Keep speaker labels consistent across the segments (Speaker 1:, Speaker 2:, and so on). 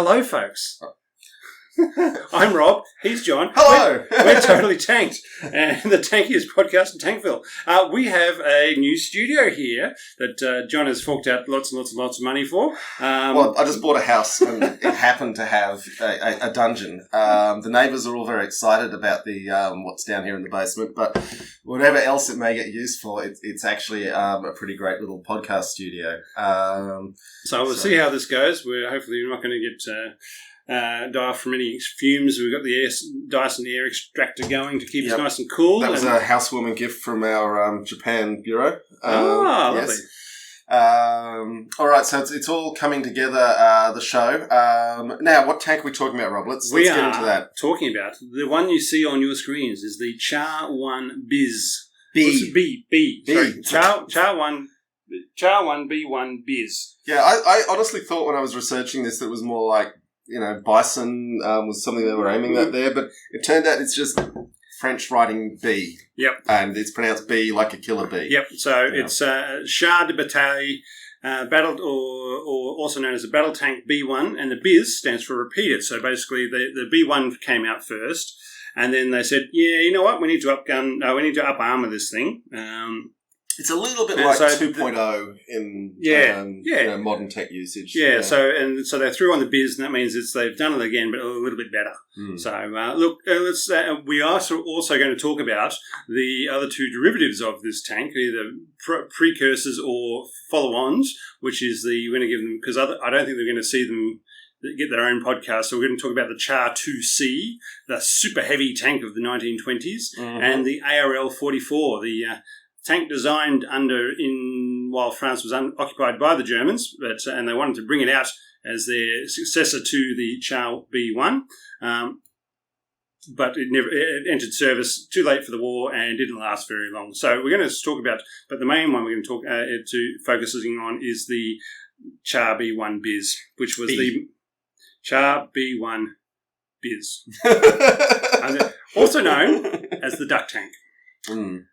Speaker 1: Hello, folks. I'm Rob. He's John.
Speaker 2: Hello.
Speaker 1: We're totally tanked. And the tankiest podcast in Tankville. We have a new studio here that John has forked out lots and lots and lots of money for.
Speaker 2: Well, I just bought a house and it happened to have a dungeon. The neighbours are all very excited about the what's down here in the basement, but whatever else it may get used for, it's actually a pretty great little podcast studio.
Speaker 1: So we'll see how this goes. We're hopefully not going to get... die off from any fumes. We've got the Dyson air extractor going to keep us nice and cool.
Speaker 2: That was a housewarming gift from our Japan bureau.
Speaker 1: Lovely.
Speaker 2: Yes. All right, so it's all coming together, the show. Now, what tank are we talking about, Rob? Let's get into that.
Speaker 1: Talking about the one you see on your screens is the Char B1 Bis.
Speaker 2: B.
Speaker 1: Sorry, Char B1 Bis.
Speaker 2: Yeah, I honestly thought when I was researching this that it was more like, bison was something they were aiming at there, but it turned out it's just French writing B.
Speaker 1: Yep.
Speaker 2: And it's pronounced B like a killer bee.
Speaker 1: Yep. So it's Char de Bataille, battled or also known as the battle tank B1, and the Bis stands for repeated. So basically the B1 came out first, and then they said, yeah, you know what, we need to up armor this thing.
Speaker 2: It's a little bit like 2.0 in modern tech usage.
Speaker 1: Yeah, so they threw on the Bis, and that means they've done it again, but a little bit better. So we are also going to talk about the other two derivatives of this tank, either precursors or follow-ons, which is we're going to give them, because I don't think they're going to see them get their own podcast. So we're going to talk about the Char 2C, the super heavy tank of the 1920s, and the ARL 44, the tank designed while France was occupied by the Germans, and they wanted to bring it out as their successor to the Char B1, but it entered service too late for the war and didn't last very long. So we're going to talk about, but the main one we're going to talk focusing on is the Char B1 Bis, which was the Char B1 Bis, also known as the duck tank.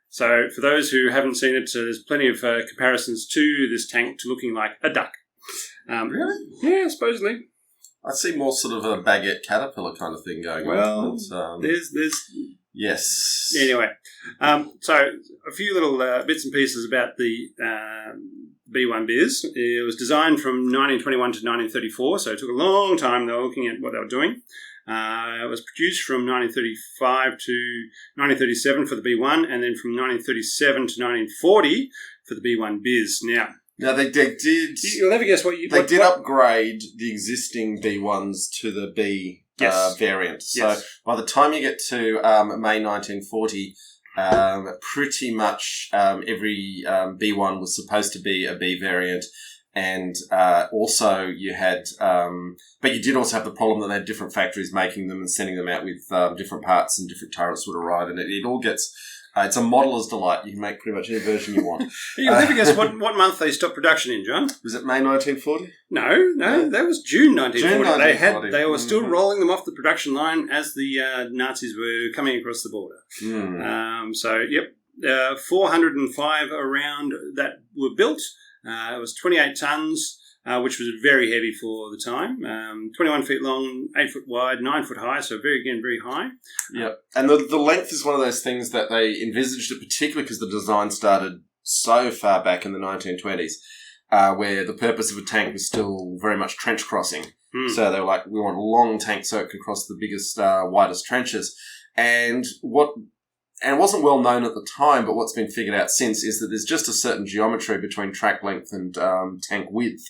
Speaker 1: So for those who haven't seen it, there's plenty of comparisons to this tank to looking like a duck.
Speaker 2: Really?
Speaker 1: Yeah, supposedly.
Speaker 2: I see more sort of a baguette caterpillar kind of thing going on.
Speaker 1: Well, there's...
Speaker 2: Yes.
Speaker 1: Anyway, so a few little bits and pieces about the B1 Bis. It was designed from 1921 to 1934, so it took a long time. They were looking at what they were doing. It was produced from 1935 to 1937 for the B1, and then from 1937 to 1940 for the B1 Bis. Now they did. You'll never guess what they did.
Speaker 2: Upgrade the existing B1s to the B variant. So by the time you get to May 1940, pretty much every B1 was supposed to be a B variant. And also you had, but you did also have the problem that they had different factories making them and sending them out with different parts, and different turrets would arrive, and it all gets, it's a modeller's delight. You can make pretty much any version you want.
Speaker 1: You'll never guess what month they stopped production in, John.
Speaker 2: Was it May 1940?
Speaker 1: No, that was June 1940.
Speaker 2: June 1940.
Speaker 1: They were still rolling them off the production line as the Nazis were coming across the border. 405 around that were built. It was 28 tons, which was very heavy for the time. 21 feet long, 8 foot wide, 9 foot high, so very high.
Speaker 2: Yeah, and the length is one of those things that they envisaged it, particularly because the design started so far back in the 1920s, where the purpose of a tank was still very much trench crossing. So they were like, we want a long tank so it can cross the biggest, widest trenches. And it wasn't well known at the time, but what's been figured out since is that there's just a certain geometry between track length and tank width.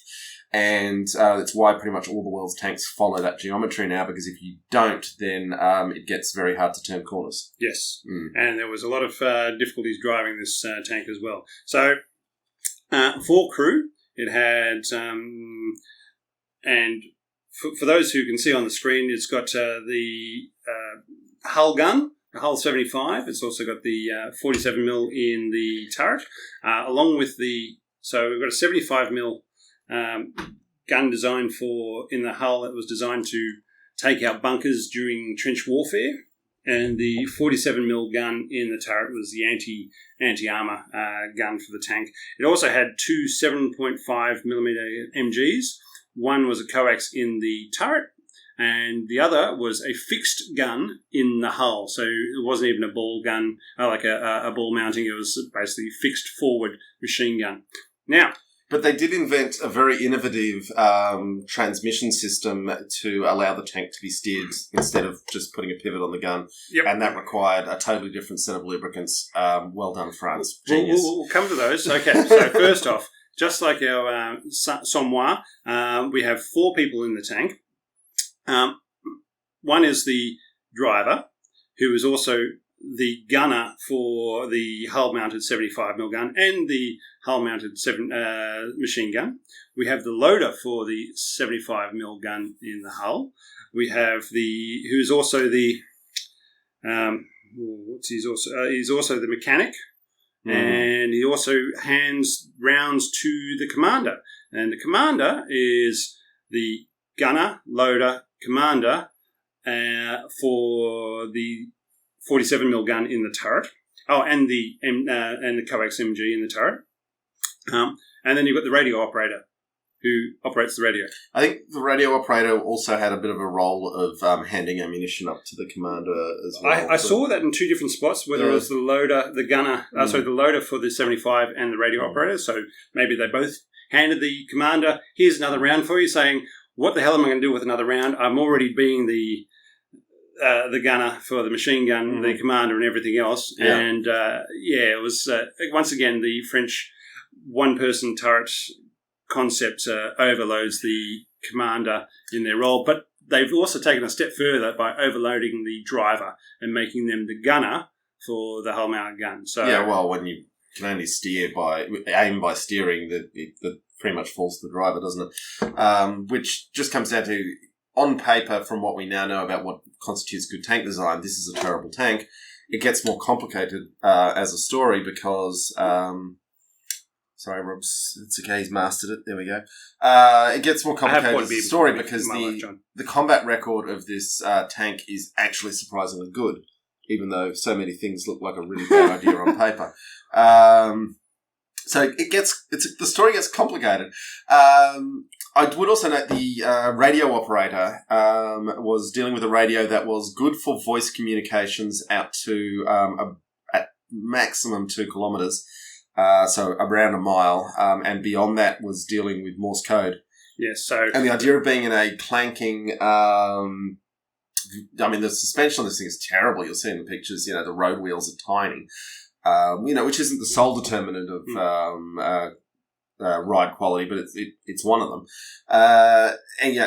Speaker 2: And that's why pretty much all the world's tanks follow that geometry now, because if you don't, then it gets very hard to turn corners.
Speaker 1: Yes. And there was a lot of difficulties driving this tank as well. So for crew, it had, and for those who can see on the screen, it's got the hull gun, Hull 75. It's also got the 47mm in the turret, along with so we've got a 75mm gun designed in the hull that was designed to take out bunkers during trench warfare, and the 47mm gun in the turret was the anti-armor gun for the tank. It also had two 7.5mm MGs, One was a coax in the turret, and the other was a fixed gun in the hull. So it wasn't even a ball gun, like a ball mounting. It was basically fixed forward machine gun. Now,
Speaker 2: but they did invent a very innovative transmission system to allow the tank to be steered instead of just putting a pivot on the gun.
Speaker 1: Yep.
Speaker 2: And that required a totally different set of lubricants. Well done, France. Genius.
Speaker 1: We'll come to those. Okay, so first off, just like our Sommoir, we have 4 people in the tank. One is the driver, who is also the gunner for the hull-mounted 75mm gun and the hull-mounted machine gun. We have the loader for the 75mm gun in the hull. We have who's also the he's also the mechanic, and he also hands rounds to the commander. And the commander is the gunner, loader, commander for the 47mm gun in the turret. Oh, and the coax MG in the turret. And then you've got the radio operator who operates the radio.
Speaker 2: I think the radio operator also had a bit of a role of handing ammunition up to the commander as well.
Speaker 1: I saw that in 2 different spots, whether it was the loader, the gunner, the loader for the 75 and the radio operator. So maybe they both handed the commander, here's another round for you, saying, what the hell am I going to do with another round? I'm already being the gunner for the machine gun, the commander and everything else. Yeah. And, it was, once again, the French one-person turret concept overloads the commander in their role. But they've also taken a step further by overloading the driver and making them the gunner for the hull-mounted gun. So
Speaker 2: yeah, well, when you can only aim by steering, that pretty much falls to the driver, doesn't it? Which just comes down to, on paper, from what we now know about what constitutes good tank design, this is a terrible tank. It gets more complicated as a story because... sorry, Rob's... It's okay, he's mastered it. There we go. It gets more complicated as a story because the combat record of this tank is actually surprisingly good, even though so many things look like a really bad idea on paper. So the story gets complicated. I would also note the radio operator was dealing with a radio that was good for voice communications out to at maximum 2 kilometres, so around a mile, and beyond that was dealing with Morse code.
Speaker 1: Yes,
Speaker 2: and the idea of being in a clanking. The suspension on this thing is terrible. You'll see in the pictures. The road wheels are tiny. Which isn't the sole determinant of ride quality, but it's one of them.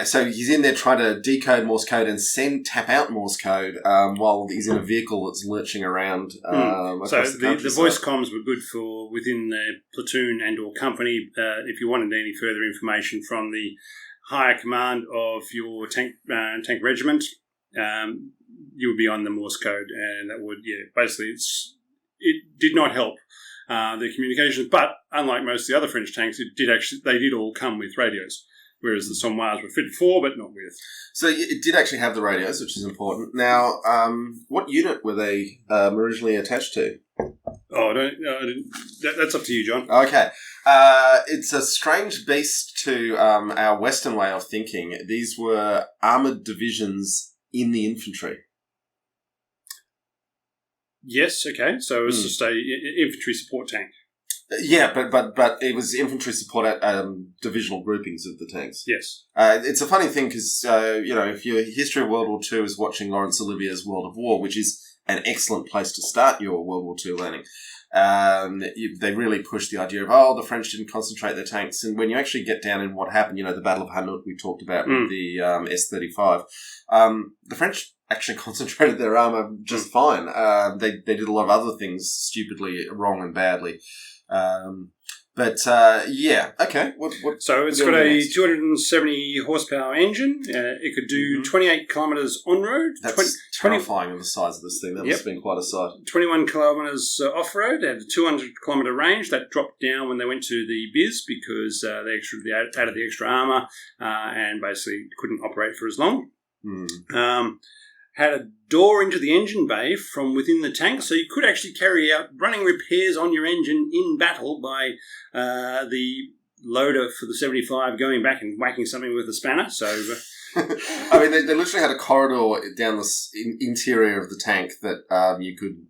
Speaker 2: So he's in there trying to decode Morse code and tap out Morse code while he's in a vehicle that's lurching around.
Speaker 1: So the voice comms were good for within the platoon and or company. If you wanted any further information from the higher command of your tank regiment, you would be on the Morse code, and that would basically it did not help the communications, but unlike most of the other French tanks, they did all come with radios, whereas the Sommoirs were fitted for, but not with.
Speaker 2: So it did actually have the radios, which is important. Now, what unit were they originally attached to?
Speaker 1: Oh, that's up to you, John.
Speaker 2: Okay. It's a strange beast to our Western way of thinking. These were armoured divisions in the infantry.
Speaker 1: Yes, okay. So it was just a infantry support tank.
Speaker 2: Yeah, but it was infantry support at divisional groupings of the tanks.
Speaker 1: Yes.
Speaker 2: It's a funny thing because, if your history of World War II is watching Laurence Olivier's World of War, which is an excellent place to start your World War II learning, they really pushed the idea of, the French didn't concentrate their tanks. And when you actually get down in what happened, the Battle of Hanut we talked about with the S-35, the French actually concentrated their armour just fine. They did a lot of other things stupidly wrong and badly. Okay.
Speaker 1: So it's got a 270 horsepower engine. It could do 28 kilometres on road.
Speaker 2: That's terrifying of the size of this thing. That must have been quite a sight.
Speaker 1: 21 kilometres off road. It had a 200 kilometre range. That dropped down when they went to the Bis because they added the extra armour and basically couldn't operate for as long. Had a door into the engine bay from within the tank, so you could actually carry out running repairs on your engine in battle by the loader for the 75 going back and whacking something with a spanner. So,
Speaker 2: I mean, they literally had a corridor down the interior of the tank that you could,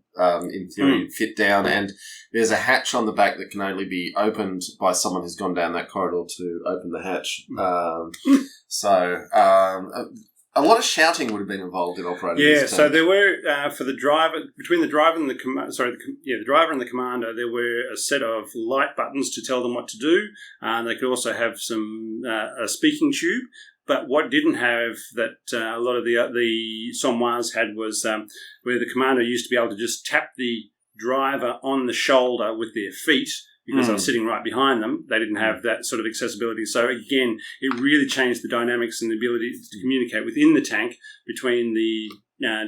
Speaker 2: in theory, fit down, and there's a hatch on the back that can only be opened by someone who's gone down that corridor to open the hatch. A lot of shouting would have been involved in operating this tank.
Speaker 1: So there were, for the driver, between the driver and the driver and the commander, there were a set of light buttons to tell them what to do. They could also have a speaking tube. But what didn't have that a lot of the Somois had was where the commander used to be able to just tap the driver on the shoulder with their feet, because I was sitting right behind them. They didn't have that sort of accessibility. So again, it really changed the dynamics and the ability to communicate within the tank between the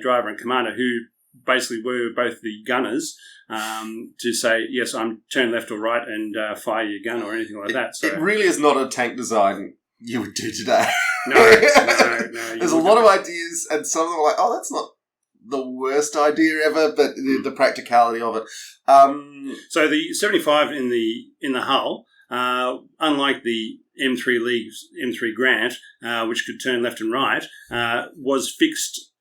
Speaker 1: driver and commander, who basically were both the gunners, to say, yes, I'm turn left or right and fire your gun or anything like that. So
Speaker 2: it really is not a tank design you would do today.
Speaker 1: No.
Speaker 2: There's a lot of ideas, and some of them are like, oh, that's not the worst idea ever, but the practicality of it.
Speaker 1: So the 75 in the hull, unlike the M3 Grant, which could turn left and right, was fixed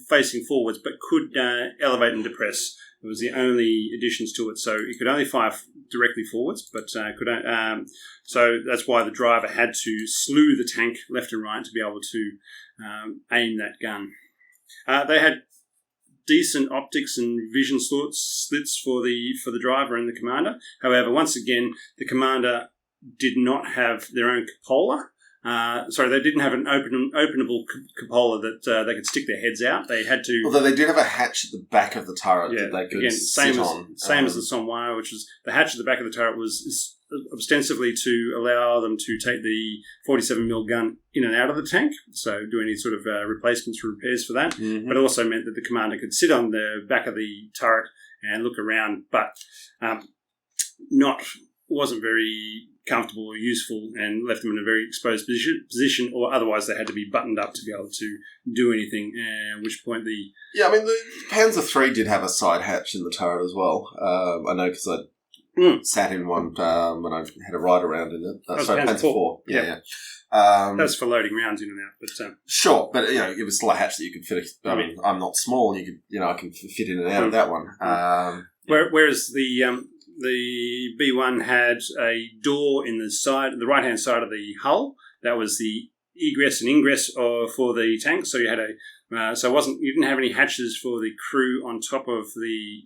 Speaker 1: facing forwards, but could elevate and depress. It was the only additions to it, so it could only fire directly forwards, but so that's why the driver had to slew the tank left and right to be able to aim that gun. They had decent optics and vision slits for the driver and the commander. However, once again, the commander did not have their own cupola. They didn't have an openable cupola that they could stick their heads out. They had to.
Speaker 2: Although they did have a hatch at the back of the turret that they could sit on.
Speaker 1: Same as the Somois, which was the hatch at the back of the turret was ostensibly to allow them to take the 47mm gun in and out of the tank, so do any sort of replacements or repairs for that. Mm-hmm. But it also meant that the commander could sit on the back of the turret and look around, but wasn't very comfortable or useful, and left them in a very exposed position, or otherwise they had to be buttoned up to be able to do anything, at which point the
Speaker 2: Panzer III did have a side hatch in the turret as well. I know because I sat in one when I had a ride around in it. Panzer IV. Yeah.
Speaker 1: That's for loading rounds in and out, but
Speaker 2: sure, but it was still a hatch that you could fit. I mean, I'm not small, and I can fit in and out of that one.
Speaker 1: Whereas the B1 had a door in the right-hand side of the hull. That was the egress and ingress for the tank. So you had you didn't have any hatches for the crew on top of the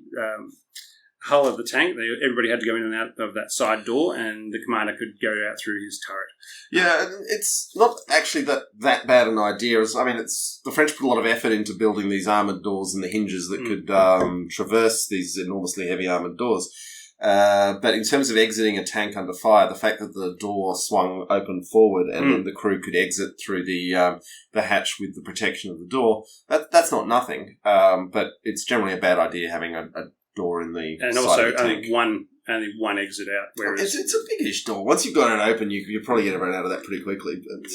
Speaker 1: hull of the tank. Everybody had to go in and out of that side door, and the commander could go out through his turret.
Speaker 2: Yeah, it's not actually that bad an idea. The French put a lot of effort into building these armoured doors and the hinges that could traverse these enormously heavy armoured doors. But in terms of exiting a tank under fire, the fact that the door swung open forward and then the crew could exit through the hatch with the protection of the door, that's not nothing. But it's generally a bad idea having a door in the
Speaker 1: and
Speaker 2: side
Speaker 1: also
Speaker 2: of the tank.
Speaker 1: only one exit out. Whereas
Speaker 2: it's a biggish door. Once you've got it open, you probably get everyone out of that pretty quickly. But,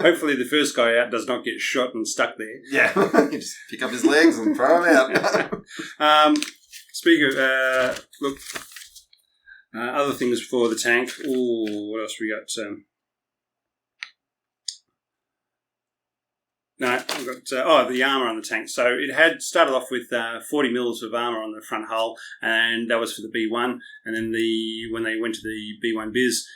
Speaker 1: hopefully the first guy out does not get shot and stuck there.
Speaker 2: Yeah, you just pick up his legs and throw him out.
Speaker 1: Speaking of, other things for the tank. What else we got? I've got the armour on the tank. So it had started off with 40 mils of armour on the front hull, and that was for the B1. And then when they went to the B1 Bis,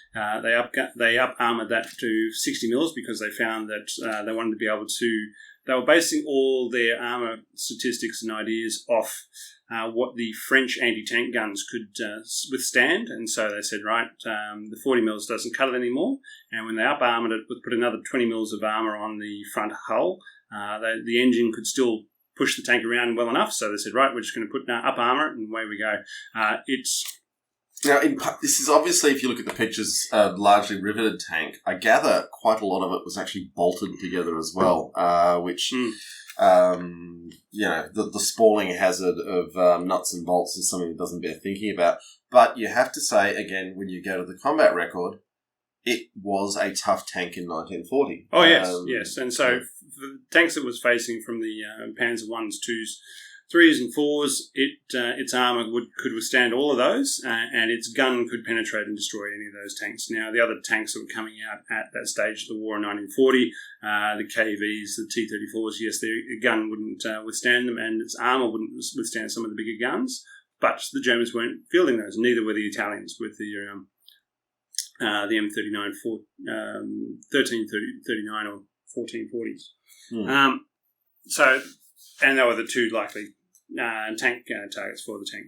Speaker 1: they up armoured that to 60 mils because they found that they wanted to be able to. They were basing all their armour statistics and ideas off what the French anti-tank guns could withstand, and so they said, right, the 40 mils doesn't cut it anymore, and when they up-armoured it, put another 20 mils of armour on the front hull, the engine could still push the tank around well enough, so they said, right, we're just going to put up-armour it, and away we go.
Speaker 2: Now, this is obviously, if you look at the pictures, a largely riveted tank. I gather quite a lot of it was actually bolted together as well, which... the spalling hazard of nuts and bolts is something that doesn't bear thinking about. But you have to say, again, when you go to the combat record, it was a tough tank in 1940.
Speaker 1: Oh, yes. And so the tanks it was facing from the Panzer 1s, 2s 3s and 4s, its armour could withstand all of those, and its gun could penetrate and destroy any of those tanks. Now, the other tanks that were coming out at that stage of the war in 1940, the KVs, the T-34s, yes, their gun wouldn't withstand them, and its armour wouldn't withstand some of the bigger guns, but the Germans weren't fielding those, neither were the Italians with the M39, 1339 or 1440s. And they were the two likely tank targets for the tank.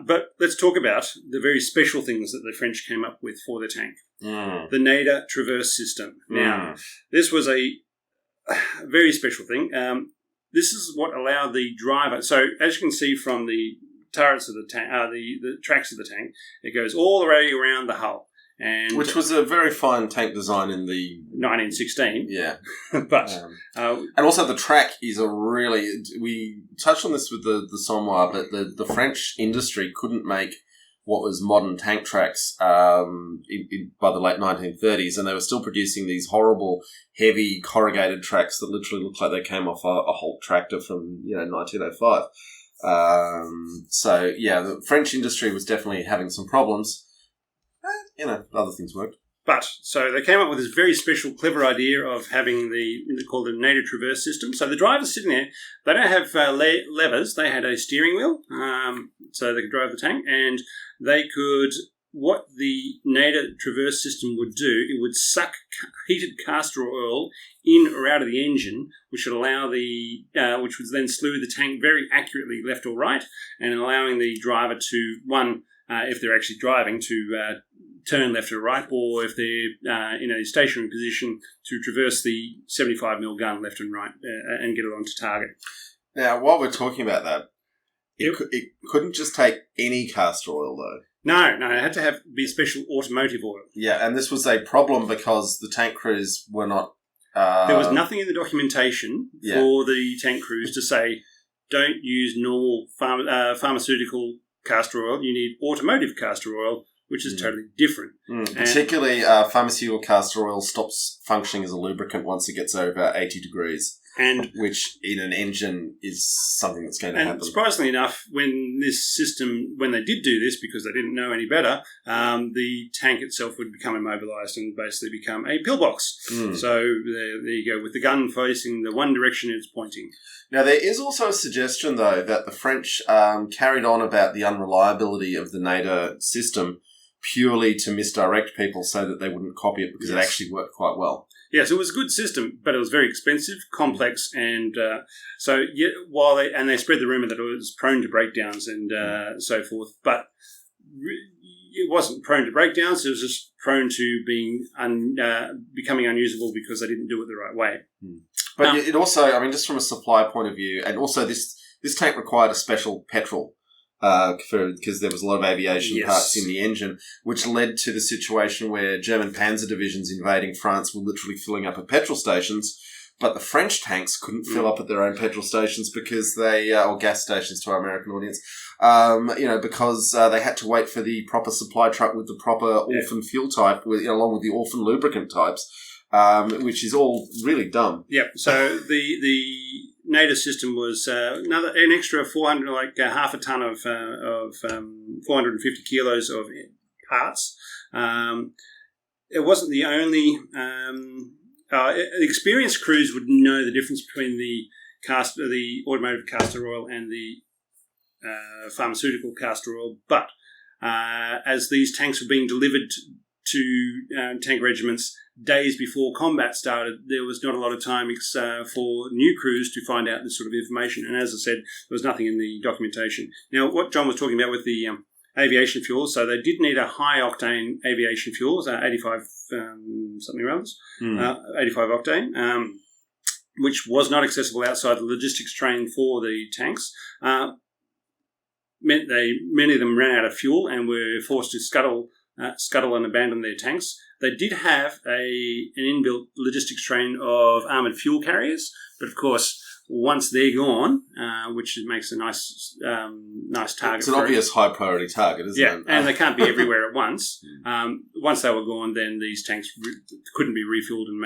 Speaker 1: But let's talk about the very special things that the French came up with for the tank. The Nader Traverse System. Now, this was a very special thing. This is what allowed the driver... So, as you can see from the turrets of the tank, the tracks of the tank, it goes all the way around the hull. And
Speaker 2: which was a very fine tank design in the
Speaker 1: 1916.
Speaker 2: Yeah,
Speaker 1: but
Speaker 2: and also the track is a really. We touched on this with the Sommoir, but the French industry couldn't make what was modern tank tracks by the late 1930s, and they were still producing these horrible, heavy corrugated tracks that literally looked like they came off a Holt tractor from 1905. So yeah, the French industry was definitely having some problems. Other things worked.
Speaker 1: But, so they came up with this very special, clever idea of having called the Nader Traverse System. So the driver's sitting there, they don't have levers, they had a steering wheel, so they could drive the tank, and they could, what the Nader Traverse System would do, it would suck heated castor oil in or out of the engine, which would allow which would then slew the tank very accurately left or right, and allowing the driver to, if they're actually driving, to turn left or right, or if they're in a stationary position, to traverse the 75mm gun left and right and get it onto target.
Speaker 2: Now, while we're talking about that, it couldn't just take any castor oil, though.
Speaker 1: No, it had to be special automotive oil.
Speaker 2: Yeah, and this was a problem because the tank crews were not...
Speaker 1: there was nothing in the documentation for the tank crews to say, don't use normal pharmaceutical castor oil, you need automotive castor oil, which is totally different.
Speaker 2: Particularly, pharmaceutical castor oil stops functioning as a lubricant once it gets over 80 degrees, which in an engine is something that's going to happen. And
Speaker 1: surprisingly enough, when they did do this, because they didn't know any better, the tank itself would become immobilised and basically become a pillbox. So there you go, with the gun facing the one direction it's pointing.
Speaker 2: Now, there is also a suggestion, though, that the French carried on about the unreliability of the Nader system purely to misdirect people so that they wouldn't copy it, because it actually worked quite well.
Speaker 1: Yes, it was a good system, but it was very expensive, complex, and they spread the rumour that it was prone to breakdowns and so forth, but it wasn't prone to breakdowns, it was just prone to being becoming unusable because they didn't do it the right way.
Speaker 2: But it also, just from a supply point of view, and also this tank required a special petrol because there was a lot of aviation parts in the engine, which led to the situation where German panzer divisions invading France were literally filling up at petrol stations, but the French tanks couldn't fill up at their own petrol stations because or gas stations to our American audience, because they had to wait for the proper supply truck with the proper orphan fuel type, along with the orphan lubricant types. Which is all really dumb.
Speaker 1: Yep. So the Nader system was an extra 400, like half a ton of 450 kilos of parts. It wasn't the only. Experienced crews would know the difference between the automotive castor oil and the pharmaceutical castor oil, but as these tanks were being delivered to tank regiments days before combat started, there was not a lot of time for new crews to find out this sort of information. And as I said, there was nothing in the documentation. Now, what John was talking about with the aviation fuel, so they did need a high-octane aviation fuel, 85 something or others, 85 octane, which was not accessible outside the logistics train for the tanks. Meant many of them ran out of fuel and were forced to scuttle and abandon their tanks. They did have an inbuilt logistics train of armoured fuel carriers, but of course, once they're gone, which makes a nice target.
Speaker 2: It's an obvious high priority target, isn't it?
Speaker 1: Yeah, and they can't be everywhere at once. Once they were gone, then these tanks couldn't be refuelled and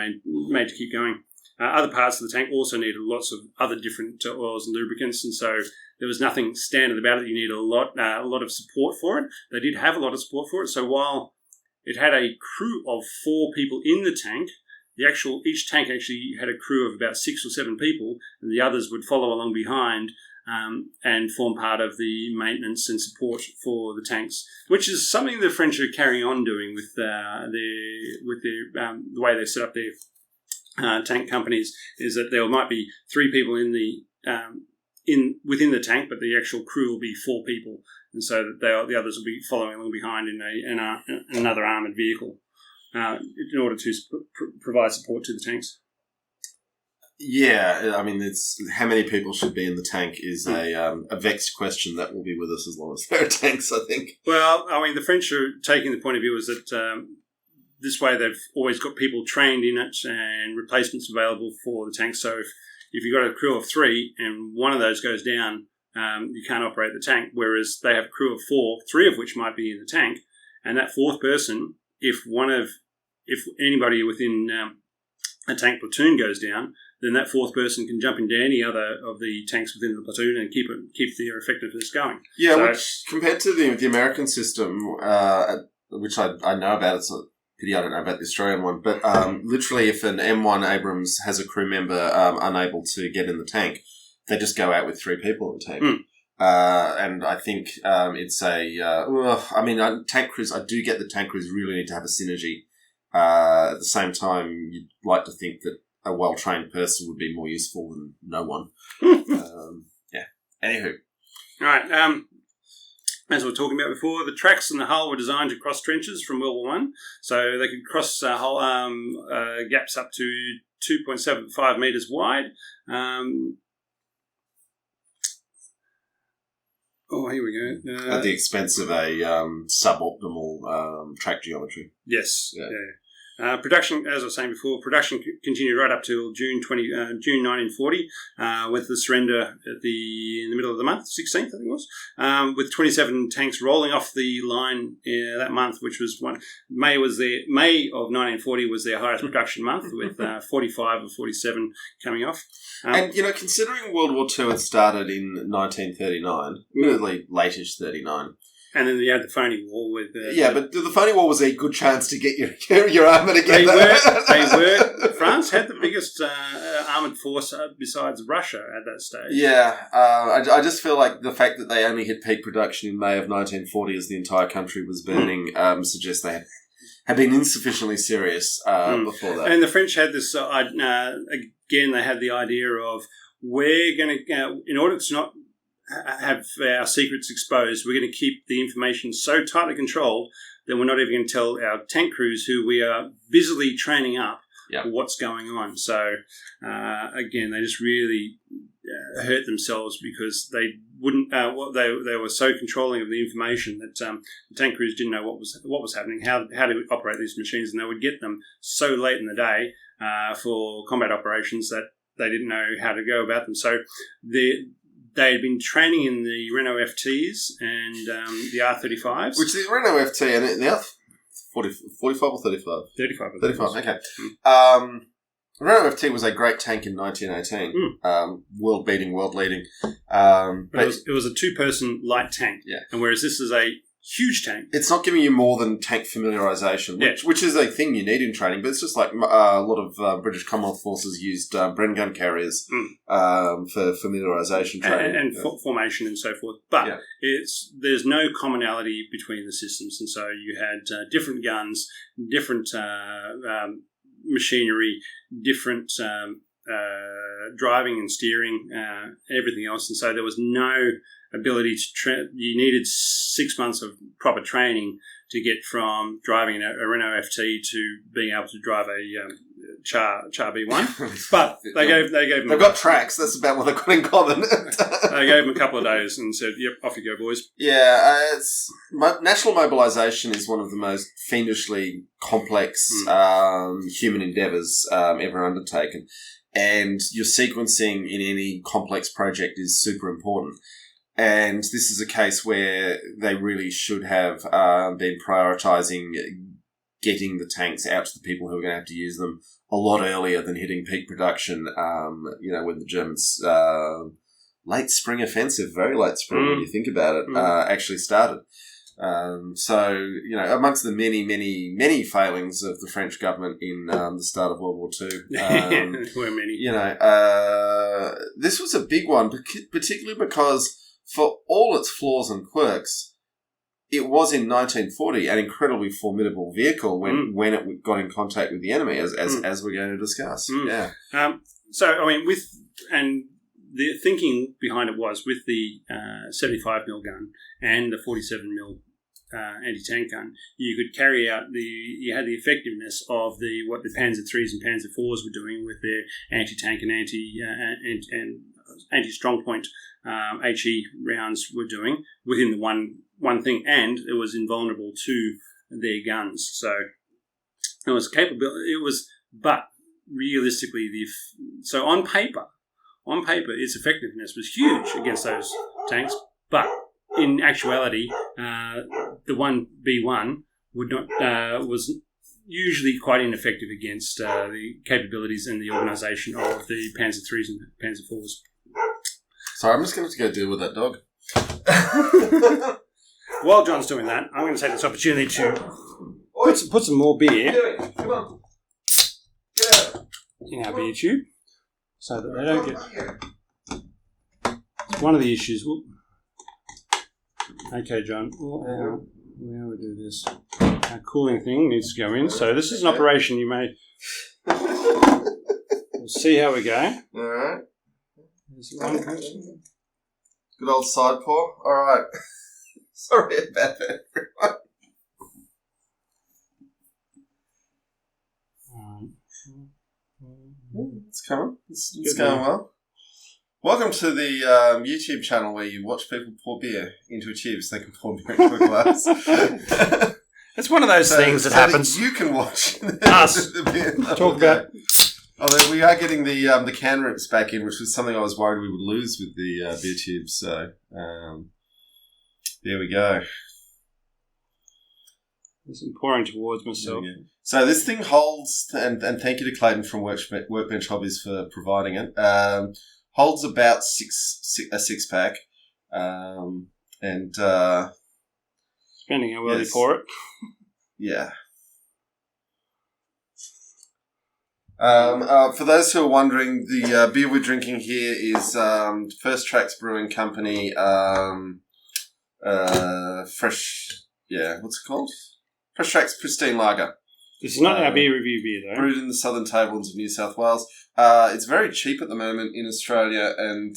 Speaker 1: made to keep going. other parts of the tank also needed lots of other different oils and lubricants, and so there was nothing standard about it. You needed a lot of support for it. They did have a lot of support for it. So while it had a crew of 4 people in the tank, each tank actually had a crew of about 6 or 7 people, and the others would follow along behind and form part of the maintenance and support for the tanks, which is something the French are carrying on doing with the way they set up their tank companies. Is that there might be 3 people in the within the tank, but the actual crew will be 4 people, and so that the others will be following along behind in another armoured vehicle in order to provide support to the tanks.
Speaker 2: Yeah, I mean, it's how many people should be in the tank is a vexed question that will be with us as long as there are tanks, I think.
Speaker 1: Well, I mean, the French are taking the point of view is that this way they've always got people trained in it and replacements available for the tank. So if you've got a crew of 3 and one of those goes down, you can't operate the tank, whereas they have a crew of 4, 3 of which might be in the tank, and that 4th person, if anybody within a tank platoon goes down, then that 4th person can jump into any other of the tanks within the platoon and keep their effectiveness going.
Speaker 2: Yeah, so, which compared to the American system, which I know about, it's a pity I don't know about the Australian one, but literally if an M1 Abrams has a crew member unable to get in the tank, they just go out with 3 people in the tank. And I think it's tank crews, I do get the tank crews really need to have a synergy. At the same time, you'd like to think that a well-trained person would be more useful than no one. Yeah. Anywho.
Speaker 1: All right. As we were talking about before, the tracks and the hull were designed to cross trenches from World War I, so they could cross hull gaps up to 2.75 metres wide. Here we go.
Speaker 2: At the expense of a suboptimal track geometry.
Speaker 1: Yes. Yeah. Production, as I was saying before, continued right up till June 1940, with the surrender in the middle of the month, 16th, I think it was, with 27 tanks rolling off the line that month, which was May of 1940 was their highest production month, with 45 or 47 coming off.
Speaker 2: And considering World War II had started in 1939, really late-ish 39.
Speaker 1: And then you had the phony war with...
Speaker 2: but the phony war was a good chance to get your armour together.
Speaker 1: They were. France had the biggest armoured force besides Russia at that stage.
Speaker 2: Yeah. I just feel like the fact that they only hit peak production in May of 1940 as the entire country was burning suggests they had been insufficiently serious before that.
Speaker 1: And the French had this... again, they had the idea of we're going to... in order to not have our secrets exposed, we're going to keep the information so tightly controlled that we're not even going to tell our tank crews, who we are busily training up, what's going on. So again, they just really hurt themselves because they wouldn't. They were so controlling of the information that the tank crews didn't know what was happening, how to operate these machines, and they would get them so late in the day for combat operations that they didn't know how to go about them. So they had been training in the Renault FTs and the R35s.
Speaker 2: Which the Renault FT and the R45 or 35?
Speaker 1: 35.
Speaker 2: 35, okay. Renault FT was a great tank in 1918. World-beating, world-leading.
Speaker 1: But it was a 2-person light tank.
Speaker 2: Yeah.
Speaker 1: And whereas this is a huge tank.
Speaker 2: It's not giving you more than tank familiarisation, which is a thing you need in training, but it's just like a lot of British Commonwealth forces used Bren gun carriers for familiarisation training.
Speaker 1: And formation and so forth. But there's no commonality between the systems, and so you had different guns, different machinery, different driving and steering, everything else, and so there was no ability to you needed 6 months of proper training to get from driving a Renault FT to being able to drive a Char B1. But they've
Speaker 2: got tracks. That's about what they've got in common.
Speaker 1: They gave them a couple of days and said, "Yep, off you go, boys."
Speaker 2: Yeah, national mobilisation is one of the most fiendishly complex human endeavours ever undertaken, and your sequencing in any complex project is super important. And this is a case where they really should have been prioritising getting the tanks out to the people who are going to have to use them a lot earlier than hitting peak production, when the Germans, late spring offensive, very late spring when you think about it, actually started. Amongst the many, many, many failings of the French government in the start of World War II,
Speaker 1: there were many.
Speaker 2: This was a big one, particularly because for all its flaws and quirks, it was in 1940 an incredibly formidable vehicle when it got in contact with the enemy, as we're going to discuss. Yeah.
Speaker 1: The thinking behind it was with the 75mm gun and the 47mm anti-tank gun, you could carry out you had the effectiveness of what the Panzer IIIs and Panzer IVs were doing with their anti-tank and anti-strong point HE rounds were doing within the one thing, and it was invulnerable to their guns. So it was capable. But realistically, so on paper, its effectiveness was huge against those tanks. But in actuality, the 1B1 was usually quite ineffective against the capabilities and the organisation of the Panzer IIIs and Panzer IVs.
Speaker 2: Sorry, I'm just going to go deal with that dog.
Speaker 1: While John's doing that, I'm going to take this opportunity to put some more beer
Speaker 2: Come on.
Speaker 1: in our beer tube so that they don't get... It's one of the issues. Okay, John. How we do this? Our cooling thing needs to go in. So this is an operation you may... We'll see how we go.
Speaker 2: All right.
Speaker 1: There's one person.
Speaker 2: Good old side pour. All right. Sorry about that, everyone. It's coming. It's going well. Welcome to the YouTube channel where you watch people pour beer into a tube so they can pour beer into a glass.
Speaker 1: It's one of those things that happens.
Speaker 2: That you can watch
Speaker 1: us
Speaker 2: the beer.
Speaker 1: talk about.
Speaker 2: Although we are getting the can rips back in, which was something I was worried we would lose with the beer tubes. So there we go.
Speaker 1: I'm pouring towards myself.
Speaker 2: So this thing holds, and thank you to Clayton from Workbench Hobbies for providing it. Holds about a six pack, and
Speaker 1: depending how well you pour it.
Speaker 2: Yeah. For those who are wondering, the beer we're drinking here is First Tracks Brewing Company. Fresh. Yeah, what's it called? Fresh Tracks Pristine Lager.
Speaker 1: This is not our beer review beer, though.
Speaker 2: Brewed in the Southern Tablelands of New South Wales. It's very cheap at the moment in Australia and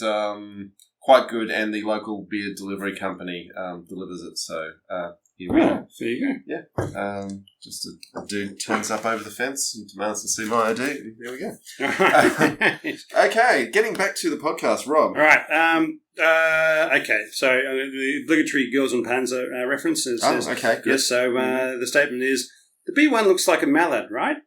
Speaker 2: quite good, and the local beer delivery company delivers it. So here we go.
Speaker 1: There you go.
Speaker 2: Yeah. Just a dude turns up over the fence and demands to see my ID. There we go. Okay, getting back to the podcast, Rob.
Speaker 1: All right. Okay, so the obligatory Girls and Panzer references.
Speaker 2: Okay, good.
Speaker 1: Yes, so the statement is, the B1 looks like a mallard, right?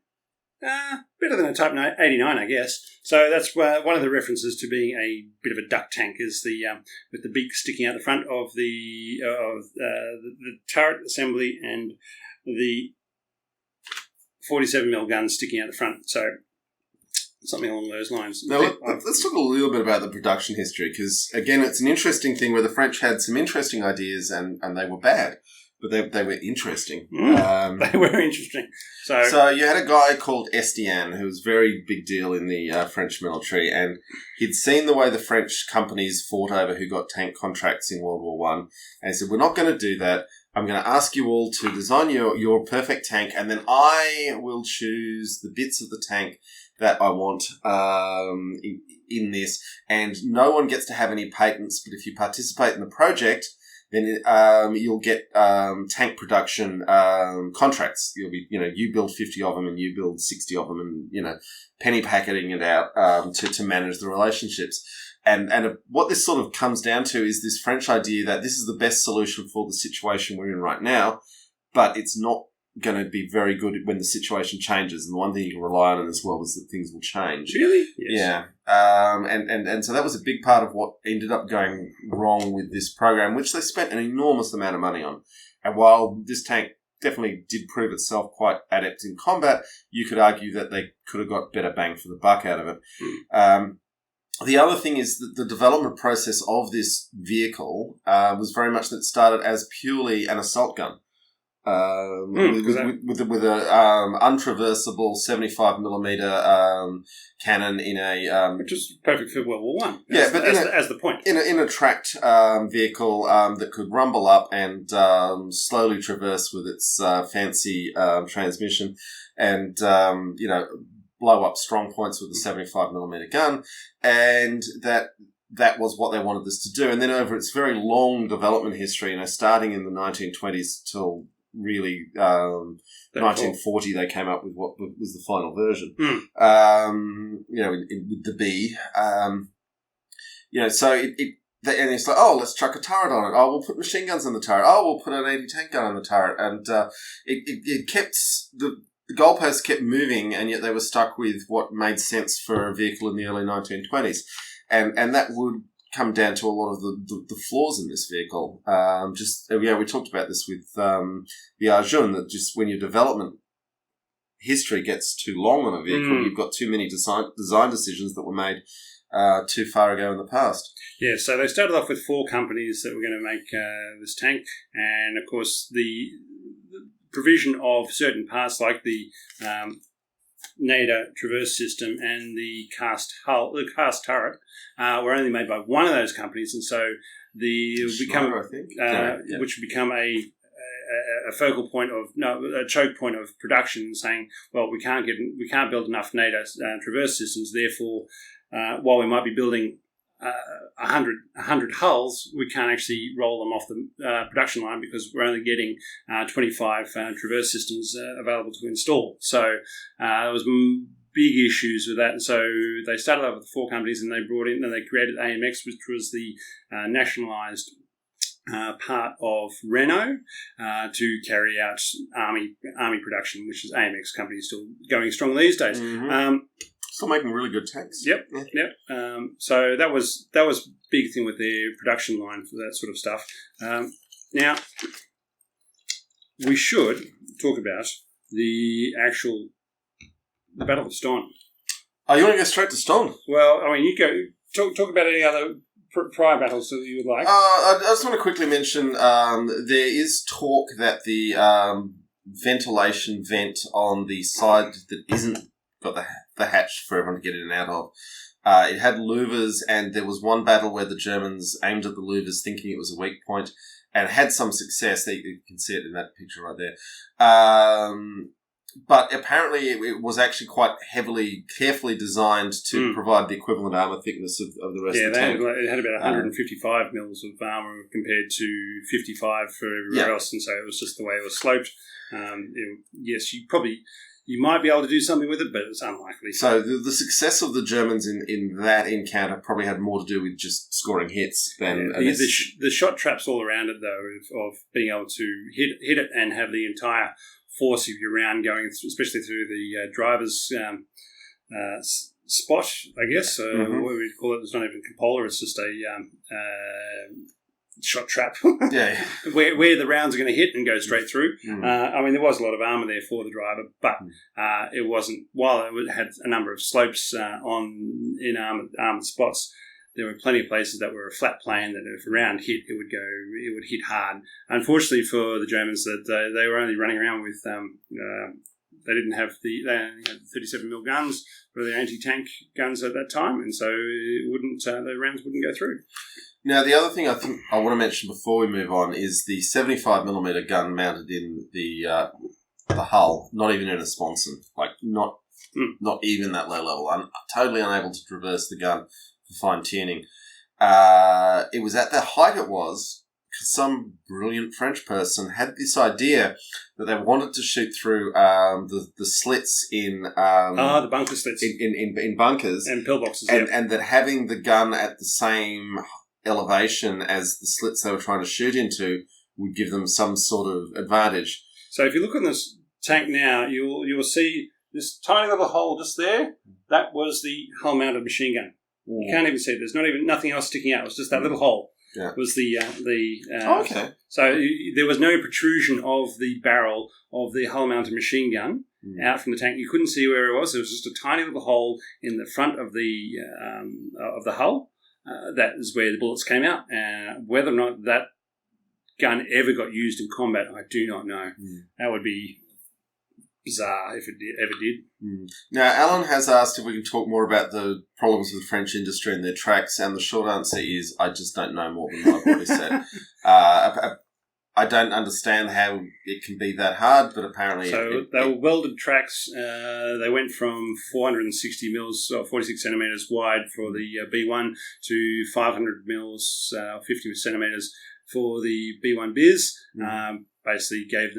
Speaker 1: Better than a Type 89, I guess. So that's one of the references to being a bit of a duck tank is the with the beak sticking out the front of the turret assembly and the 47mm gun sticking out the front. So something along those lines.
Speaker 2: Now, let's talk a little bit about the production history because, again, it's an interesting thing where the French had some interesting ideas and they were bad. But they were interesting.
Speaker 1: They were interesting.
Speaker 2: So you had a guy called Estienne who was a very big deal in the French military, and he'd seen the way the French companies fought over who got tank contracts in World War I, and he said, we're not going to do that. I'm going to ask you all to design your perfect tank, and then I will choose the bits of the tank that I want in this, and no one gets to have any patents, but if you participate in the project, then you'll get tank production contracts. You'll be, you build 50 of them and you build 60 of them, and penny packeting it out to manage the relationships. And what this sort of comes down to is this French idea that this is the best solution for the situation we're in right now, but it's not going to be very good when the situation changes. And the one thing you can rely on in this world is that things will change.
Speaker 1: Really? Yes.
Speaker 2: Yeah. And so that was a big part of what ended up going wrong with this program, which they spent an enormous amount of money on. And while this tank definitely did prove itself quite adept in combat, you could argue that they could have got better bang for the buck out of it. The other thing is that the development process of this vehicle was very much that it started as purely an assault gun. With a untraversable 75mm cannon in a
Speaker 1: which is perfect for World War One. As the point
Speaker 2: in a tracked vehicle that could rumble up and slowly traverse with its fancy transmission, and blow up strong points with a 75mm gun, and that was what they wanted this to do. And then over its very long development history, starting in the 1920s till really 1940, they came up with what was the final version. With the B. So and it's like, oh, let's chuck a turret on it. Oh, we'll put machine guns on the turret. Oh, we'll put an anti-tank gun on the turret. And it kept the goalposts kept moving, and yet they were stuck with what made sense for a vehicle in the early 1920s, and that would come down to a lot of the flaws in this vehicle. We talked about this with the Arjun, that just when your development history gets too long on a vehicle, you've got too many design decisions that were made too far ago in the past.
Speaker 1: Yeah, so they started off with 4 companies that were going to make this tank, and of course the provision of certain parts like the NADA traverse system and the cast turret were only made by one of those companies, and so which would become a focal point a choke point of production, saying, well, we can't build enough NADA traverse systems, therefore, while we might be building 100 hulls, we can't actually roll them off the production line because we're only getting 25 traverse systems available to install. So there was big issues with that, and so they started out with 4 companies, and they created AMX, which was the nationalised part of Renault to carry out army production, which is AMX company, still going strong these days.
Speaker 2: Still making really good tanks.
Speaker 1: Yep. So that was a big thing with their production line for that sort of stuff. Now, we should talk about the Battle of Ston.
Speaker 2: Oh, you want to go straight to Ston?
Speaker 1: Well, I mean, you go talk about any other prior battles that you would like.
Speaker 2: I just want to quickly mention there is talk that the ventilation vent on the side that isn't got the hatch for everyone to get in and out of. It had louvers, and there was one battle where the Germans aimed at the louvers thinking it was a weak point and had some success. You can see it in that picture right there. But apparently it was actually quite carefully designed to provide the equivalent armour thickness of the rest of the tank.
Speaker 1: It had about 155 mils of armour compared to 55 for everywhere else, and so it was just the way it was sloped. Yes, you might be able to do something with it, but it's unlikely.
Speaker 2: So the success of the Germans in that encounter probably had more to do with just scoring hits than...
Speaker 1: the shot traps all around it, though, of being able to hit it and have the entire force of your round going, especially through the driver's spot, I guess. What we call it, it's not even a cupola, it's just a shot trap. where the rounds are going to hit and go straight through. I mean, there was a lot of armour there for the driver, but it wasn't, while it had a number of slopes in armoured spots, there were plenty of places that were a flat plane that if a round hit, it would hit hard. Unfortunately for the Germans, that they were only running around with they only had 37mm guns for their anti-tank guns at that time, and so the rounds wouldn't go through.
Speaker 2: Now, the other thing I think I want to mention before we move on is the 75mm gun mounted in the hull, not even in a sponson, like not even that low level. I'm totally unable to traverse the gun for fine tuning. It was at the height it was because some brilliant French person had this idea that they wanted to shoot through the slits in
Speaker 1: the bunker slits
Speaker 2: in bunkers
Speaker 1: and pillboxes,
Speaker 2: and that having the gun at the same elevation as the slits they were trying to shoot into would give them some sort of advantage.
Speaker 1: So if you look on this tank now, you'll see this tiny little hole just there. That was the hull-mounted machine gun. You can't even see it. There's nothing else sticking out. It's just that little hole. Was the
Speaker 2: okay.
Speaker 1: So there was no protrusion of the barrel of the hull mounted machine gun out from the tank. You couldn't see where it was. There was just a tiny little hole in the front of the hull. That is where the bullets came out. Whether or not that gun ever got used in combat, I do not know. That would be bizarre if it ever did.
Speaker 2: Now, Alan has asked if we can talk more about the problems with the French industry and their tracks, and the short answer is I just don't know more than what I've already said. I don't understand how it can be that hard, but apparently...
Speaker 1: So they were welded tracks. They went from 460 mils, or 46 centimetres wide for the B1 to 500 mils, 50 centimetres for the B1 Bis. Basically made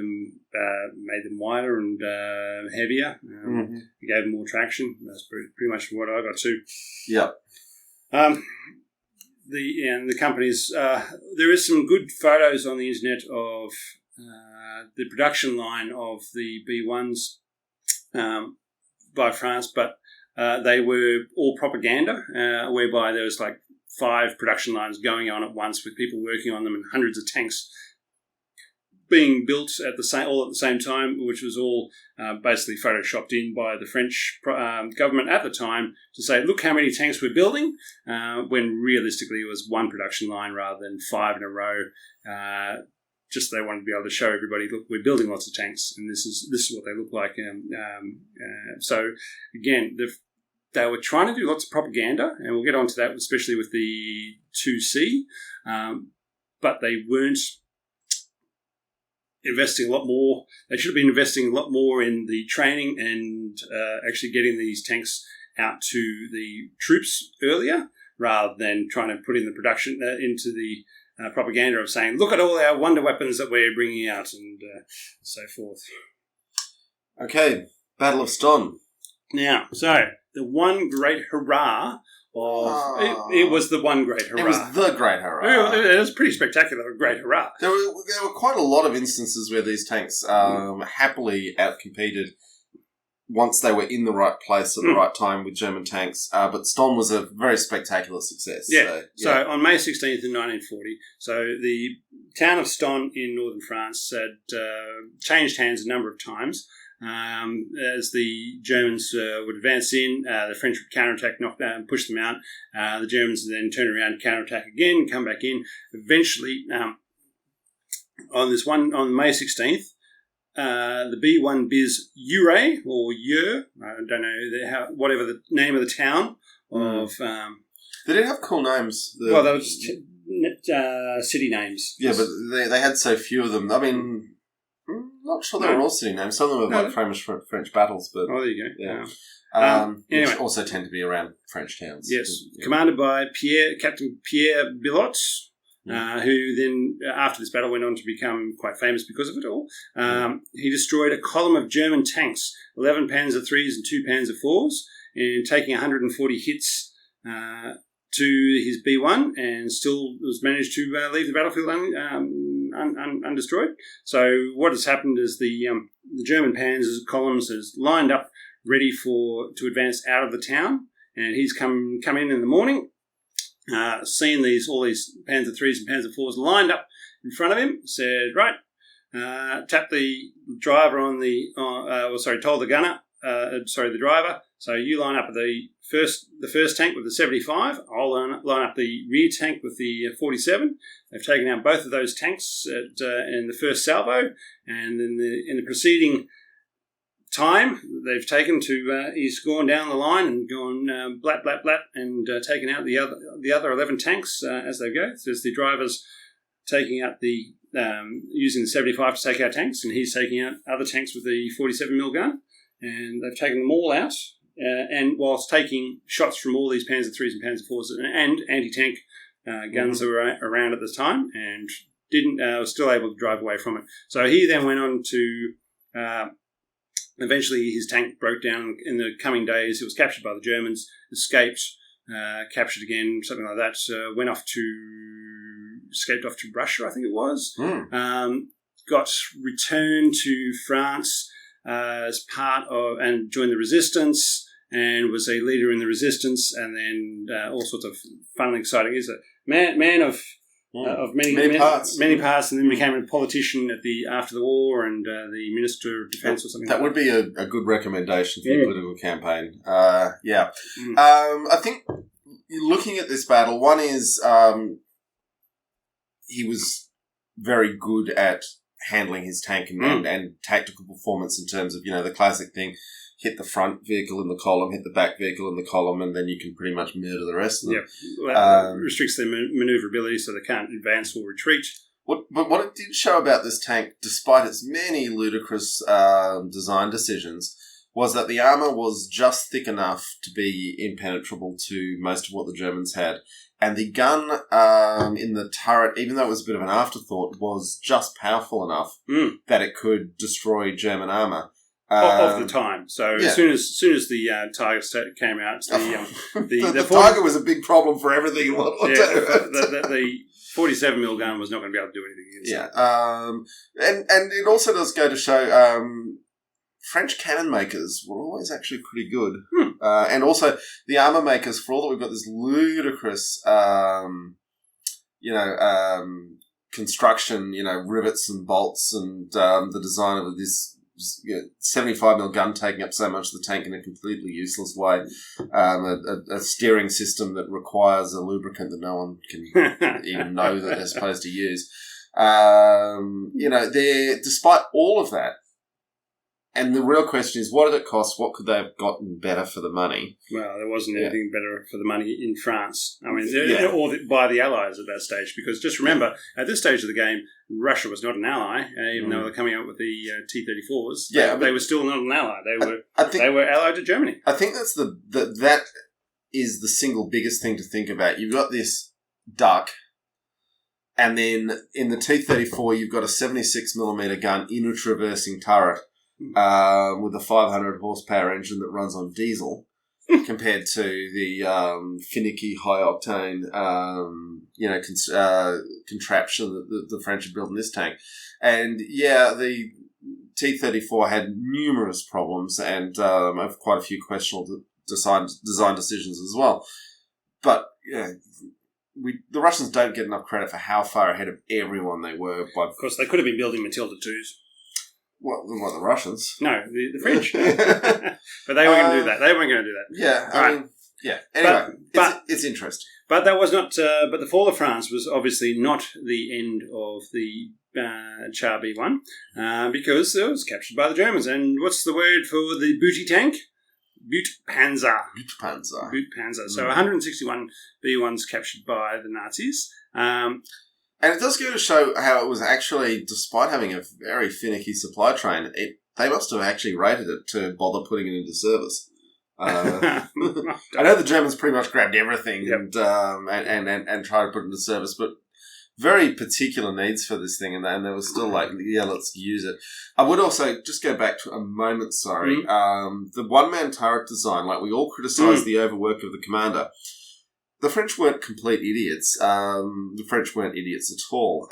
Speaker 1: them wider and heavier. Gave them more traction. That's pretty much what I got to.
Speaker 2: Yep.
Speaker 1: The companies, there is some good photos on the internet of the production line of the B1s by France, but they were all propaganda, whereby there was like 5 production lines going on at once with people working on them and hundreds of tanks being built all at the same time, which was all basically photoshopped in by the French government at the time to say, look how many tanks we're building, when realistically it was 1 production line rather than 5 in a row. Just they wanted to be able to show everybody, look, we're building lots of tanks, and this is what they look like. So again, they were trying to do lots of propaganda, and we'll get onto that, especially with the 2C, but they weren't investing a lot more. They should have been investing a lot more in the training and actually getting these tanks out to the troops earlier, rather than trying to put in the production into the propaganda of saying, look at all our wonder weapons that we're bringing out, and so forth.
Speaker 2: Okay, Battle of Ston.
Speaker 1: Now, so the one great hurrah it was the one great hurrah.
Speaker 2: It was the great hurrah.
Speaker 1: It was pretty spectacular, a great hurrah.
Speaker 2: There were quite a lot of instances where these tanks happily outcompeted once they were in the right place at the right time with German tanks. But Ston was a very spectacular success.
Speaker 1: Yeah. So on May 16th in 1940, so the town of Ston in northern France had changed hands a number of times. As the Germans would advance in, the French would counterattack, knock down, push them out. The Germans would then turn around, counterattack again, come back in. Eventually, on May 16th, the B1 Bis Ure, or Ure, I don't know whatever the name of the town of.
Speaker 2: They didn't have cool names.
Speaker 1: They were just city names.
Speaker 2: Yeah, but they had so few of them. I mean. Not sure they were all city names. Some of them were like famous French battles, but
Speaker 1: there you go.
Speaker 2: Yeah.
Speaker 1: Anyway.
Speaker 2: Which also tend to be around French towns.
Speaker 1: Yes, commanded by Captain Pierre Bilot, who then, after this battle, went on to become quite famous because of it all. He destroyed a column of German tanks, 11 Panzer IIIs and 2 Panzer IVs, and taking 140 hits to his B1, and still was managed to leave the battlefield undestroyed. So what has happened is the German Panzer columns is lined up, ready to advance out of the town, and he's come in the morning, seen all these Panzer IIIs and Panzer IVs lined up in front of him, said, right, tapped the driver told the gunner, the driver, so you line up the first tank with the 75, I'll line up the rear tank with the 47. They've taken out both of those tanks in the first salvo, and in the preceding time they've taken he's gone down the line and gone blat, blat, blat, and taken out the other 11 tanks as they go. So it's the driver's taking out using the 75 to take out tanks, and he's taking out other tanks with the 47mm gun, and they've taken them all out. And whilst taking shots from all these Panzer IIIs and Panzer IVs and anti-tank guns that were around at the time, and was still able to drive away from it. So he then went on to, eventually his tank broke down in the coming days. It was captured by the Germans, escaped, captured again, something like that, escaped off to Russia, I think it was. Got returned to France as part of, and joined the resistance, and was a leader in the resistance, and then all sorts of fun and exciting. He's a man of of many parts, and then became a politician after the war and the Minister of Defence or something.
Speaker 2: That would be a good recommendation for your political campaign. I think looking at this battle, one is he was very good at handling his tank and tactical performance in terms of, the classic thing, hit the front vehicle in the column, hit the back vehicle in the column, and then you can pretty much murder the rest of them.
Speaker 1: Yeah, well, restricts their manoeuvrability so they can't advance or retreat.
Speaker 2: But what it did show about this tank, despite its many ludicrous design decisions, was that the armour was just thick enough to be impenetrable to most of what the Germans had. And the gun in the turret, even though it was a bit of an afterthought, was just powerful enough that it could destroy German armour.
Speaker 1: Of the time. So as soon as the Tiger came out,
Speaker 2: the Tiger was a big problem for everything.
Speaker 1: The 47mm gun was not going to be able to do anything against it.
Speaker 2: And it also does go to show French cannon makers were always actually pretty good. And also the armour makers, for all that we've got this ludicrous, construction, rivets and bolts and the design of this 75mm gun taking up so much of the tank in a completely useless way. A steering system that requires a lubricant that no one can even know that they're supposed to use. Despite all of that, and the real question is, what did it cost? What could they have gotten better for the money?
Speaker 1: Well, there wasn't anything better for the money in France. I mean, or by the Allies at that stage. Because just remember, at this stage of the game, Russia was not an ally, even though they were coming out with the T-34s.
Speaker 2: Yeah,
Speaker 1: they were still not an ally. They were allied to Germany.
Speaker 2: I think that's that is the single biggest thing to think about. You've got this duck, and then in the T-34, you've got a 76mm gun in a traversing turret. With a 500 horsepower engine that runs on diesel, compared to the finicky, high octane, contraption that the French had built in this tank. And the T-34 had numerous problems and quite a few questionable design decisions as well. But the Russians don't get enough credit for how far ahead of everyone they were.
Speaker 1: Of course, they could have been building Matilda 2s.
Speaker 2: Well, the Russians.
Speaker 1: No, the French. But they weren't going to do that. They weren't going to do that.
Speaker 2: Yeah. I mean, Anyway, it's interesting.
Speaker 1: But that was not. But the fall of France was obviously not the end of the Char B1 because it was captured by the Germans. And what's the word for the booty tank? Butpanzer. So 161 B1s captured by the Nazis.
Speaker 2: And it does go to show how it was actually, despite having a very finicky supply train, they must have actually rated it to bother putting it into service. I know the Germans pretty much grabbed everything and tried to put it into service, but very particular needs for this thing, and they were still like, let's use it. I would also just go back to a moment. The one-man turret design, like we all criticised the overwork of the commander. The French weren't complete idiots. The French weren't idiots at all.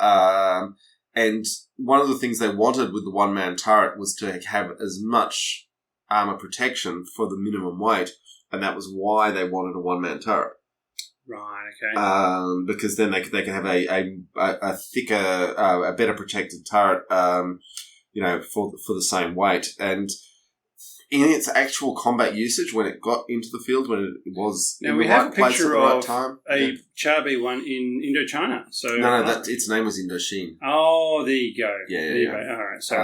Speaker 2: And one of the things they wanted with the one-man turret was to have as much armour protection for the minimum weight, and that was why they wanted a one-man turret.
Speaker 1: Right, okay.
Speaker 2: Because then they could have a thicker, a better protected turret, for the same weight. And in its actual combat usage, when it got into the field, when it was in the right place at the right time.
Speaker 1: A Char B1 in Indochina. So
Speaker 2: no, its name was Indochine.
Speaker 1: Oh, there you go.
Speaker 2: Yeah.
Speaker 1: All right. So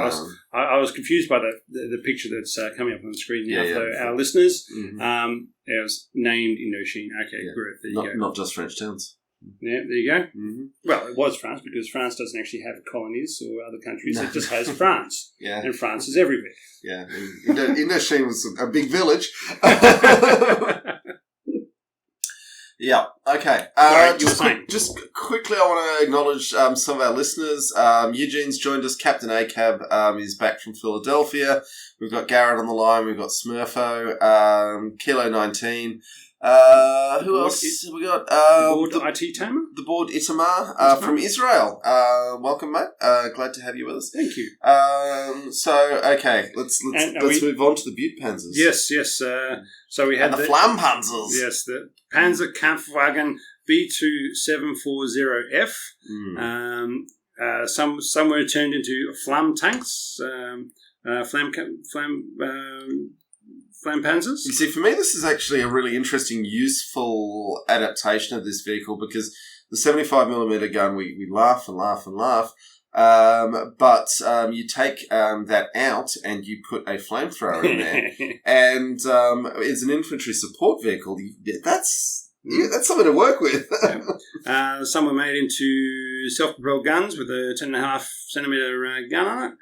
Speaker 1: I was confused by the picture that's coming up on the screen now for our listeners. Mm-hmm. It was named Indochine. Okay, great. There you go.
Speaker 2: Not just French towns.
Speaker 1: Yeah, there you go. Mm-hmm. Well, it was France because France doesn't actually have colonies or other countries. No. It just has France. And France is everywhere. Yeah.
Speaker 2: Indochine was a big village. Yeah. Okay. Just quickly, I want to acknowledge some of our listeners. Eugene's joined us. Captain ACAB is back from Philadelphia. We've got Garrett on the line. We've got Smurfo, Kilo 19. Who else have we got?
Speaker 1: Board Itamar?
Speaker 2: The Board Itamar from Israel. Welcome, mate. Glad to have you with us.
Speaker 1: Thank you.
Speaker 2: Okay, let's move on to the Butpanzers.
Speaker 1: Yes. So we had
Speaker 2: the Flampanzers.
Speaker 1: Yes, the Panzerkampfwagen B2740F. Some were turned into flam tanks, flam panzers.
Speaker 2: You see, for me, this is actually a really interesting, useful adaptation of this vehicle because the 75mm gun, we laugh and laugh and laugh, but you take that out and you put a flamethrower in there, and it's an infantry support vehicle. That's something to work with.
Speaker 1: Some were made into self-propelled guns with a 10.5cm gun on it.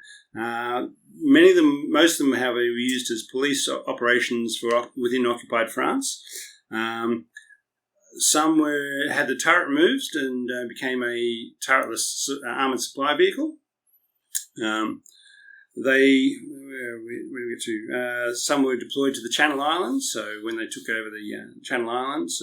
Speaker 1: Most of them, however, were used as police operations within occupied France. Some had the turret removed and became a turretless armoured supply vehicle. Where do we get to? Some were deployed to the Channel Islands. So when they took over the Channel Islands,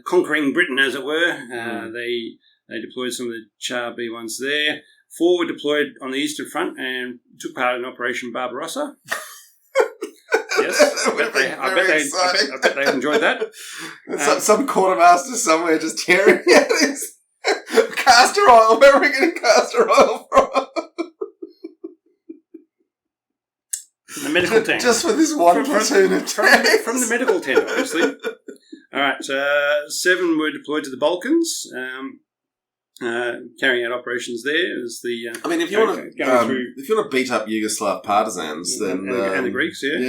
Speaker 1: conquering Britain, as it were, they deployed some of the Char B1s there. 4 were deployed on the Eastern Front and took part in Operation Barbarossa. Yes, I bet they enjoyed that.
Speaker 2: Some quartermaster somewhere just tearing out his castor oil. Where are we getting castor oil from?
Speaker 1: The medical tent.
Speaker 2: Just for this one platoon of tanks.
Speaker 1: From the medical tent, obviously. All right, 7 were deployed to the Balkans, carrying out operations there. As the
Speaker 2: if you want to beat up Yugoslav partisans, then
Speaker 1: and the Greeks,
Speaker 2: then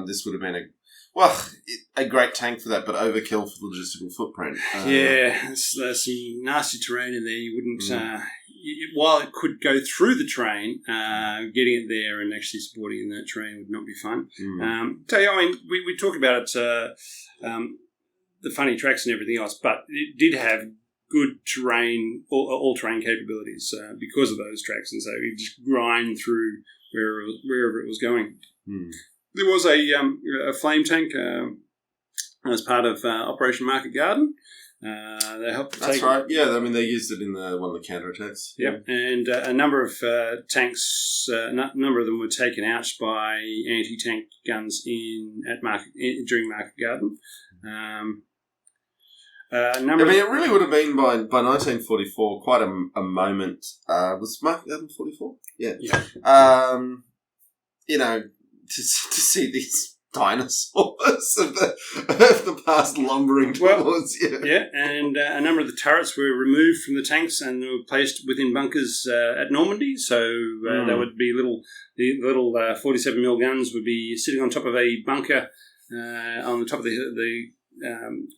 Speaker 2: this would have been a great tank for that, but overkill for the logistical footprint.
Speaker 1: There's some nasty terrain in there. You wouldn't. While it could go through the terrain, getting it there and actually supporting in that terrain would not be fun. We talked about it, the funny tracks and everything else, but it did have good terrain, all-terrain capabilities because of those tracks, and so you just grind through wherever it was going. There was a flame tank as part of Operation Market Garden. They helped.
Speaker 2: That's right. Yeah, they used it in one of the counterattacks.
Speaker 1: Yep, and a number of tanks. A number of them were taken out by anti-tank guns during Market Garden.
Speaker 2: It really would have been by 1944 quite a moment. Was Market Garden 44? Yeah. To see these dinosaurs of the past lumbering towards you.
Speaker 1: Yeah, and a number of the turrets were removed from the tanks and were placed within bunkers at Normandy. So there would be the little 47mm guns would be sitting on top of a bunker on the top of the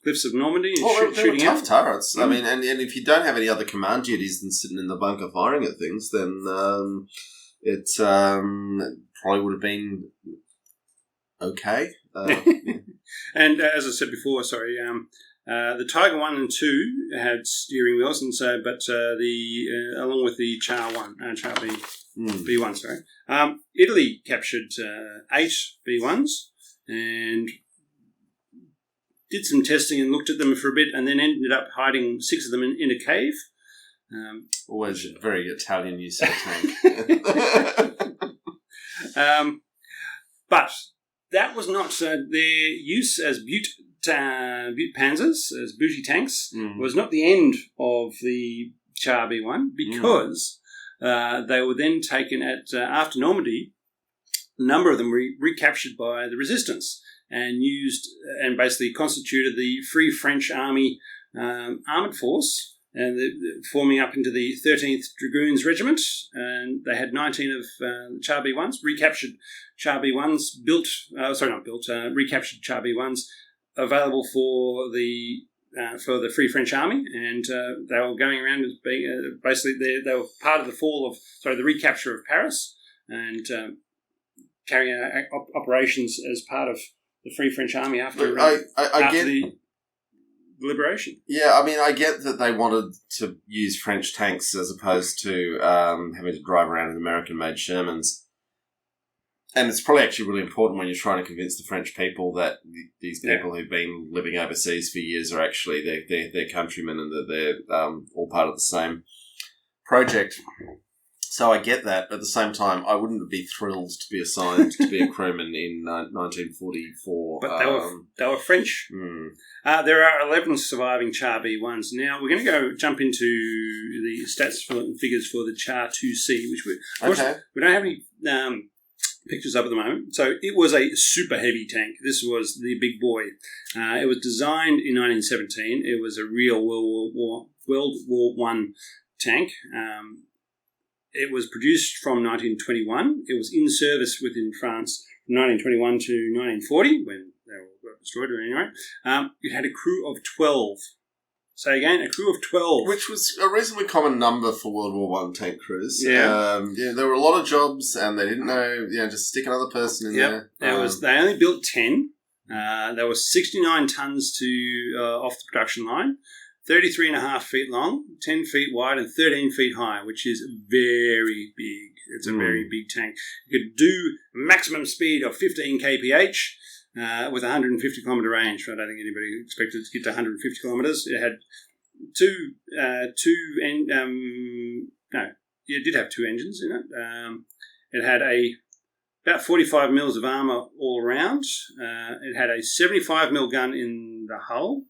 Speaker 1: cliffs of Normandy and shooting
Speaker 2: tough turrets. I mean, and if you don't have any other command duties than sitting in the bunker firing at things, then it probably would have been okay.
Speaker 1: And as I said before, the Tiger 1 and 2 had steering wheels, and so along with the Char B1, Italy captured 8 B1s and did some testing and looked at them for a bit, and then ended up hiding 6 of them in a cave.
Speaker 2: Always a very Italian use of a tank.
Speaker 1: But that was not their use as Butte panzers, as booty tanks, was not the end of the Char B1 because they were then taken after Normandy. A number of them were recaptured by the resistance and used and basically constituted the Free French Army armoured force, and forming up into the 13th Dragoons Regiment, and they had 19 of the Char B1s, recaptured Char B1s, recaptured Char B1s available for the Free French Army, and they were going around as being basically they were part of the recapture of Paris, and carrying out operations as part of the Free French Army after the liberation.
Speaker 2: Yeah, I mean, I get that they wanted to use French tanks as opposed to having to drive around in American-made Shermans. And it's probably actually really important when you're trying to convince the French people that these people who've been living overseas for years are actually their countrymen and that they're all part of the same project. So I get that. At the same time, I wouldn't be thrilled to be assigned to be a crewman in 1944.
Speaker 1: But they were French. There are 11 surviving Char B1s. Now, we're going to jump into the stats and figures for the Char 2C, which we don't have any pictures up at the moment. So it was a super heavy tank. This was the big boy. It was designed in 1917. It was a real World War One tank. It was produced from 1921. It was in service within France from 1921 to 1940, when they all got destroyed anyway. It had a crew of 12. Say again, a crew of 12.
Speaker 2: Which was a reasonably common number for World War One tank crews.
Speaker 1: Yeah.
Speaker 2: There were a lot of jobs, and they didn't know, just stick another person in there.
Speaker 1: They only built 10. There were 69 tons off the production line. 33.5 feet long, 10 feet wide, and 13 feet high, which is very big. It's a very big tank. It could do a maximum speed of 15 kph with 150 kilometre range. I don't think anybody expected it to get to 150 kilometres. It had it did have 2 engines in it. It had about 45 mils of armour all around. It had a 75 mil gun in the hull.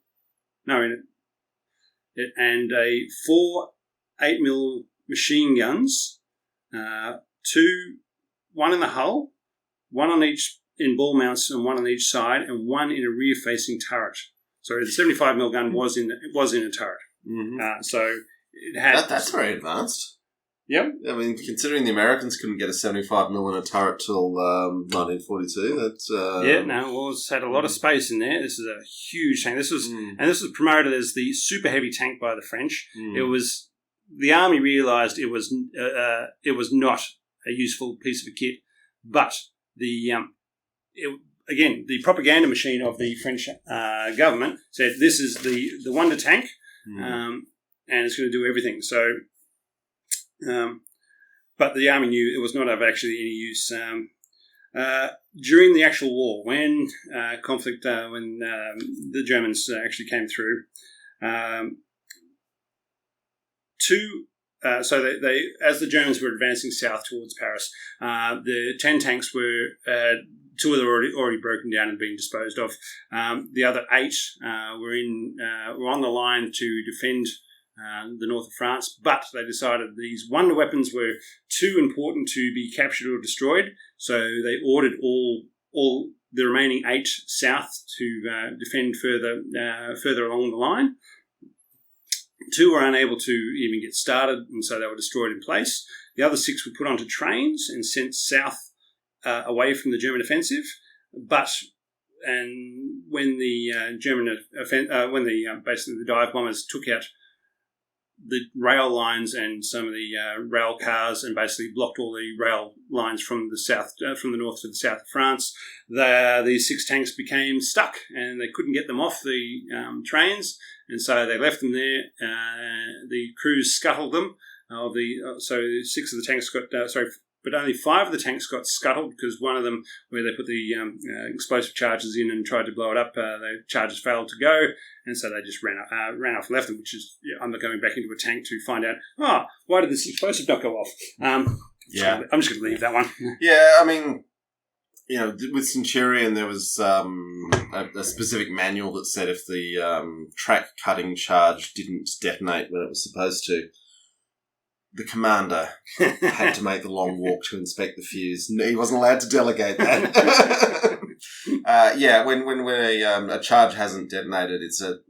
Speaker 1: And 4 8mm machine guns, 1 in the hull, 1 on each in ball mounts and 1 on each side, and 1 in a rear-facing turret. So the 75mm gun was in a turret.
Speaker 2: Mm-hmm.
Speaker 1: So it had
Speaker 2: that's very advanced.
Speaker 1: Yep.
Speaker 2: I mean, considering the Americans couldn't get a 75mm in a turret till 1942, that's...
Speaker 1: it's had a lot of space in there. This is a huge tank. This was promoted as the super heavy tank by the French. It was... The army realised it was not a useful piece of kit, but the propaganda machine of the French government said this is the wonder tank, and it's going to do everything. So... but the army knew it was not of actually any use. During the actual war, when the Germans actually came through, they as the Germans were advancing south towards Paris, the 10 tanks were 2 of them already broken down and being disposed of. The other 8 were on the line to defend the north of France, but they decided these wonder weapons were too important to be captured or destroyed, so they ordered all the remaining 8 south to defend further along the line. 2 were unable to even get started, and so they were destroyed in place. The other 6 were put onto trains and sent south away from the German offensive, and when the basically the dive bombers took out the rail lines and some of the rail cars, and basically blocked all the rail lines from the north to the south of France, these 6 tanks became stuck and they couldn't get them off the trains, and so they left them there. The crews scuttled them. So 6 of the tanks but only 5 of the tanks got scuttled, because one of them, where they put the explosive charges in and tried to blow it up, the charges failed to go, and so they just ran off and left them, which is, I'm going back into a tank to find out, why did this explosive not go off? I'm just going to leave that one.
Speaker 2: Yeah, I mean, with Centurion, there was a specific manual that said if the track cutting charge didn't detonate when it was supposed to, the commander had to make the long walk to inspect the fuse. He wasn't allowed to delegate that. When a charge hasn't detonated, it's a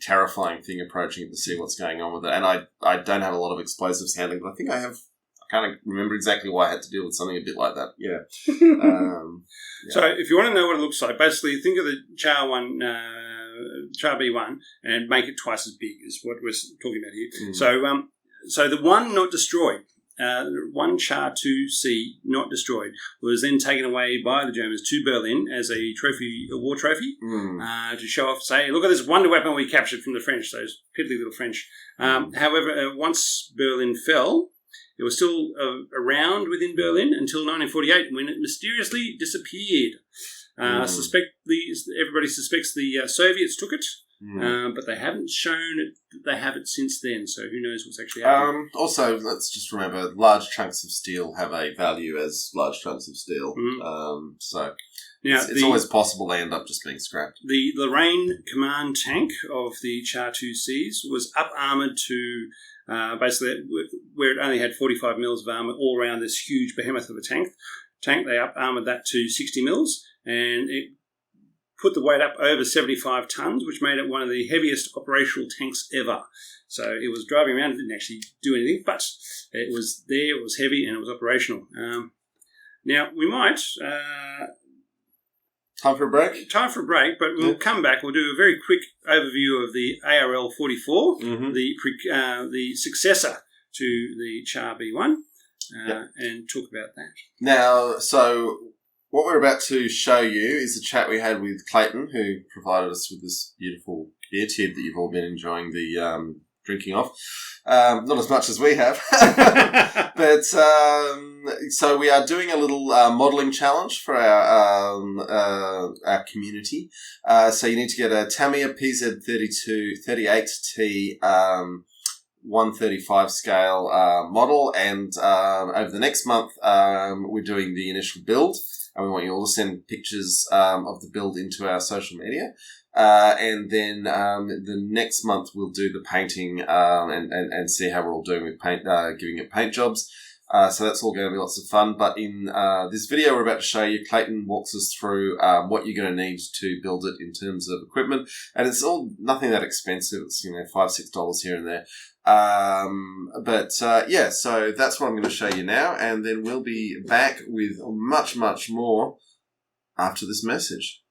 Speaker 2: terrifying thing approaching it to see what's going on with it. And I don't have a lot of explosives handling, but I think I can't remember exactly why I had to deal with something a bit like that. Yeah.
Speaker 1: So if you want to know what it looks like, basically think of the Char B1 and make it twice as big, is what we're talking about here. So the one not destroyed, one Char 2C not destroyed, was then taken away by the Germans to Berlin as a war trophy, to show off, say, look at this wonder weapon we captured from the French, those piddly little French. However, once Berlin fell, it was still around within Berlin until 1948, when it mysteriously disappeared. Everybody suspects the Soviets took it. but they haven't shown that they have it since then. So who knows what's actually happening?
Speaker 2: Also, let's just remember, large chunks of steel have a value as large chunks of steel. So now, it's always possible they end up just being scrapped.
Speaker 1: The Lorraine Command tank of the Char 2Cs was up-armoured to basically where it only had 45 mils of armour all around this huge behemoth of a tank. They up-armoured that to 60 mils, and it put the weight up over 75 tonnes, which made it one of the heaviest operational tanks ever. So it was driving around, it didn't actually do anything, but it was there, it was heavy, and it was operational. Now, we might...
Speaker 2: Time for a break?
Speaker 1: Time for a break, but we'll come back. We'll do a very quick overview of the ARL 44, the successor to the Char B1, and talk about that.
Speaker 2: Now, so what we're about to show you is a chat we had with Clayton, who provided us with this beautiful beer tib that you've all been enjoying the drinking of. Not as much as we have. But so we are doing a little modelling challenge for our community. So you need to get a Tamiya PZ38T 135 scale model, and over the next month we're doing the initial build, and we want you all to send pictures of the build into our social media. And then the next month we'll do the painting and see how we're all doing with paint, giving it paint jobs. So that's all going to be lots of fun. But in this video we're about to show you, Clayton walks us through what you're going to need to build it in terms of equipment. And it's all nothing that expensive. It's, $5-6 here and there. So that's what I'm going to show you now. And then we'll be back with much, much more after this message.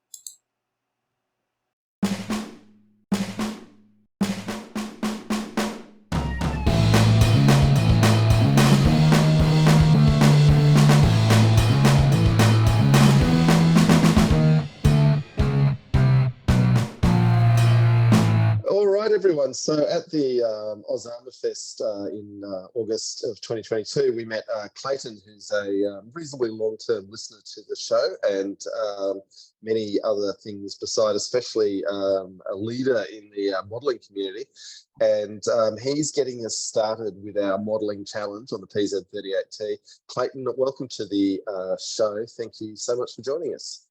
Speaker 3: Everyone. So at the Oz Armour Fest in August of 2022, we met Clayton, who's a reasonably long-term listener to the show, and many other things beside, especially a leader in the modelling community. And he's getting us started with our modelling challenge on the PZ38T. Clayton, welcome to the show. Thank you so much for joining us.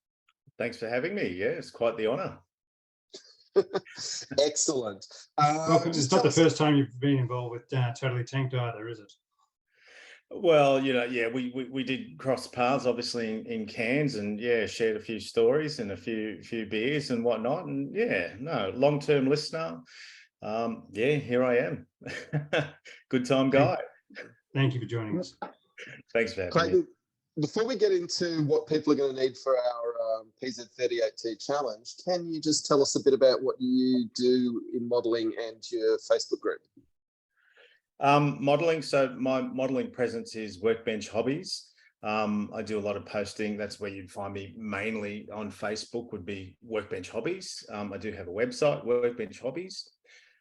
Speaker 4: Thanks for having me. Yeah, it's quite the honour.
Speaker 3: Excellent.
Speaker 1: Welcome. It's not the first time you've been involved with Totally Tanked either, is it?
Speaker 4: Well, we did cross paths obviously in Cairns, and shared a few stories and a few beers and whatnot, and long-term listener. Here I am. Good time guy.
Speaker 1: Thank you for joining us.
Speaker 4: Thanks for having me.
Speaker 3: Before we get into what people are going to need for our PZ38T challenge, can you just tell us a bit about what you do in modelling and your Facebook group?
Speaker 4: Modelling. So my modelling presence is Workbench Hobbies. I do a lot of posting. That's where you'd find me mainly on Facebook, would be Workbench Hobbies. I do have a website, Workbench Hobbies,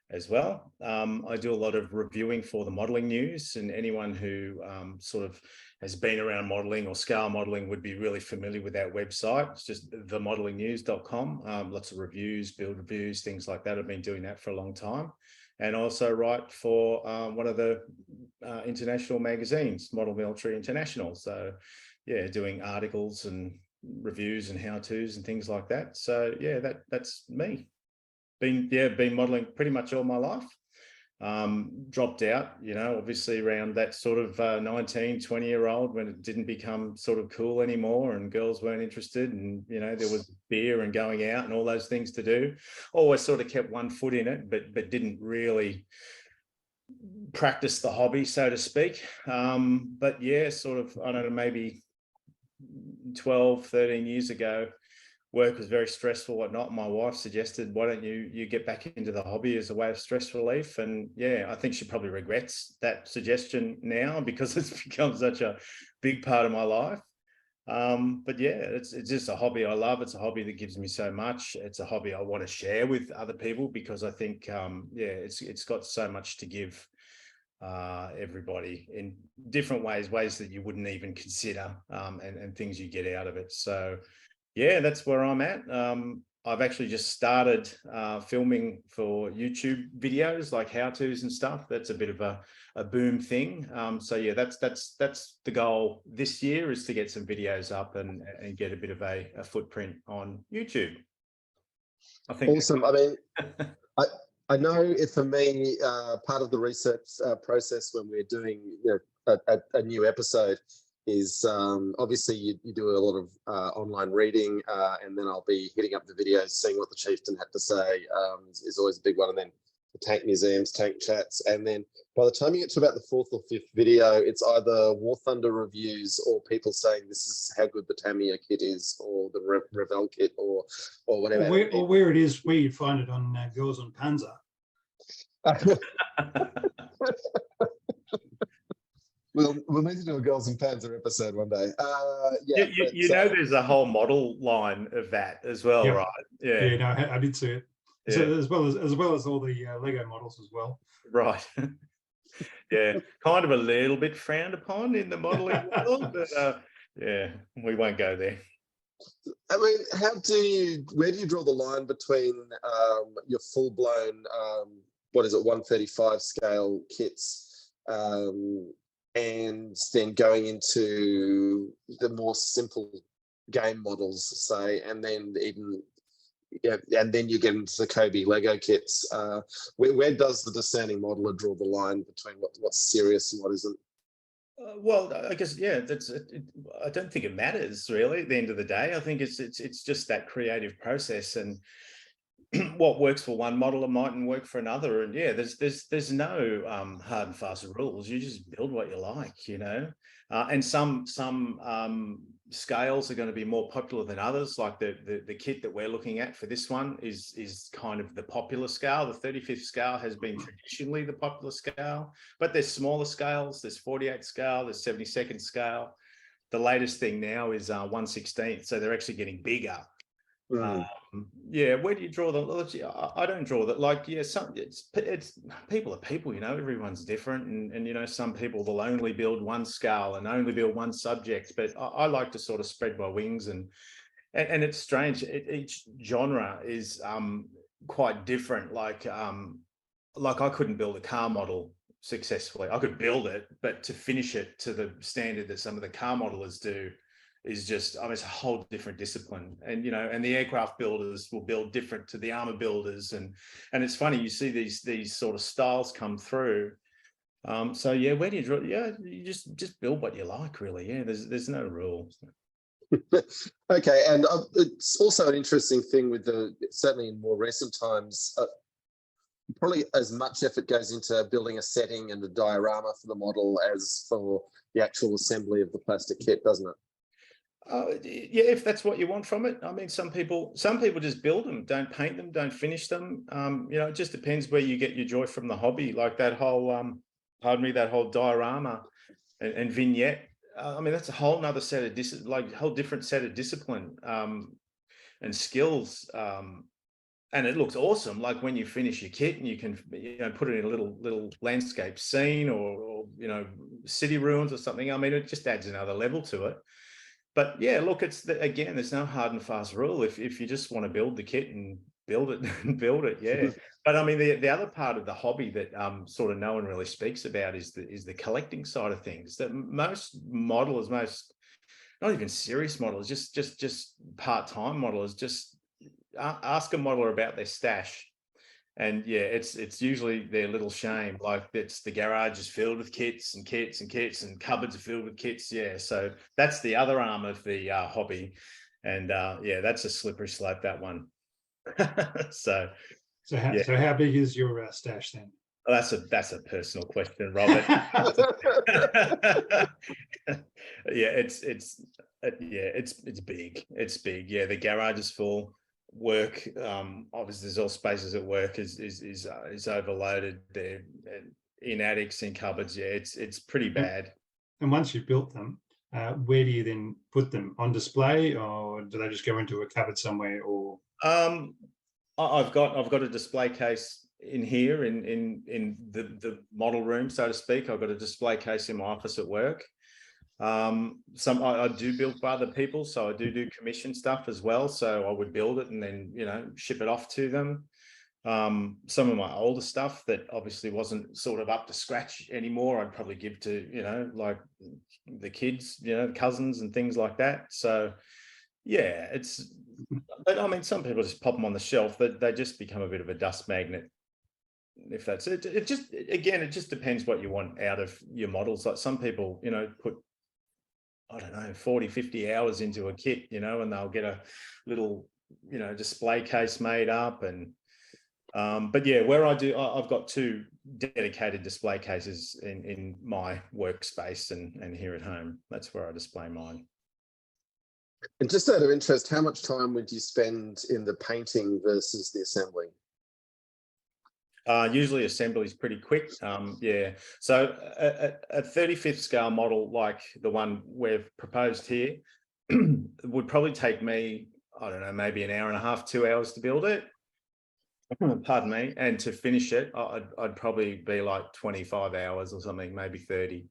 Speaker 4: as well. I do a lot of reviewing for the modelling news, and anyone who sort of has been around modelling or scale modelling would be really familiar with that website. It's just themodelingnews.com. Lots of reviews, build reviews, things like that. I've been doing that for a long time. And also write for one of the international magazines, Model Military International. So doing articles and reviews and how-tos and things like that. So that's me. Been modelling pretty much all my life. Dropped out, obviously around that sort of 19, 20-year-old, when it didn't become sort of cool anymore and girls weren't interested, and, there was beer and going out and all those things to do. Always sort of kept one foot in it, but didn't really practice the hobby, so to speak. Sort of, I don't know, maybe 12, 13 years ago, work was very stressful, whatnot. My wife suggested, why don't you get back into the hobby as a way of stress relief? And I think she probably regrets that suggestion now, because it's become such a big part of my life. It's just a hobby I love. It's a hobby that gives me so much. It's a hobby I want to share with other people, because I think it's got so much to give everybody in different ways that you wouldn't even consider, and things you get out of it. So that's where I'm at. I've actually just started filming for YouTube videos, like how-tos and stuff. That's a bit of a boom thing. So yeah, that's the goal this year, is to get some videos up and get a bit of a footprint on YouTube. I think
Speaker 3: awesome. I mean, I know if for me, part of the research process when we're doing a new episode is obviously you do a lot of online reading, and then I'll be hitting up the videos, seeing what the chieftain had to say, is always a big one. And then the tank museums, tank chats. And then by the time you get to about the 4th or 5th video, it's either War Thunder reviews or people saying this is how good the Tamiya kit is, or the Revell kit, or whatever.
Speaker 1: Or where it is, where you find it on Girls on Panzer.
Speaker 3: We'll need to do a Girls and Panzer episode one day.
Speaker 4: You know, there's a whole model line of that as well,
Speaker 1: Yep.
Speaker 4: right? Yeah.
Speaker 1: No, I did see it.
Speaker 4: Yeah.
Speaker 1: So as well as all the Lego models as well.
Speaker 4: Right. Yeah, kind of a little bit frowned upon in the modeling world, but yeah, we won't go there.
Speaker 3: I mean, where do you draw the line between your full-blown, 135 scale kits, and then going into the more simple game models, say, and then and then you get into the Kobe Lego kits. Where does the discerning modeler draw the line between what's serious and what isn't?
Speaker 4: Well, I guess, yeah, I don't think it matters really at the end of the day. I think it's just that creative process, and what works for one modeler mightn't work for another. And yeah, there's no hard and fast rules. You just build what you like, you know. And some scales are going to be more popular than others. Like the kit that we're looking at for this one is kind of the popular scale. The 35th scale has been traditionally the popular scale, but there's smaller scales. There's 48 scale. There's 72nd scale. The latest thing now is 1/16th, so they're actually getting bigger. Yeah, where do you draw the? I don't draw that. Like, yeah, it's people are people, you know. Everyone's different, and you know, some people will only build one scale and only build one subject. But I like to sort of spread my wings, and it's strange. Each genre is quite different. Like I couldn't build a car model successfully. I could build it, but to finish it to the standard that some of the car modelers do is just, I mean, it's a whole different discipline. And, you know, and the aircraft builders will build different to the armor builders. And it's funny, you see these sort of styles come through. So yeah, where do you draw? Yeah, you just build what you like, really. Yeah, there's no rules.
Speaker 3: Okay, and it's also an interesting thing with certainly in more recent times, probably as much effort goes into building a setting and a diorama for the model as for the actual assembly of the plastic kit, doesn't it?
Speaker 4: Yeah, if that's what you want from it. I mean, some people just build them, don't paint them, don't finish them. You know, it just depends where you get your joy from the hobby. Like that whole, that whole diorama and vignette. I mean, that's a whole nother set of whole different set of discipline and skills. And it looks awesome. Like when you finish your kit and you can, you know, put it in a little landscape scene or you know, city ruins or something. I mean, it just adds another level to it. But yeah, look, again, there's no hard and fast rule. If you just want to build the kit and build it, yeah. But I mean, the other part of the hobby that sort of no one really speaks about is the collecting side of things. That most modelers, not even serious modelers, just part-time modelers, just ask a modeler about their stash. And yeah, it's usually their little shame. Like it's the garage is filled with kits and kits and kits, and cupboards are filled with kits. Yeah, so that's the other arm of the hobby, and yeah, that's a slippery slope, that one. So
Speaker 1: how big is your stash then?
Speaker 4: Well, that's a personal question, Robert. Yeah, it's big. It's big. Yeah, the garage is full. Work, obviously there's all spaces at work is overloaded. They're in attics, in cupboards. Yeah, it's pretty bad.
Speaker 1: And once you've built them, where do you then put them? On display, or do they just go into a cupboard somewhere? Or
Speaker 4: I've got a display case in here in the model room, so to speak. I've got a display case in my office at work. I do build for other people, so I do commission stuff as well. So I would build it and then, you know, ship it off to them. Some of my older stuff that obviously wasn't sort of up to scratch anymore, I'd probably give to, you know, like the kids, you know, cousins and things like that. So yeah, but I mean, some people just pop them on the shelf, that they just become a bit of a dust magnet. If that's it, it just depends what you want out of your models. Like some people, you know, put, I don't know, 40, 50 hours into a kit, you know, and they'll get a little, you know, display case made up. And but yeah, I've got 2 dedicated display cases in my workspace and here at home. That's where I display mine.
Speaker 3: And just out of interest, how much time would you spend in the painting versus the assembling?
Speaker 4: Usually assembly is pretty quick. Yeah. So a 35th scale model like the one we've proposed here would probably take me, I don't know, maybe an hour and a half, 2 hours to build it. Pardon me. And to finish it, I'd probably be like 25 hours or something, maybe 30.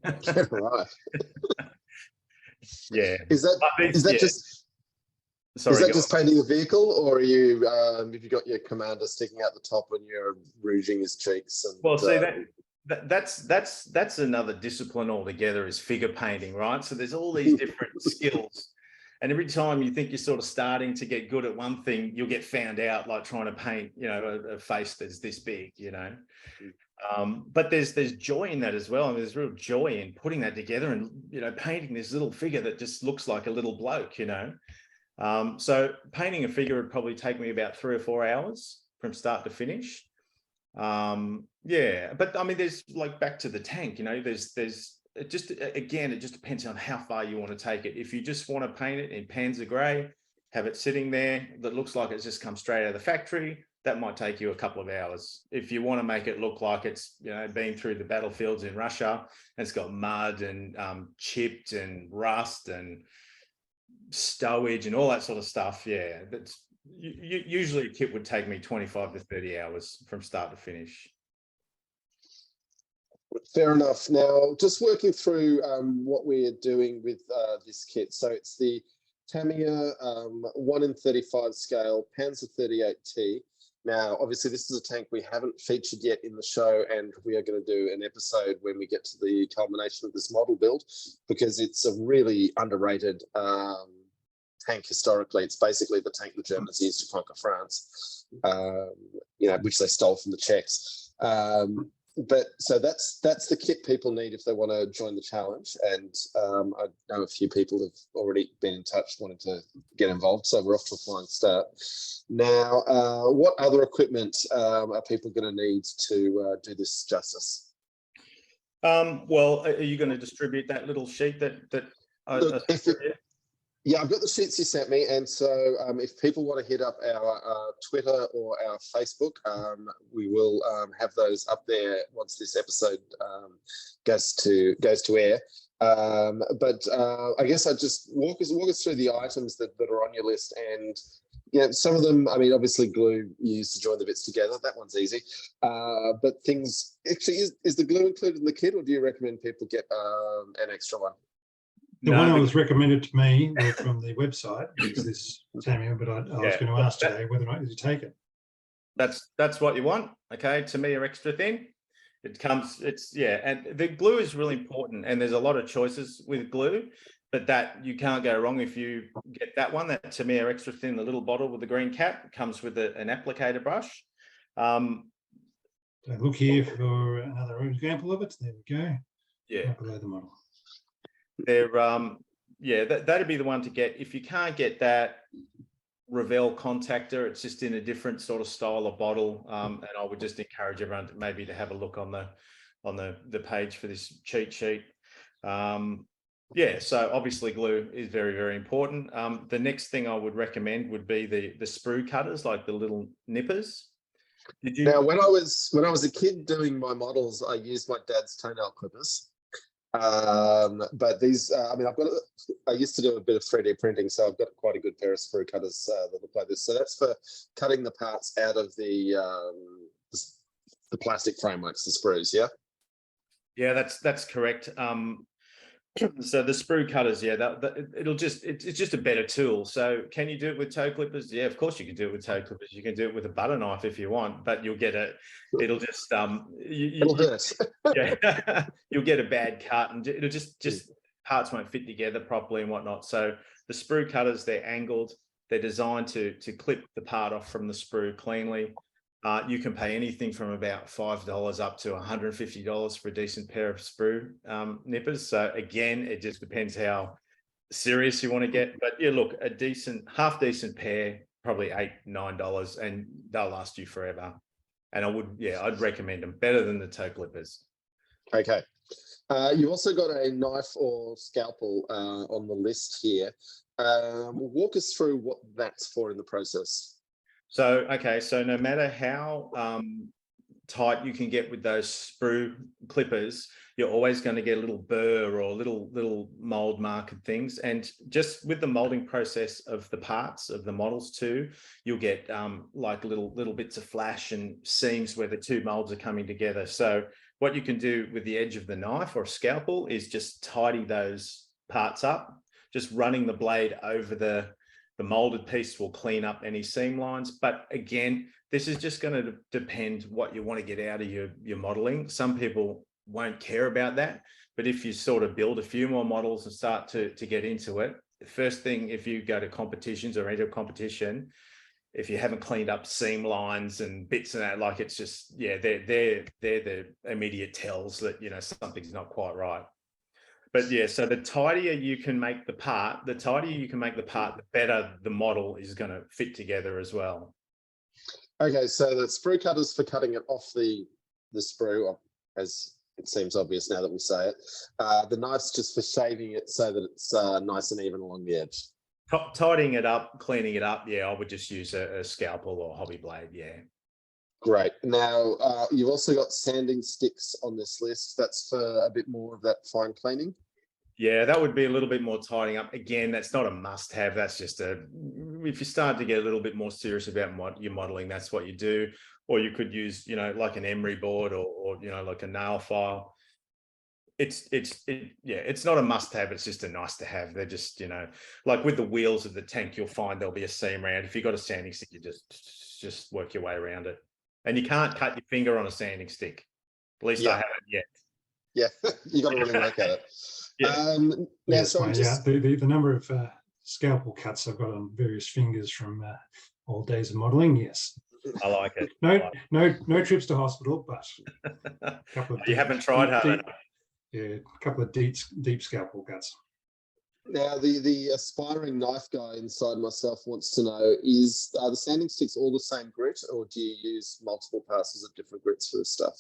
Speaker 3: Right.
Speaker 4: Yeah.
Speaker 3: Is that just painting the vehicle, or are you have you got your commander sticking out the top and you're rouging his cheeks? And
Speaker 4: well, see that's another discipline altogether, is figure painting, right? So there's all these different skills, and every time you think you're sort of starting to get good at one thing, you'll get found out, like trying to paint, you know, a face that's this big, you know. But there's joy in that as well. I mean, there's real joy in putting that together and, you know, painting this little figure that just looks like a little bloke, you know. So painting a figure would probably take me about 3 or 4 hours from start to finish. Yeah, but I mean, there's like, back to the tank, you know, it just depends on how far you want to take it. If you just want to paint it in Panzer grey, have it sitting there that looks like it's just come straight out of the factory, that might take you a couple of hours. If you want to make it look like it's, you know, been through the battlefields in Russia and it's got mud and chipped and rust and stowage and all that sort of stuff, yeah, that's usually a kit would take me 25 to 30 hours from start to finish.
Speaker 3: Fair enough. Now, just working through what we're doing with this kit. So it's the Tamiya 1 in 35 scale Panzer 38T. Now, obviously, this is a tank we haven't featured yet in the show, and we are going to do an episode when we get to the culmination of this model build, because it's a really underrated tank historically. It's basically the tank the Germans used to conquer France, you know, which they stole from the Czechs. But so that's the kit people need if they want to join the challenge. And I know a few people have already been in touch wanting to get involved, so we're off to a flying start. Now, what other equipment are people going to need to do this justice?
Speaker 4: Well, are you going to distribute that little sheet that
Speaker 3: Yeah, I've got the sheets you sent me, and so if people want to hit up our Twitter or our Facebook, we will have those up there once this episode goes to air. But I guess I just walk us through the items that are on your list, and you know, some of them, I mean, obviously glue used to join the bits together. That one's easy. But things actually, is the glue included in the kit, or do you recommend people get an extra one?
Speaker 5: The one that was recommended to me from the website is this Tamiya, but I was going to ask today whether or not you take it.
Speaker 4: That's what you want. Okay, Tamiya extra thin. And the glue is really important, and there's a lot of choices with glue, but that you can't go wrong if you get that one, that Tamiya extra thin, the little bottle with the green cap. It comes with an applicator brush.
Speaker 5: So look here for another example of it. There we go.
Speaker 4: Yeah.
Speaker 5: Right below the model.
Speaker 4: That'd be the one to get. If you can't get that, Revell contactor, it's just in a different sort of style of bottle, and I would just encourage everyone to have a look on the page for this cheat sheet. So obviously glue is very, very important. The next thing I would recommend would be the sprue cutters, like the little nippers.
Speaker 3: Now, when I was a kid doing my models, I used my dad's toenail clippers. But these, I mean, I used to do a bit of 3D printing, so I've got quite a good pair of sprue cutters that look like this. So that's for cutting the parts out of the plastic frameworks, the sprues. Yeah.
Speaker 4: Yeah, that's correct. So the sprue cutters, yeah, it's just a better tool. So can you do it with toe clippers? Yeah, of course you can do it with toe clippers. You can do it with a butter knife if you want, but you'll get it'll just
Speaker 3: It'll hurt.
Speaker 4: yeah, you'll get a bad cut, and it'll just parts won't fit together properly and whatnot. So the sprue cutters, they're angled, they're designed to clip the part off from the sprue cleanly. You can pay anything from about $5 up to $150 for a decent pair of sprue nippers. So again, it just depends how serious you want to get. But yeah, look, a half decent pair, probably $8-9, and they'll last you forever. And I'd recommend them, better than the toe clippers.
Speaker 3: Okay. You also got a knife or scalpel on the list here. Walk us through what that's for in the process.
Speaker 4: So, okay, so no matter how tight you can get with those sprue clippers, you're always going to get a little burr or little mold mark and things. And just with the molding process of the parts of the models too, you'll get like little bits of flash and seams where the two molds are coming together. So what you can do with the edge of the knife or scalpel is just tidy those parts up, just running the blade over the molded piece will clean up any seam lines. But again, this is just going to depend what you want to get out of your modeling. Some people won't care about that, but if you sort of build a few more models and start to get into it, the first thing, if you go to competitions or enter a competition, if you haven't cleaned up seam lines and bits and that, like, it's just, yeah, they're the immediate tells that, you know, something's not quite right. But yeah, so the tidier you can make the part, the better the model is going to fit together as well.
Speaker 3: Okay, so the sprue cutters for cutting it off the sprue, as it seems obvious now that we say it. The knife's just for shaving it so that it's nice and even along the edge.
Speaker 4: Tidying it up, cleaning it up, yeah, I would just use a scalpel or hobby blade, yeah.
Speaker 3: Great. Now, you've also got sanding sticks on this list. That's for a bit more of that fine cleaning.
Speaker 4: Yeah, that would be a little bit more tidying up. Again, that's not a must-have. That's just if you start to get a little bit more serious about your modeling, that's what you do. Or you could use, you know, like an emery board or you know, like a nail file. It's not a must-have. It's just a nice to have. They're just, you know, like with the wheels of the tank, you'll find there'll be a seam around. If you've got a sanding stick, you just work your way around it. And you can't cut your finger on a sanding stick. At least I haven't yet.
Speaker 3: Yeah, you got to really work at it.
Speaker 5: Yeah. Yes, the number of scalpel cuts I've got on various fingers from old days of modelling. Yes,
Speaker 4: I like it.
Speaker 3: No trips to hospital, but
Speaker 4: a couple of you haven't tried hard enough.
Speaker 5: Yeah, a couple of deep scalpel cuts.
Speaker 3: Now, the aspiring knife guy inside myself wants to know: are the sanding sticks all the same grit, or do you use multiple passes of different grits for this stuff?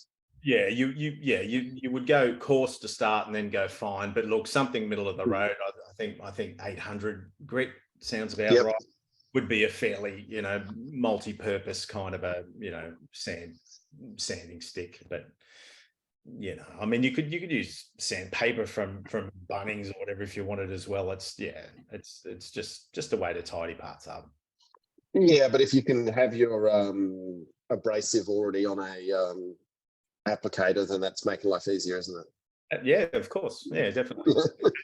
Speaker 4: Yeah, you would go coarse to start and then go fine. But look, something middle of the road. I think 800 grit sounds about right. Would be a fairly, you know, multi-purpose kind of a, you know, sanding stick. But you know, I mean, you could use sandpaper from Bunnings or whatever if you wanted as well. It's just a way to tidy parts up.
Speaker 3: Yeah, but if you can have your abrasive already on a applicator, then that's making life easier, isn't it?
Speaker 4: Yeah, of course. Yeah, definitely.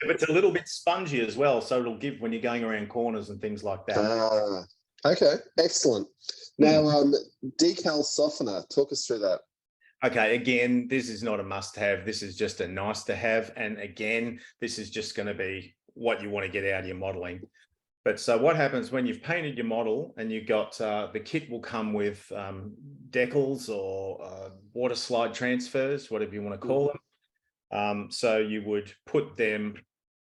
Speaker 4: It's a little bit spongy as well, so it'll give when you're going around corners and things like that.
Speaker 3: Okay, excellent. Now, decal softener, talk us through that.
Speaker 4: Okay, again, this is not a must-have. This is just a nice to have. And again, this is just going to be what you want to get out of your modeling. But so what happens when you've painted your model and you've got the kit will come with decals or water slide transfers, whatever you want to call them. So you would put them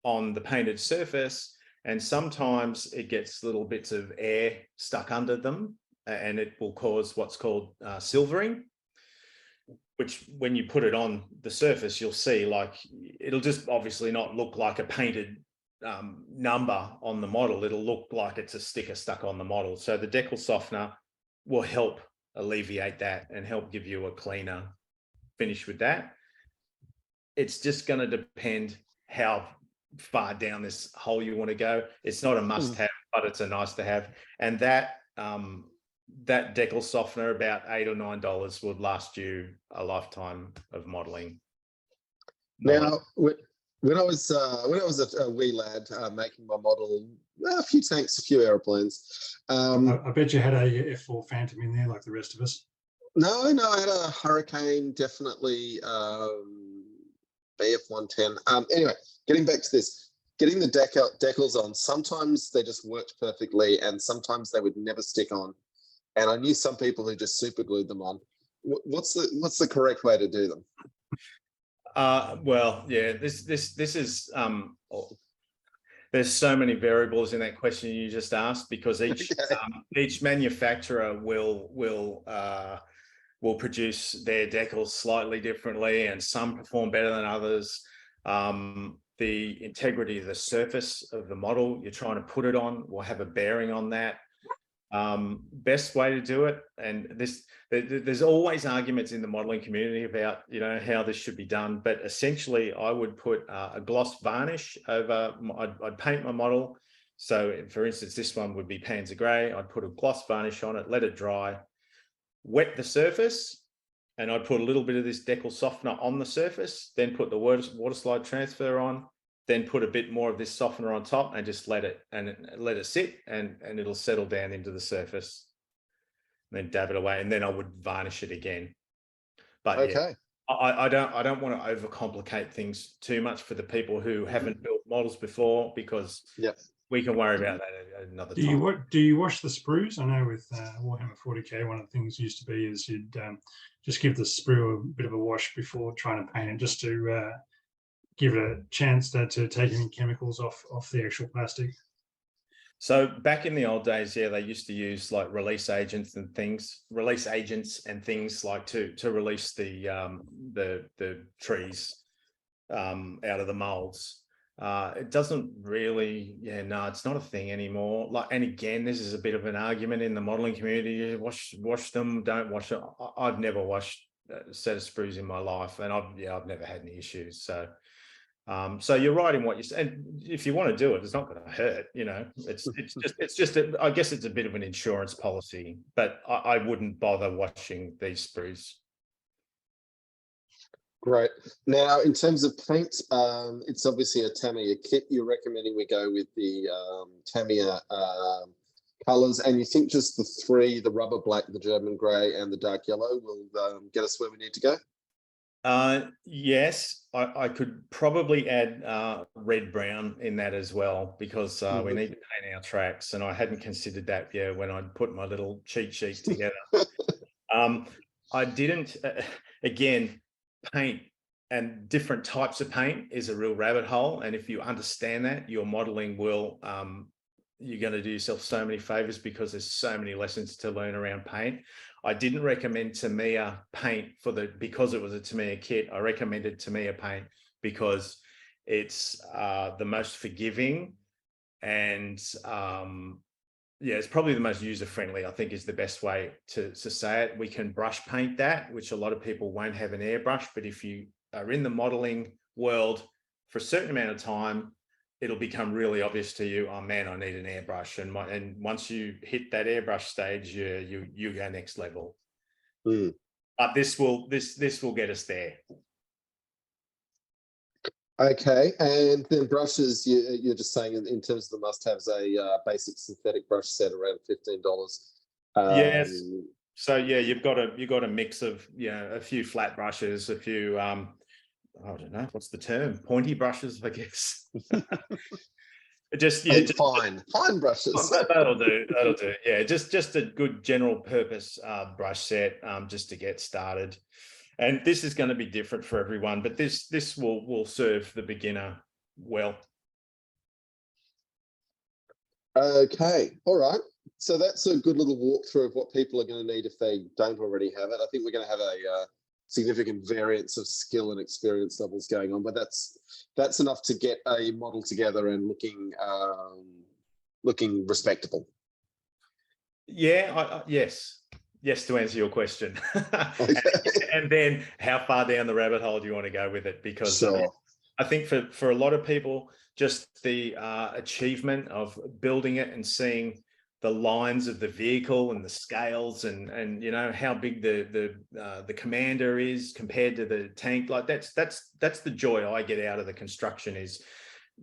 Speaker 4: on the painted surface, and sometimes it gets little bits of air stuck under them, and it will cause what's called silvering, which when you put it on the surface, you'll see, like, it'll just obviously not look like a painted number on the model. It'll look like it's a sticker stuck on the model. So the decal softener will help alleviate that and help give you a cleaner finish with that. It's just going to depend how far down this hole you want to go. It's not a must-have, but it's a nice to have. And that that decal softener, about $8 or $9, would last you a lifetime of modeling.
Speaker 3: Now, when I was a wee lad making my model, a few tanks, a few aeroplanes.
Speaker 5: I bet you had a F4 Phantom in there, like the rest of us.
Speaker 3: No, I had a Hurricane, definitely BF-110. Anyway, getting back to this, getting the decals on. Sometimes they just worked perfectly, and sometimes they would never stick on. And I knew some people who just super glued them on. What's the correct way to do them?
Speaker 4: Well, yeah, this is there's so many variables in that question you just asked, because each manufacturer will produce their decals slightly differently, and some perform better than others. The integrity of the surface of the model you're trying to put it on will have a bearing on that. Best way to do it, and there's always arguments in the modeling community about how this should be done, but essentially I would put a gloss varnish over. I'd paint my model. So for instance, this one would be Panzer Grey. I'd put a gloss varnish on it, let it dry, wet the surface, and I'd put a little bit of this decal softener on the surface, then put the water slide transfer on, then put a bit more of this softener on top, and just let it sit, and it'll settle down into the surface. And then dab it away, and then I would varnish it again. But okay. Yeah, I don't want to overcomplicate things too much for the people who haven't built models before, because we can worry about that at another time.
Speaker 5: Do you wash the sprues? I know with Warhammer 40k, one of the things used to be is you'd just give the sprue a bit of a wash before trying to paint it, just to give it a chance to take any chemicals off the actual plastic.
Speaker 4: So back in the old days, yeah, they used to use like release agents and things like to release the trees out of the molds. It doesn't really, it's not a thing anymore. And again, this is a bit of an argument in the modeling community. Wash them, don't wash it. I've never washed a set of sprues in my life, and I've never had any issues. So you're right in what you said. And if you want to do it, it's not going to hurt. It's just I guess it's a bit of an insurance policy, but I wouldn't bother washing these sprues.
Speaker 3: Great. Now, in terms of paint, it's obviously a Tamiya kit. You're recommending we go with the Tamiya colors, and you think just the three, the rubber black, the German grey, and the dark yellow will get us where we need to go?
Speaker 4: Yes, I could probably add red brown in that as well, because we need to paint our tracks, and I hadn't considered that when I put my little cheat sheet together. I didn't again, paint and different types of paint is a real rabbit hole, and if you understand that, your modeling will you're going to do yourself so many favors, because there's so many lessons to learn around paint. I didn't recommend Tamiya paint because it was a Tamiya kit. I recommended Tamiya paint because it's the most forgiving, and it's probably the most user-friendly, I think, is the best way to say it. We can brush paint that, which a lot of people won't have an airbrush, but if you are in the modeling world for a certain amount of time, it'll become really obvious to you, oh man, I need an airbrush. And once you hit that airbrush stage, you go next level. But this will get us there.
Speaker 3: Okay, and then brushes, you're just saying in terms of the must-haves, a basic synthetic brush set around $15.
Speaker 4: Yes. So yeah, you've got a mix of a few flat brushes, a few I don't know, what's the term? Pointy brushes, I guess. just
Speaker 3: fine brushes.
Speaker 4: That'll do. Yeah, just a good general purpose brush set, just to get started. And this is going to be different for everyone, but this will serve the beginner well.
Speaker 3: Okay, all right. So that's a good little walkthrough of what people are going to need if they don't already have it. I think we're going to have a significant variance of skill and experience levels going on, but that's enough to get a model together and looking respectable.
Speaker 4: Yeah, yes, to answer your question.
Speaker 3: Okay.
Speaker 4: and then how far down the rabbit hole do you want to go with it? Because I think for a lot of people, just the achievement of building it and seeing the lines of the vehicle and the scales and you know how big the commander is compared to the tank. Like that's the joy I get out of the construction, is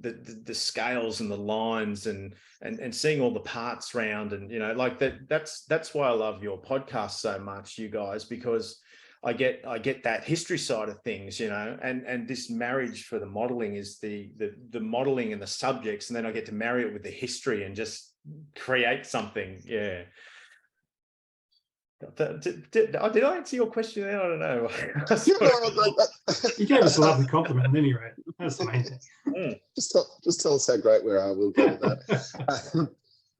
Speaker 4: the scales and the lines and seeing all the parts round, and you know, like that's why I love your podcast so much, you guys, because I get that history side of things, you know, and this marriage for the modeling is the modeling and the subjects, and then I get to marry it with the history and just create something. Yeah. Did I answer your question there? I don't know.
Speaker 5: You gave us a lovely compliment at any rate. That's the main thing.
Speaker 3: Just tell us how great we are. We'll go with that.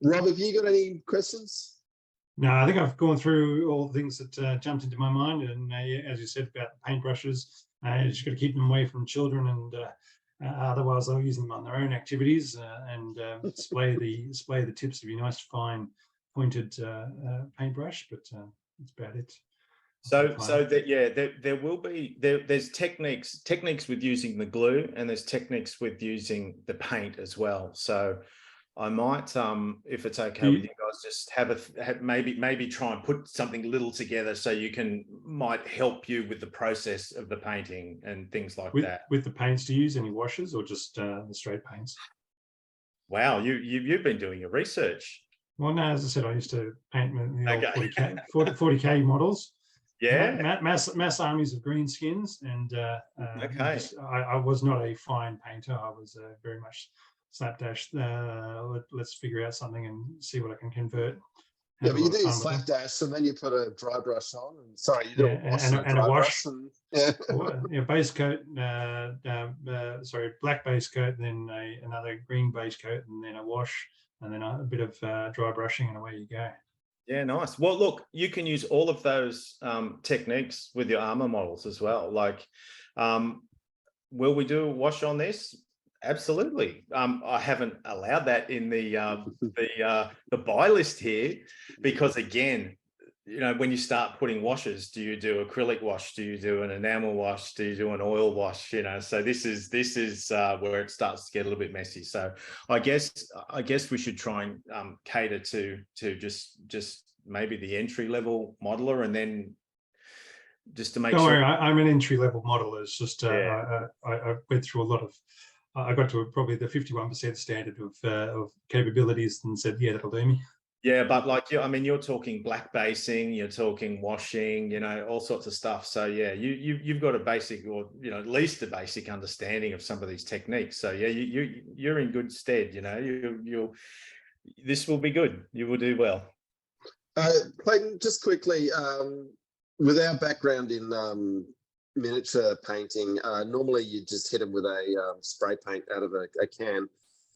Speaker 3: Rob, have you got any questions?
Speaker 5: No, I think I've gone through all the things that jumped into my mind, and as you said about paintbrushes, you just got to keep them away from children, and otherwise they'll use them on their own activities, and display the tips of your nice fine pointed paintbrush. But that's about it.
Speaker 4: There will be there's techniques with using the glue, and there's techniques with using the paint as well. So I might, if it's okay with you guys, just have maybe try and put something little together so might help you with the process of the painting and things like that.
Speaker 5: With the paints, do you use any washes or just the straight paints?
Speaker 4: Wow, you've been doing your research.
Speaker 5: Well, no, as I said, I used to paint the old 40K models.
Speaker 4: Yeah,
Speaker 5: mass armies of green skins, and I was not a fine painter. I was very much slapdash. Let's figure out something and see what I can convert.
Speaker 3: Yeah, but you do slapdash, and then you put a dry brush on. And sorry, you do a wash and a wash.
Speaker 5: Base coat. Black base coat, then another green base coat, and then a wash, and then a bit of dry brushing, and away you go.
Speaker 4: Yeah, nice. Well, look, you can use all of those techniques with your armor models as well. Like, will we do a wash on this? Absolutely. I haven't allowed that in the buy list here, because again, you know, when you start putting washes, do you do acrylic wash? Do you do an enamel wash? Do you do an oil wash? You know, so this is where it starts to get a little bit messy. So I guess we should try and cater to just maybe the entry level modeler, and then just to make
Speaker 5: Don't
Speaker 4: sure.
Speaker 5: worry, I'm an entry level modeler. It's just I went through a lot of. I got to probably the 51% standard of capabilities and said, yeah, that'll do me.
Speaker 4: Yeah, but like, I mean, you're talking black basing, you're talking washing, you know, all sorts of stuff. So yeah, you've got a basic, or you know, at least a basic understanding of some of these techniques. So yeah, you're in good stead. You know, this will be good. You will do well.
Speaker 3: Clayton, just quickly, with our background in miniature painting, normally you just hit them with a spray paint out of a can.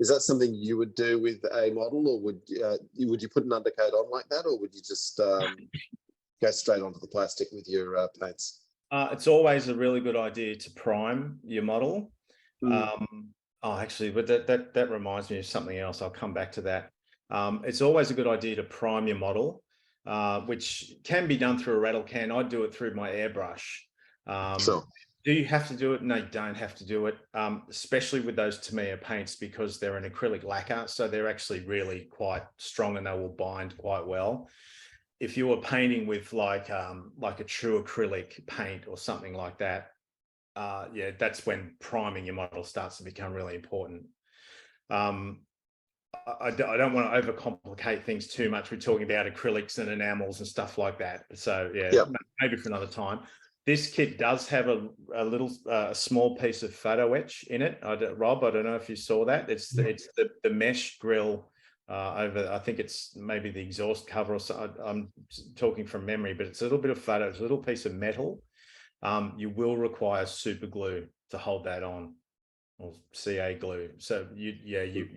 Speaker 3: Is that something you would do with a model, or would you put an undercoat on like that, or would you just go straight onto the plastic with your paints?
Speaker 4: It's always a really good idea to prime your model. Actually, but that reminds me of something else. I'll come back to that. It's always a good idea to prime your model, which can be done through a rattle can. I do it through my airbrush.
Speaker 3: Sure.
Speaker 4: Do you have to do it? No, you don't have to do it, especially with those Tamiya paints, because they're an acrylic lacquer, so they're actually really quite strong and they will bind quite well. If you were painting with like a true acrylic paint or something like that, that's when priming your model starts to become really important. I don't want to overcomplicate things too much. We're talking about acrylics and enamels and stuff like that. So maybe for another time. This kit does have a small piece of photo etch in it. Rob, I don't know if you saw that. It's the mesh grill over. I think it's maybe the exhaust cover or so. I'm talking from memory, but it's a little bit of photo. It's a little piece of metal. You will require super glue to hold that on, or CA glue. So you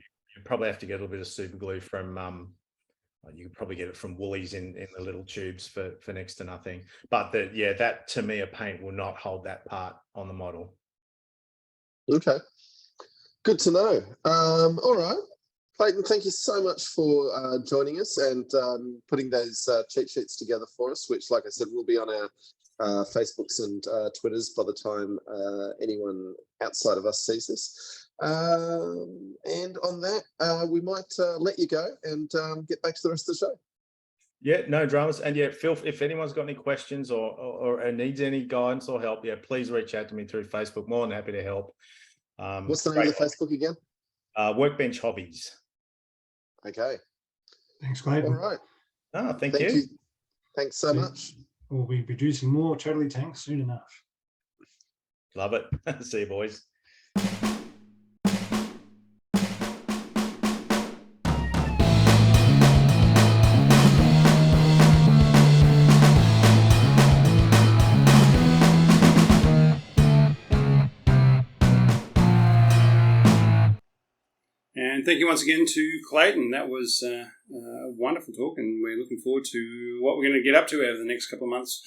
Speaker 4: probably have to get a little bit of super glue from. You can probably get it from Woolies in the little tubes for next to nothing. But that Tamiya paint will not hold that part on the model.
Speaker 3: Okay, good to know. All right, Clayton, thank you so much for joining us and putting those cheat sheets together for us, which, like I said, will be on our Facebooks and Twitters by the time anyone outside of us sees this. And on that, we might let you go and get back to the rest of the show.
Speaker 4: Yeah, no dramas. And yeah, Phil, if anyone's got any questions or needs any guidance or help, yeah, please reach out to me through Facebook. More than happy to help.
Speaker 3: What's the name of the Facebook again?
Speaker 4: Workbench Hobbies.
Speaker 3: Okay.
Speaker 5: Thanks, Clayton.
Speaker 3: All right.
Speaker 4: Oh, thank you.
Speaker 3: Thanks so much.
Speaker 5: We'll be producing more Totally Tanks soon enough.
Speaker 4: Love it. See you, boys.
Speaker 1: And thank you once again to Clayton. That was a wonderful talk, and we're looking forward to what we're going to get up to over the next couple of months,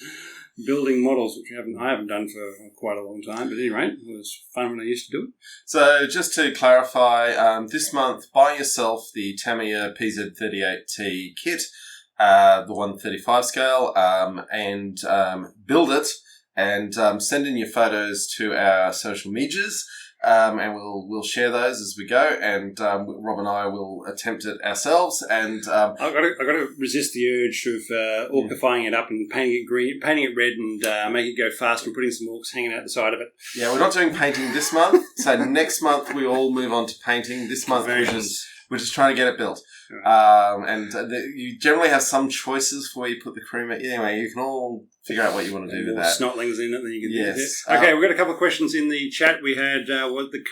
Speaker 1: building models, which I haven't done for quite a long time. But anyway, it was fun when I used to do it.
Speaker 2: So just to clarify, this month, buy yourself the Tamiya PZ38T kit, the 135 scale, and build it, and send in your photos to our social medias. And we'll share those as we go, and Rob and I will attempt it ourselves. And
Speaker 1: I've got to resist the urge of orcifying it up and painting it green, painting it red, and make it go fast, and putting some orcs hanging out the side of it.
Speaker 2: Yeah, we're not doing painting this month, so next month we all move on to painting. This month we're just trying to get it built. Right. You generally have some choices for where you put the cream. Anyway, you can all figure out what you want to do with that.
Speaker 1: Snotlings in it, then you can
Speaker 2: yes.
Speaker 1: do it. Okay, we've got a couple of questions in the chat. We had what the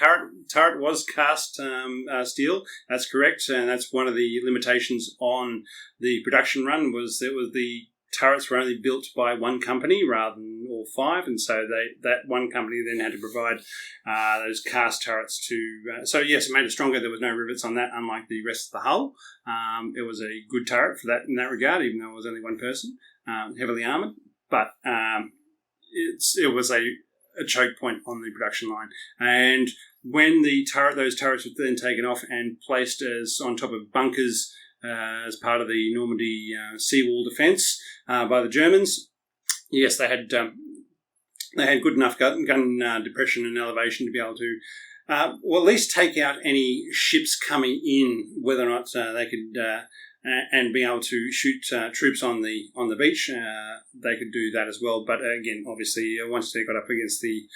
Speaker 1: turret was cast steel. That's correct, and that's one of the limitations on the production run was the turrets were only built by one company rather than all five, and so that one company then had to provide those cast turrets to. So yes, it made it stronger. There was no rivets on that, unlike the rest of the hull. It was a good turret for that in that regard, even though it was only one person, heavily armoured. But it was a choke point on the production line, and when those turrets were then taken off and placed as on top of bunkers. As part of the Normandy seawall defence by the Germans. Yes, they had good enough gun depression and elevation to be able to, or at least take out any ships coming in, whether or not they could, and be able to shoot troops on the beach. They could do that as well. But again, obviously, once they got up against the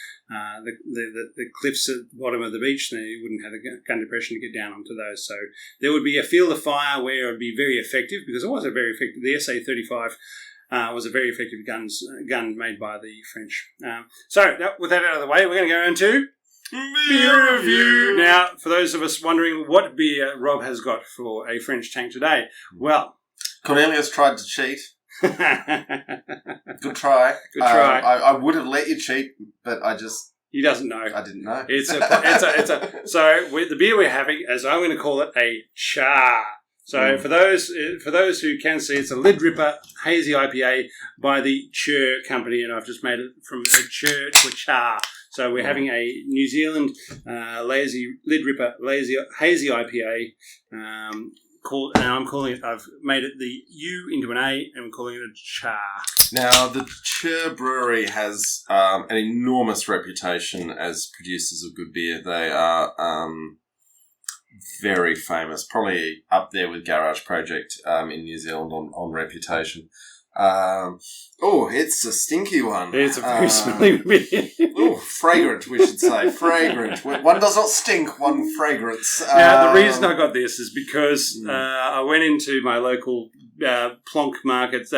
Speaker 1: cliffs at the bottom of the beach, they wouldn't have the gun depression to get down onto those. So there would be a field of fire where it would be very effective, because it was a very effective. The SA-35 was a very effective gun made by the French. With that out of the way, we're going to go into beer review. Now, for those of us wondering what beer Rob has got for a French tank today, well,
Speaker 2: Cornelius tried to cheat. Good try.
Speaker 1: Good try.
Speaker 2: I would have let you cheat, but
Speaker 1: he doesn't know.
Speaker 2: I didn't know.
Speaker 1: So the beer we're having, as I'm going to call it, a char. So for those who can see, it's a Lid Ripper Hazy IPA by the Char company, and I've just made it from a Char to a char. So we're having a New Zealand Lid Ripper Hazy IPA. I've made it the U into an A, and I'm calling it a char.
Speaker 2: Now, the Char Brewery has an enormous reputation as producers of good beer. They are very famous, probably up there with Garage Project in New Zealand on reputation. It's a stinky one.
Speaker 1: It's a very smelly beer.
Speaker 2: Fragrant, we should say. Fragrant. One does not stink, one fragrance.
Speaker 1: Now, the reason I got this is because I went into my local Plonk market,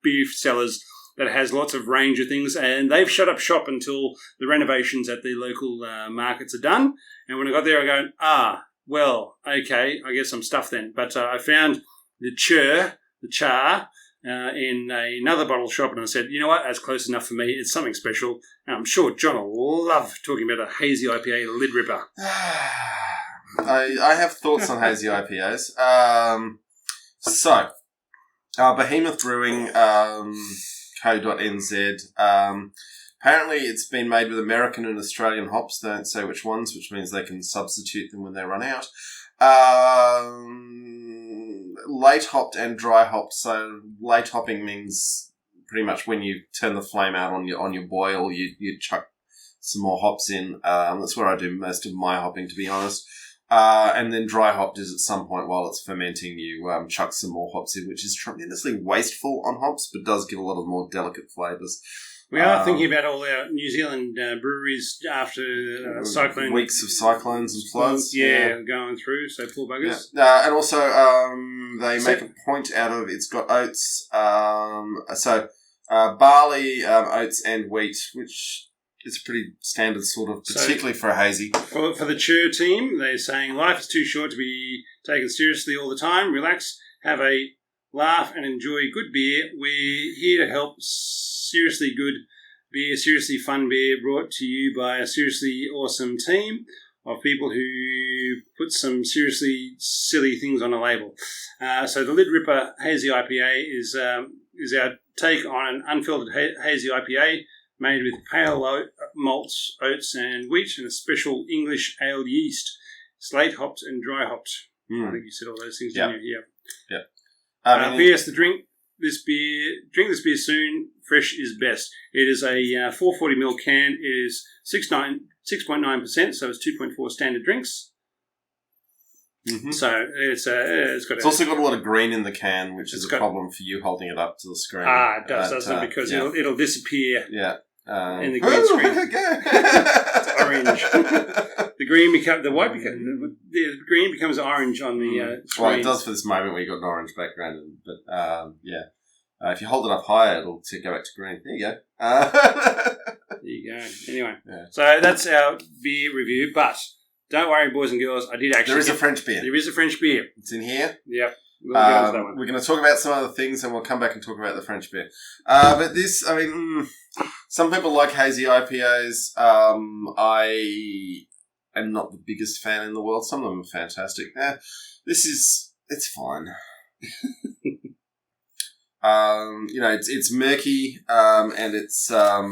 Speaker 1: beer sellers that has lots of range of things, and they've shut up shop until the renovations at the local markets are done. And when I got there, I go, well, okay, I guess I'm stuffed then. But I found the char, in another bottle shop, and I said, you know what, that's close enough for me. It's something special. And I'm sure John will love talking about a hazy IPA Lid Ripper.
Speaker 2: I have thoughts on hazy IPAs. Behemoth Brewing, co.nz. Apparently it's been made with American and Australian hops. They don't say which ones, which means they can substitute them when they run out. Late hopped and dry hopped. So late hopping means pretty much when you turn the flame out on your boil, you chuck some more hops in. That's where I do most of my hopping, to be honest. And then dry hopped is at some point while it's fermenting, you chuck some more hops in, which is tremendously wasteful on hops, but does give a lot of more delicate flavours.
Speaker 1: We are thinking about all our New Zealand breweries after cyclone.
Speaker 2: Weeks of cyclones and floods.
Speaker 1: Yeah, going through, so poor buggers.
Speaker 2: Yeah. And also, they make a point out of it's got oats, barley, oats, and wheat, which is a pretty standard sort of, particularly for a hazy.
Speaker 1: For the Chur team, they're saying life is too short to be taken seriously all the time. Relax, have a laugh, and enjoy good beer. We're here to help. Seriously good beer, seriously fun beer, brought to you by a seriously awesome team of people who put some seriously silly things on a label. So the Lid Ripper Hazy IPA is our take on an unfiltered hazy IPA made with pale malts, oats, and wheat, and a special English ale yeast, slate hopped and dry hopped. I think you said all those things, didn't you? Yeah. P.S. Drink this beer soon. Fresh is best. It is a 440ml can. It is 6.9%, so it's 2.4 standard drinks. Mm-hmm. So it's
Speaker 2: also got a lot of green in the can, which is a problem for you holding it up to the screen.
Speaker 1: It does, doesn't it? Because it'll disappear.
Speaker 2: Yeah.
Speaker 1: In the green screen. It's orange. The green the green becomes orange on the screen.
Speaker 2: Well, it does for this moment where you've got an orange background, but if you hold it up higher, it'll go back to green. There you go.
Speaker 1: There you go. Anyway, so that's our beer review. But don't worry, boys and girls. I did actually.
Speaker 2: There is a French beer.
Speaker 1: There is a French beer.
Speaker 2: It's in here.
Speaker 1: Yep. We'll get onto that one.
Speaker 2: We're going to talk about some other things, and we'll come back and talk about the French beer. But this, some people like hazy IPAs. I am not the biggest fan in the world. Some of them are fantastic. It's fine. It's murky, and it's got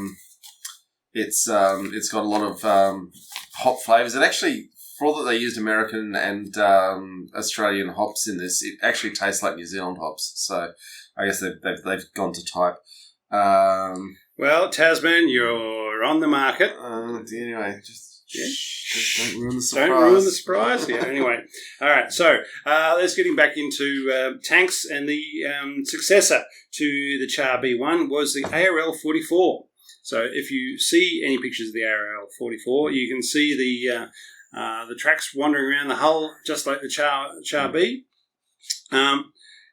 Speaker 2: a lot of hop flavors. It actually, for all that they used American and Australian hops in this, it actually tastes like New Zealand hops. So I guess they've gone to type.
Speaker 1: Well, Tasman, you're on the market.
Speaker 2: Anyway, just don't ruin the surprise.
Speaker 1: Don't ruin the surprise. Yeah. Anyway, all right. So let's get back into tanks, and the successor to the Char B1 was the ARL 44. So if you see any pictures of the ARL 44, you can see the tracks wandering around the hull, just like the Char B.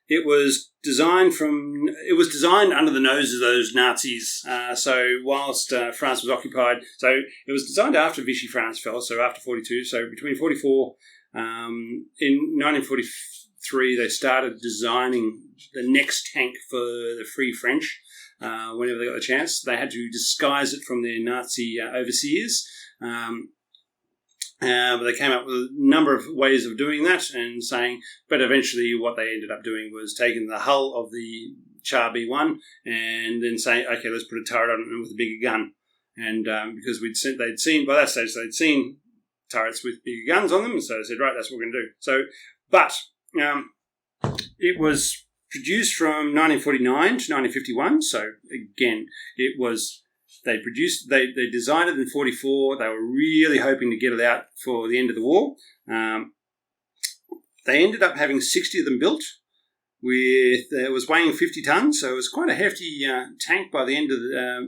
Speaker 1: It was designed under the nose of those Nazis. So whilst France was occupied, so it was designed after Vichy France fell, so after 42. So between 44, in 1943, they started designing the next tank for the Free French. Whenever they got the chance, they had to disguise it from their Nazi overseers. But they came up with a number of ways of doing that but eventually what they ended up doing was taking the hull of the Char B1 and then saying, okay, let's put a turret on it with a bigger gun. And because they'd seen turrets with bigger guns on them, so they said, right, that's what we're going to do. So, but it was produced from 1949 to 1951. So again, it was... They designed it in 1944. They were really hoping to get it out for the end of the war. They ended up having 60 of them built. It was weighing 50 tons, so it was quite a hefty tank by the end of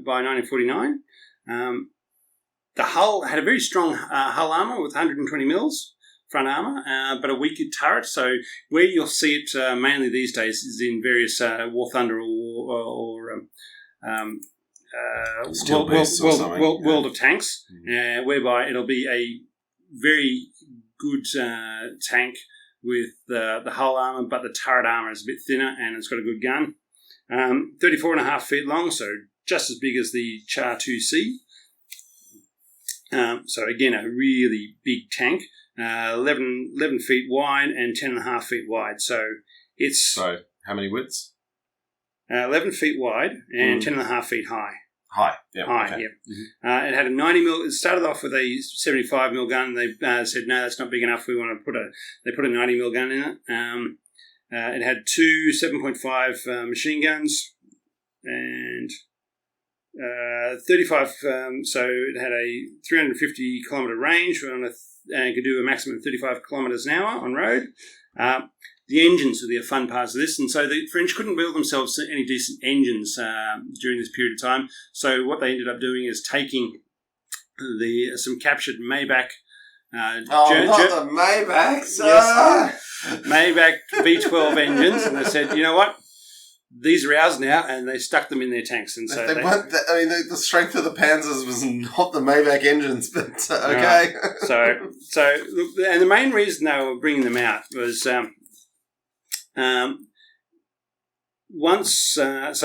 Speaker 1: by 1949. The hull had a very strong hull armour with 120 mils front armour, but a weaker turret. So where you'll see it mainly these days is in various War Thunder or World of Tanks, whereby it'll be a very good tank with the hull armour, but the turret armour is a bit thinner and it's got a good gun. 34.5 feet long, so just as big as the Char 2C. So again, a really big tank, 11 feet wide and 10.5 feet wide. So
Speaker 2: how many widths?
Speaker 1: 11 feet wide and 10.5 feet high.
Speaker 2: High, yeah.
Speaker 1: It had a 90 mil. It started off with a 75 mil gun. They said, no, that's not big enough. They put a 90 mil gun in it. It had two 7.5 machine guns, and 35. So it had a 350 kilometre range and could do a maximum of 35 kilometres an hour on road. The engines were the fun parts of this, and so the French couldn't build themselves any decent engines during this period of time. So what they ended up doing is taking some captured Maybach.
Speaker 2: Not the Maybachs.
Speaker 1: Yes, Maybach V12 engines, and they said, you know what? These are ours now, and they stuck them in their tanks. And so
Speaker 2: they weren't. The strength of the Panzers was not the Maybach engines, but okay.
Speaker 1: So look, and the main reason they were bringing them out was so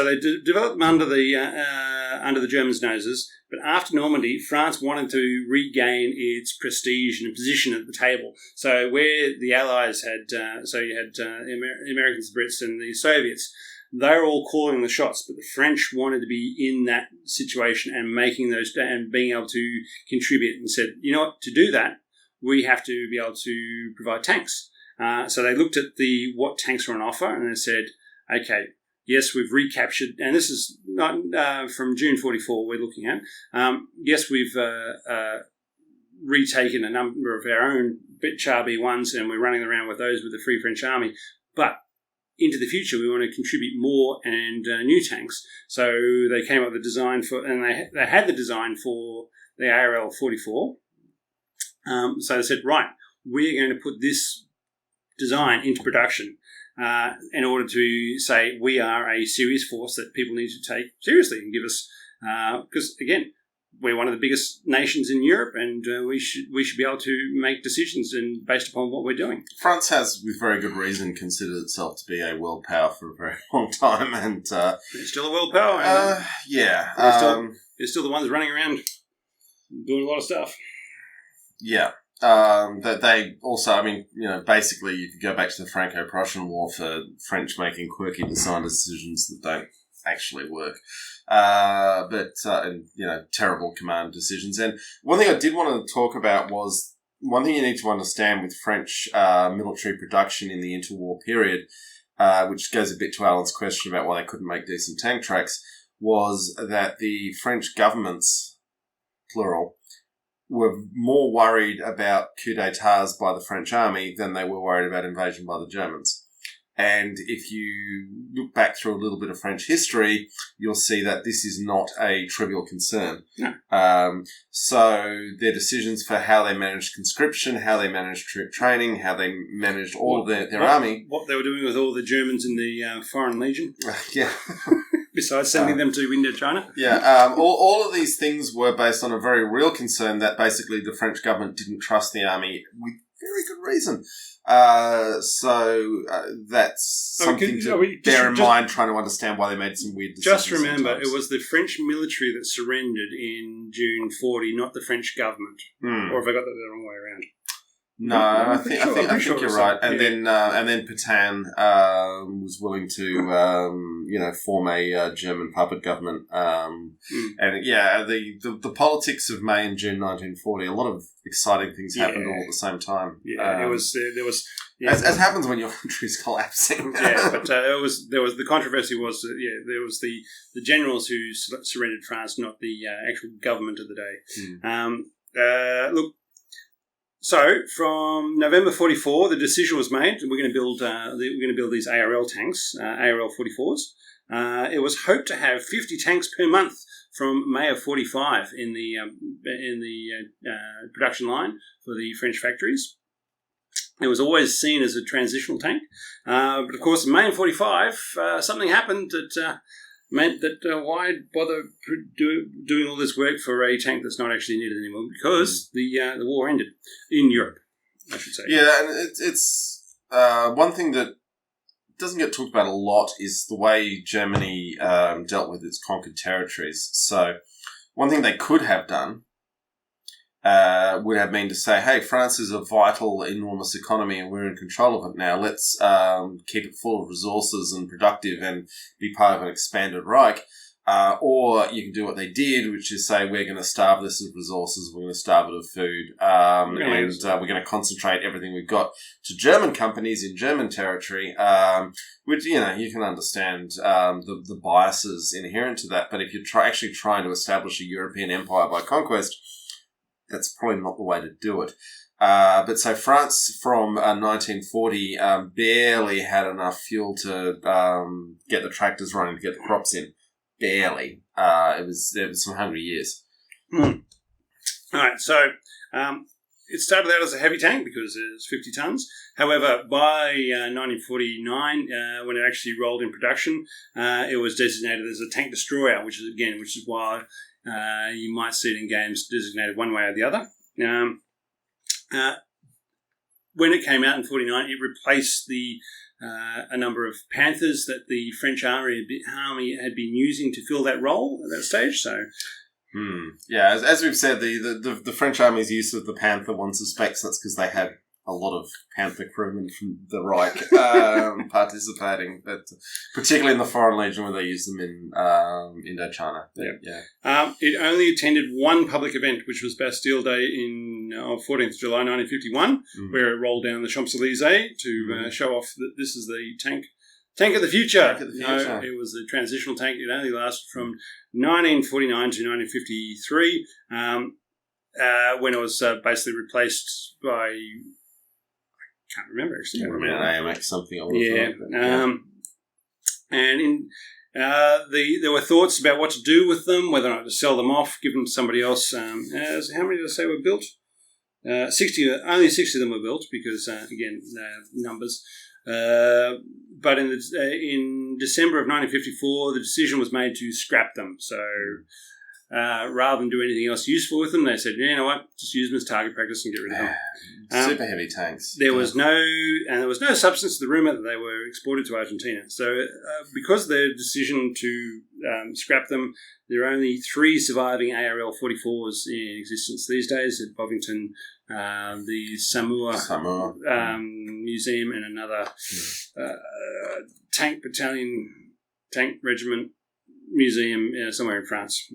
Speaker 1: they developed them under the Germans' noses. But after Normandy, France wanted to regain its prestige and position at the table. So where the Allies had, so you had the Americans, the Brits, and the Soviets. They were all calling the shots, but the French wanted to be in that situation and making those and being able to contribute, and said, you know what, to do that, we have to be able to provide tanks. So they looked at what tanks were on offer, and they said, okay, yes, we've recaptured, and this is not from June 44 we're looking at. Yes, we've retaken a number of our own Char B1s, and we're running around with those with the Free French Army, but into the future, we want to contribute more and new tanks. So they came up with the design and they had the design for the ARL 44. So they said, right, we're going to put this design into production in order to say we are a serious force that people need to take seriously and give us, because again, we're one of the biggest nations in Europe, and we should be able to make decisions and based upon what we're doing.
Speaker 2: France has, with very good reason, considered itself to be a world power for a very long time, and
Speaker 1: it's still a world power.
Speaker 2: Yeah,
Speaker 1: they're still the ones running around doing a lot of stuff.
Speaker 2: Yeah. That they also, basically you could go back to the Franco-Prussian War for French making quirky design decisions that don't actually work. Terrible command decisions. And one thing I did want to talk about was one thing you need to understand with French military production in the interwar period, which goes a bit to Alan's question about why they couldn't make decent tank tracks, was that the French governments, plural, were more worried about coups d'etats by the French army than they were worried about invasion by the Germans. And if you look back through a little bit of French history, you'll see that this is not a trivial concern.
Speaker 1: No.
Speaker 2: So their decisions for how they managed conscription, how they managed troop training, how they managed all of their army.
Speaker 1: What they were doing with all the Germans in the Foreign Legion.
Speaker 2: Yeah.
Speaker 1: Besides sending them to Indochina.
Speaker 2: Yeah. All of these things were based on a very real concern that basically the French government didn't trust the army with very good reason. That's something to bear in mind, trying to understand why they made some weird decisions.
Speaker 1: Just remember,
Speaker 2: sometimes.
Speaker 1: It was the French military that surrendered in June 40, not the French government. Or have I got that the wrong way around?
Speaker 2: No, I think you're right. And then Pétain was willing to form a German puppet government. And the politics of May and June 1940. A lot of exciting things happened all at the same time.
Speaker 1: Yeah, there was.
Speaker 2: As happens when your country's collapsing.
Speaker 1: But there was the controversy was there was the generals who surrendered France, not the actual government of the day. Look. So, from November 44, the decision was made. We're going to build these ARL tanks, ARL 44s. It was hoped to have 50 tanks per month from May of 45 in the production line for the French factories. It was always seen as a transitional tank, but of course, in May of 45, something happened that meant that why bother doing all this work for a tank that's not actually needed anymore? Because the war ended in Europe, I should say.
Speaker 2: Yeah, and it's one thing that doesn't get talked about a lot is the way Germany dealt with its conquered territories. So one thing they could have done would have been to say, hey, France is a vital, enormous economy and we're in control of it now. Let's keep it full of resources and productive and be part of an expanded Reich. Or you can do what they did, which is say, we're going to starve this of resources, we're going to starve it of food, and we're going to concentrate everything we've got to German companies in German territory, which, you can understand the biases inherent to that. But if you're actually trying to establish a European empire by conquest, that's probably not the way to do it. But so France from 1940 barely had enough fuel to get the tractors running, to get the crops in. Barely. It was some hungry years.
Speaker 1: All right, so it started out as a heavy tank because it was 50 tons. However, by 1949, when it actually rolled in production, it was designated as a tank destroyer, which is why you might see it in games designated one way or the other. When it came out in 49, it replaced a number of Panthers that the French army had been using to fill that role at that stage. So,
Speaker 2: yeah, as we've said, the French army's use of the Panther, one suspects that's because they had a lot of Panther crewmen from the Reich participating, but particularly in the Foreign Legion where they use them in Indochina.
Speaker 1: It only attended one public event, which was Bastille Day in 14th July 1951, where it rolled down the Champs-Élysées to show off that this is the tank of the future. No, it was a transitional tank. It only lasted from 1949 to 1953, when it was basically replaced by... can't remember actually.
Speaker 2: AMX something.
Speaker 1: And there were thoughts about what to do with them, whether or not to sell them off, give them to somebody else. How many did I say were built? 60. Only 60 of them were built because, again, numbers. But in December of 1954, the decision was made to scrap them. So rather than do anything else useful with them, they said, you know what, just use them as target practice and get rid of them.
Speaker 2: Super heavy tanks.
Speaker 1: There was no substance to the rumour that they were exported to Argentina. So because of their decision to scrap them, there are only 3 surviving ARL 44s in existence these days at Bovington, the Samoa. Museum, and another tank regiment museum somewhere in France.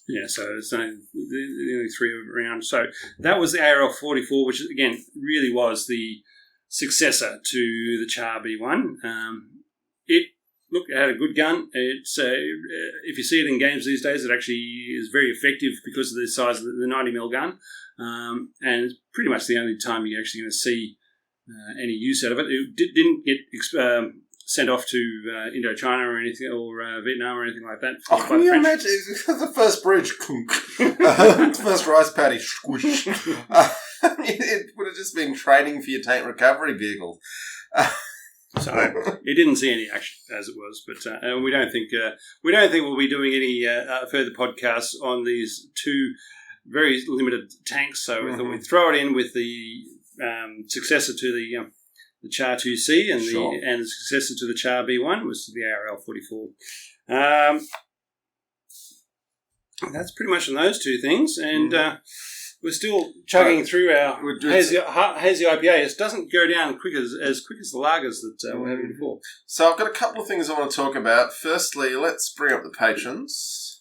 Speaker 1: Yeah, so it's only the only 3 around. So that was the ARL 44, which again really was the successor to the Char B1. It had a good gun. It's if you see it in games these days, it actually is very effective because of the size of the 90mm gun, and it's pretty much the only time you're actually going to see any use out of it. It didn't get sent off to Indochina or anything, or Vietnam or anything like that.
Speaker 2: Can you imagine? The first bridge, the first rice paddy, squish. It would have just been training for your tank recovery vehicle.
Speaker 1: So it didn't see any action as it was, but we don't think we'll be doing any further podcasts on these 2 very limited tanks. So we thought we'd throw it in with the successor to the Char 2C and the successor to the Char B1 was the ARL 44. That's pretty much on those 2 things, and we're still chugging through our hazy IPA. It doesn't go down as quick as the lagers that we're having before.
Speaker 2: So I've got a couple of things I want to talk about. Firstly, let's bring up the patrons.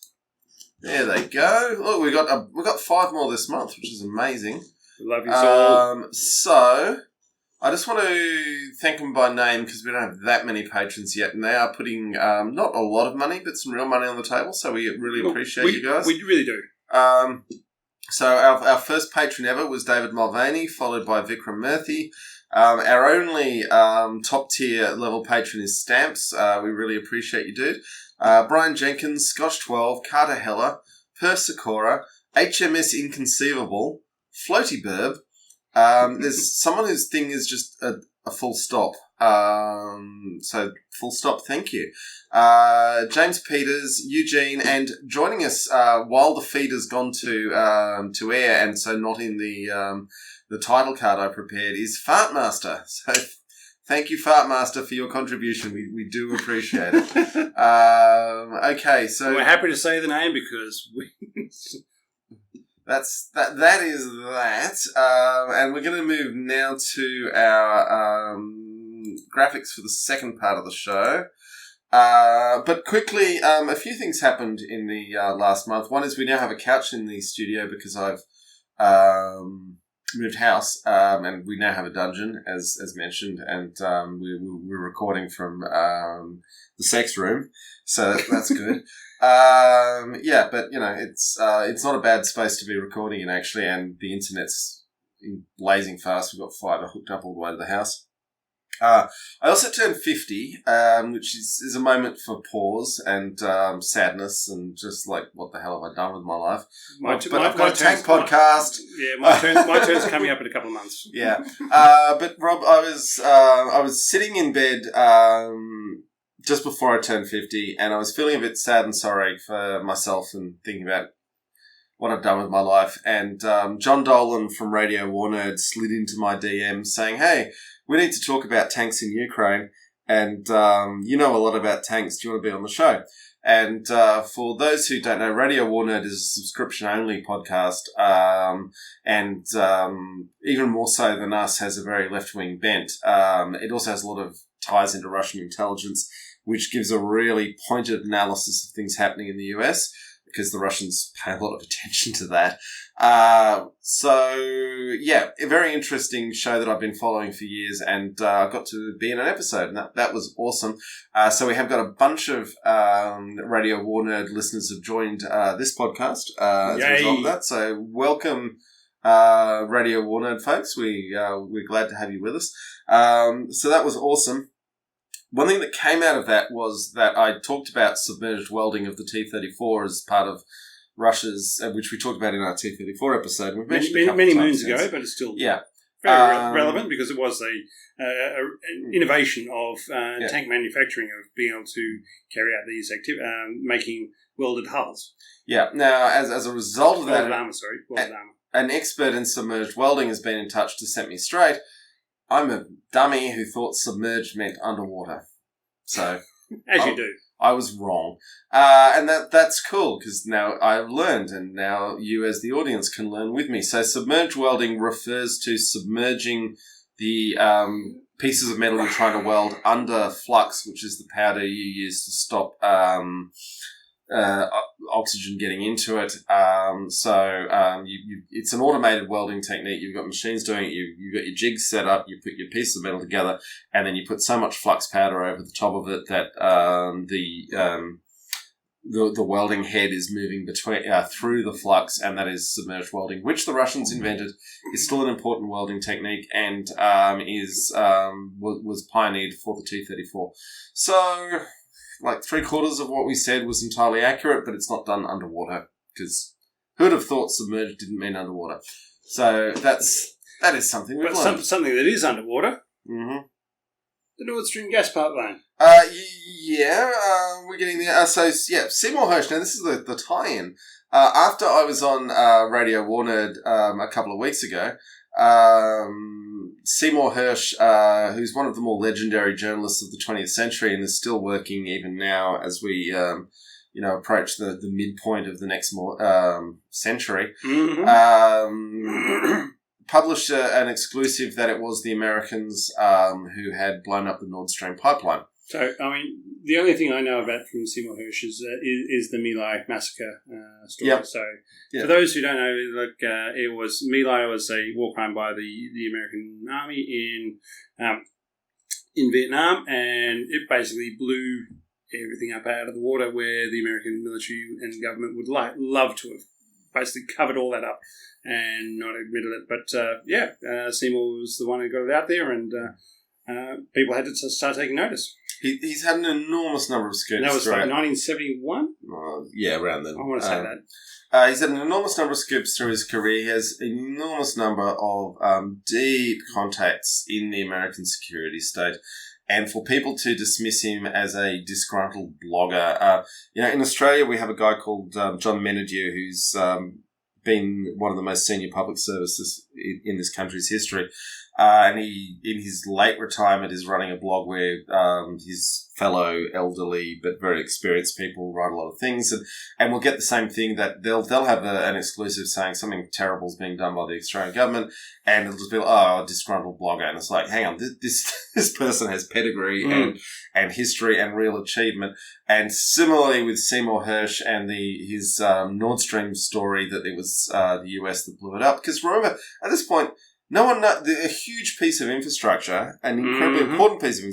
Speaker 2: There they go. Look, we got 5 more this month, which is amazing.
Speaker 1: We love you all.
Speaker 2: So I just want to thank them by name because we don't have that many patrons yet, and they are putting not a lot of money, but some real money on the table. So we really appreciate you guys.
Speaker 1: We really do.
Speaker 2: So our first patron ever was David Mulvaney, followed by Vikram Murthy. Our only top tier level patron is Stamps. We really appreciate you, dude. Brian Jenkins, Scotch 12, Carter Heller, Persicora, HMS Inconceivable, Floaty Burb. There's someone whose thing is just a full stop. So full stop, thank you. James Peters, Eugene, and joining us while the feed has gone to air, and so not in the title card I prepared, is Fartmaster. So thank you, Fartmaster, for your contribution. We do appreciate it. Okay, so
Speaker 1: we're happy to say the name because we.
Speaker 2: That is that. And we're going to move now to our graphics for the second part of the show. But quickly, a few things happened in the last month. One is we now have a couch in the studio because I've moved house, and we now have a dungeon, as mentioned, and we're recording from the sex room, so that's good. Yeah, but it's not a bad space to be recording in actually, and the internet's blazing fast. We've got fibre hooked up all the way to the house. I also turned 50, which is a moment for pause and sadness and just like, what the hell have I done with my life? But I've got a tank podcast.
Speaker 1: My turn's coming up in a couple of months.
Speaker 2: Yeah. But Rob, I was sitting in bed just before I turned 50, and I was feeling a bit sad and sorry for myself and thinking about what I've done with my life. And John Dolan from Radio War Nerd slid into my DM saying, "Hey, we need to talk about tanks in Ukraine, and you know a lot about tanks. Do you want to be on the show?" And for those who don't know, Radio War Nerd is a subscription-only podcast, and even more so than us, has a very left-wing bent. It also has a lot of ties into Russian intelligence, which gives a really pointed analysis of things happening in the US, because the Russians pay a lot of attention to that. So, yeah, a very interesting show that I've been following for years, and I got to be in an episode, and that was awesome. So we have got a bunch of Radio War Nerd listeners have joined this podcast as a result of that. So welcome, Radio War Nerd folks. We're glad to have you with us. So that was awesome. One thing that came out of that was that I talked about submerged welding of the T-34 as part of Russia's, which we talked about in our T-34 episode. We've mentioned
Speaker 1: many moons ago, but it's still very relevant because it was an innovation of tank manufacturing, of being able to carry out these making welded hulls.
Speaker 2: Yeah. Now, as a result of that,
Speaker 1: welded armor.
Speaker 2: An expert in submerged welding has been in touch to set me straight. I'm a dummy who thought submerged meant underwater. So,
Speaker 1: as you do.
Speaker 2: I was wrong. And that's cool, because now I've learned, and now you as the audience can learn with me. So submerged welding refers to submerging the pieces of metal you're trying to weld under flux, which is the powder you use to stop oxygen getting into it. It's an automated welding technique. You've got machines doing it. You've got your jigs set up. You put your piece of metal together, and then you put so much flux powder over the top of it that the welding head is moving through the flux, and that is submerged welding, which the Russians invented. Is still an important welding technique, and was pioneered for the T-34. So, like 3/4 of what we said was entirely accurate, but it's not done underwater, because who would have thought submerged didn't mean underwater? So that is something we've learned.
Speaker 1: Something that is underwater.
Speaker 2: Mm-hmm.
Speaker 1: The Nord Stream gas pipeline.
Speaker 2: We're getting there. Seymour Hersh. Now, this is the tie-in. After I was on Radio War Nerd a couple of weeks ago, Seymour Hersh, who's one of the more legendary journalists of the 20th century and is still working even now as we, approach the midpoint of the next century, published an exclusive that it was the Americans who had blown up the Nord Stream pipeline.
Speaker 1: So, I mean, the only thing I know about from Seymour Hersh is the My Lai massacre story. Yep. So, for those who don't know, My Lai was a war crime by the American Army in Vietnam, and it basically blew everything up out of the water, where the American military and government would love to have basically covered all that up and not admitted it. But Seymour was the one who got it out there, and people had to start taking notice.
Speaker 2: He's had an enormous number of scoops.
Speaker 1: And that was like 1971?
Speaker 2: Around then.
Speaker 1: I want to say that.
Speaker 2: He's had an enormous number of scoops through his career. He has an enormous number of deep contacts in the American security state. And for people to dismiss him as a disgruntled blogger, in Australia we have a guy called John Menadieu, who's been one of the most senior public services in this country's history. And he, in his late retirement, is running a blog where his fellow elderly but very experienced people write a lot of things, and we'll get the same thing that they'll have an exclusive saying something terrible is being done by the Australian government, and it'll just be like, oh, a disgruntled blogger, and it's like, hang on, this person has pedigree and history and real achievement. And similarly with Seymour Hersh and his Nord Stream story, that it was the US that blew it up, because remember at this point, no one a huge piece of infrastructure, an incredibly important piece of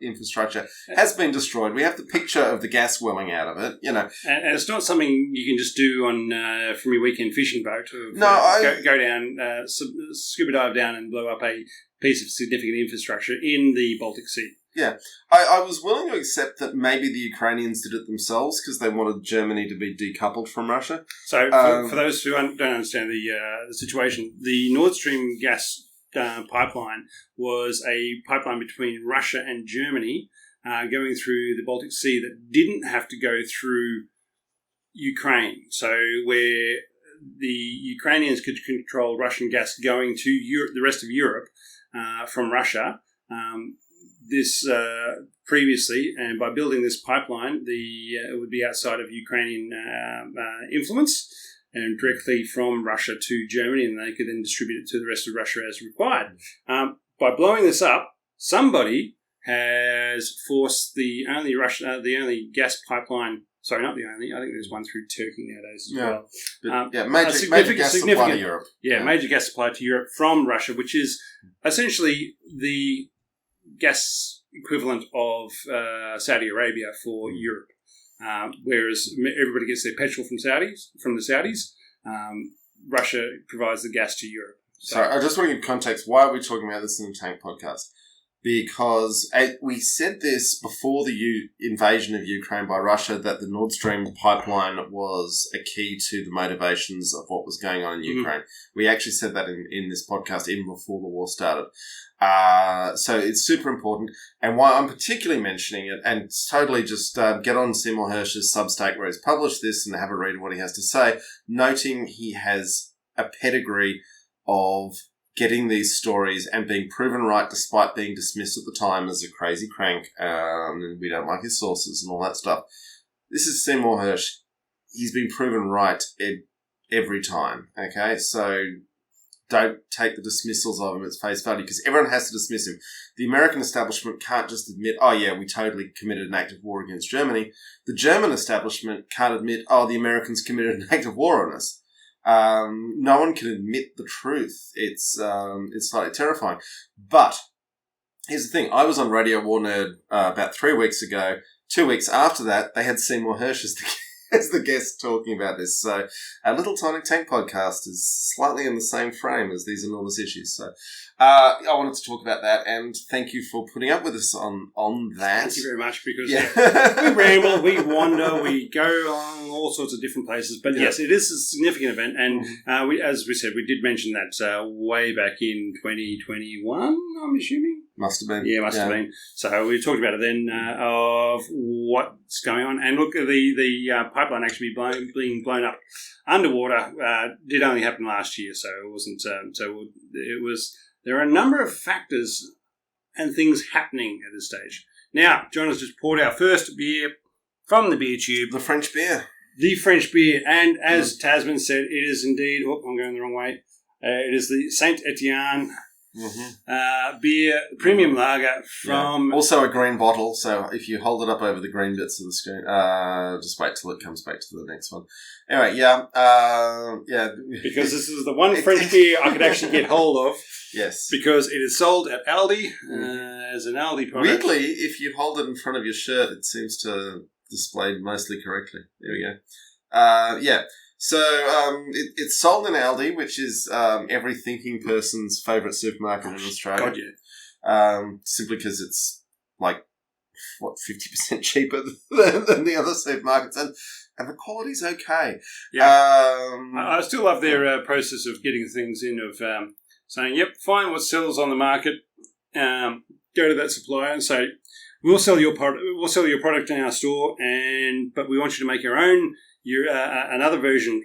Speaker 2: infrastructure, has been destroyed. We have the picture of the gas welling out of it, And
Speaker 1: it's not something you can just do on from your weekend fishing boat. Go down, scuba dive down and blow up a piece of significant infrastructure in the Baltic Sea.
Speaker 2: Yeah. I was willing to accept that maybe the Ukrainians did it themselves because they wanted Germany to be decoupled from Russia.
Speaker 1: So for those who don't understand the situation, the Nord Stream gas pipeline was a pipeline between Russia and Germany going through the Baltic Sea that didn't have to go through Ukraine. So where the Ukrainians could control Russian gas going to Europe, the rest of Europe from Russia. This previously, and by building this pipeline, it would be outside of Ukrainian influence and directly from Russia to Germany, and they could then distribute it to the rest of Russia as required. By blowing this up, somebody has forced the only gas pipeline. Sorry, not the only. I think there's one through Turkey nowadays as well.
Speaker 2: Major gas supply to Europe.
Speaker 1: Major gas supply to Europe from Russia, which is essentially the gas equivalent of Saudi Arabia for Europe. Whereas everybody gets their petrol from the Saudis, Russia provides the gas to Europe.
Speaker 2: So I just want to give context. Why are we talking about this in the Tank podcast? Because we said this before the invasion of Ukraine by Russia, that the Nord Stream pipeline was a key to the motivations of what was going on in Ukraine. We actually said that in this podcast even before the war started. So it's super important. And why I'm particularly mentioning it, and totally just get on Seymour Hersh's Substack where he's published this and have a read of what he has to say, noting he has a pedigree of getting these stories and being proven right despite being dismissed at the time as a crazy crank, and we don't like his sources and all that stuff. This is Seymour Hersh. He's been proven right every time, okay? So don't take the dismissals of him at face value, because everyone has to dismiss him. The American establishment can't just admit, oh yeah, we totally committed an act of war against Germany. The German establishment can't admit, oh, the Americans committed an act of war on us. No one can admit the truth. It's slightly terrifying. But here's the thing. I was on Radio War Nerd about 3 weeks ago. 2 weeks after that, they had Seymour Hersh as the guest talking about this. So our Little Tiny Tank podcast is slightly in the same frame as these enormous issues. So I wanted to talk about that, and thank you for putting up with us on that.
Speaker 1: Thank you very much, because we ramble, we wander, we go along all sorts of different places. But yes, it is a significant event, and as we said, we did mention that way back in 2021, I'm assuming.
Speaker 2: Must have been.
Speaker 1: Yeah, must have been. So we talked about it then of what's going on. And look, the pipeline actually being blown up underwater did only happen last year, so it wasn't. So it was. There are a number of factors and things happening at this stage. Now, John has just poured our first beer from the beer tube.
Speaker 2: The French beer.
Speaker 1: The French beer. And as Tasman said, it is indeed... Oh, I'm going the wrong way. It is the Saint Etienne beer, premium lager from...
Speaker 2: Also a green bottle, so if you hold it up over the green bits of the screen, just wait till it comes back to the next one. Anyway,
Speaker 1: Because this is the one French beer I could actually get hold of.
Speaker 2: Yes.
Speaker 1: Because it is sold at Aldi as an Aldi product.
Speaker 2: Weirdly, if you hold it in front of your shirt, it seems to display mostly correctly. There we go. So it's sold in Aldi, which is every thinking person's favourite supermarket in Australia.
Speaker 1: God, yeah.
Speaker 2: Simply because it's like 50% cheaper than the other supermarkets, and the quality's okay.
Speaker 1: Yeah, I still love their process of getting things in, of saying, "Yep, find what sells on the market, go to that supplier and say, we'll sell your product. We'll sell your product in our store, but we want you to make your own." Another version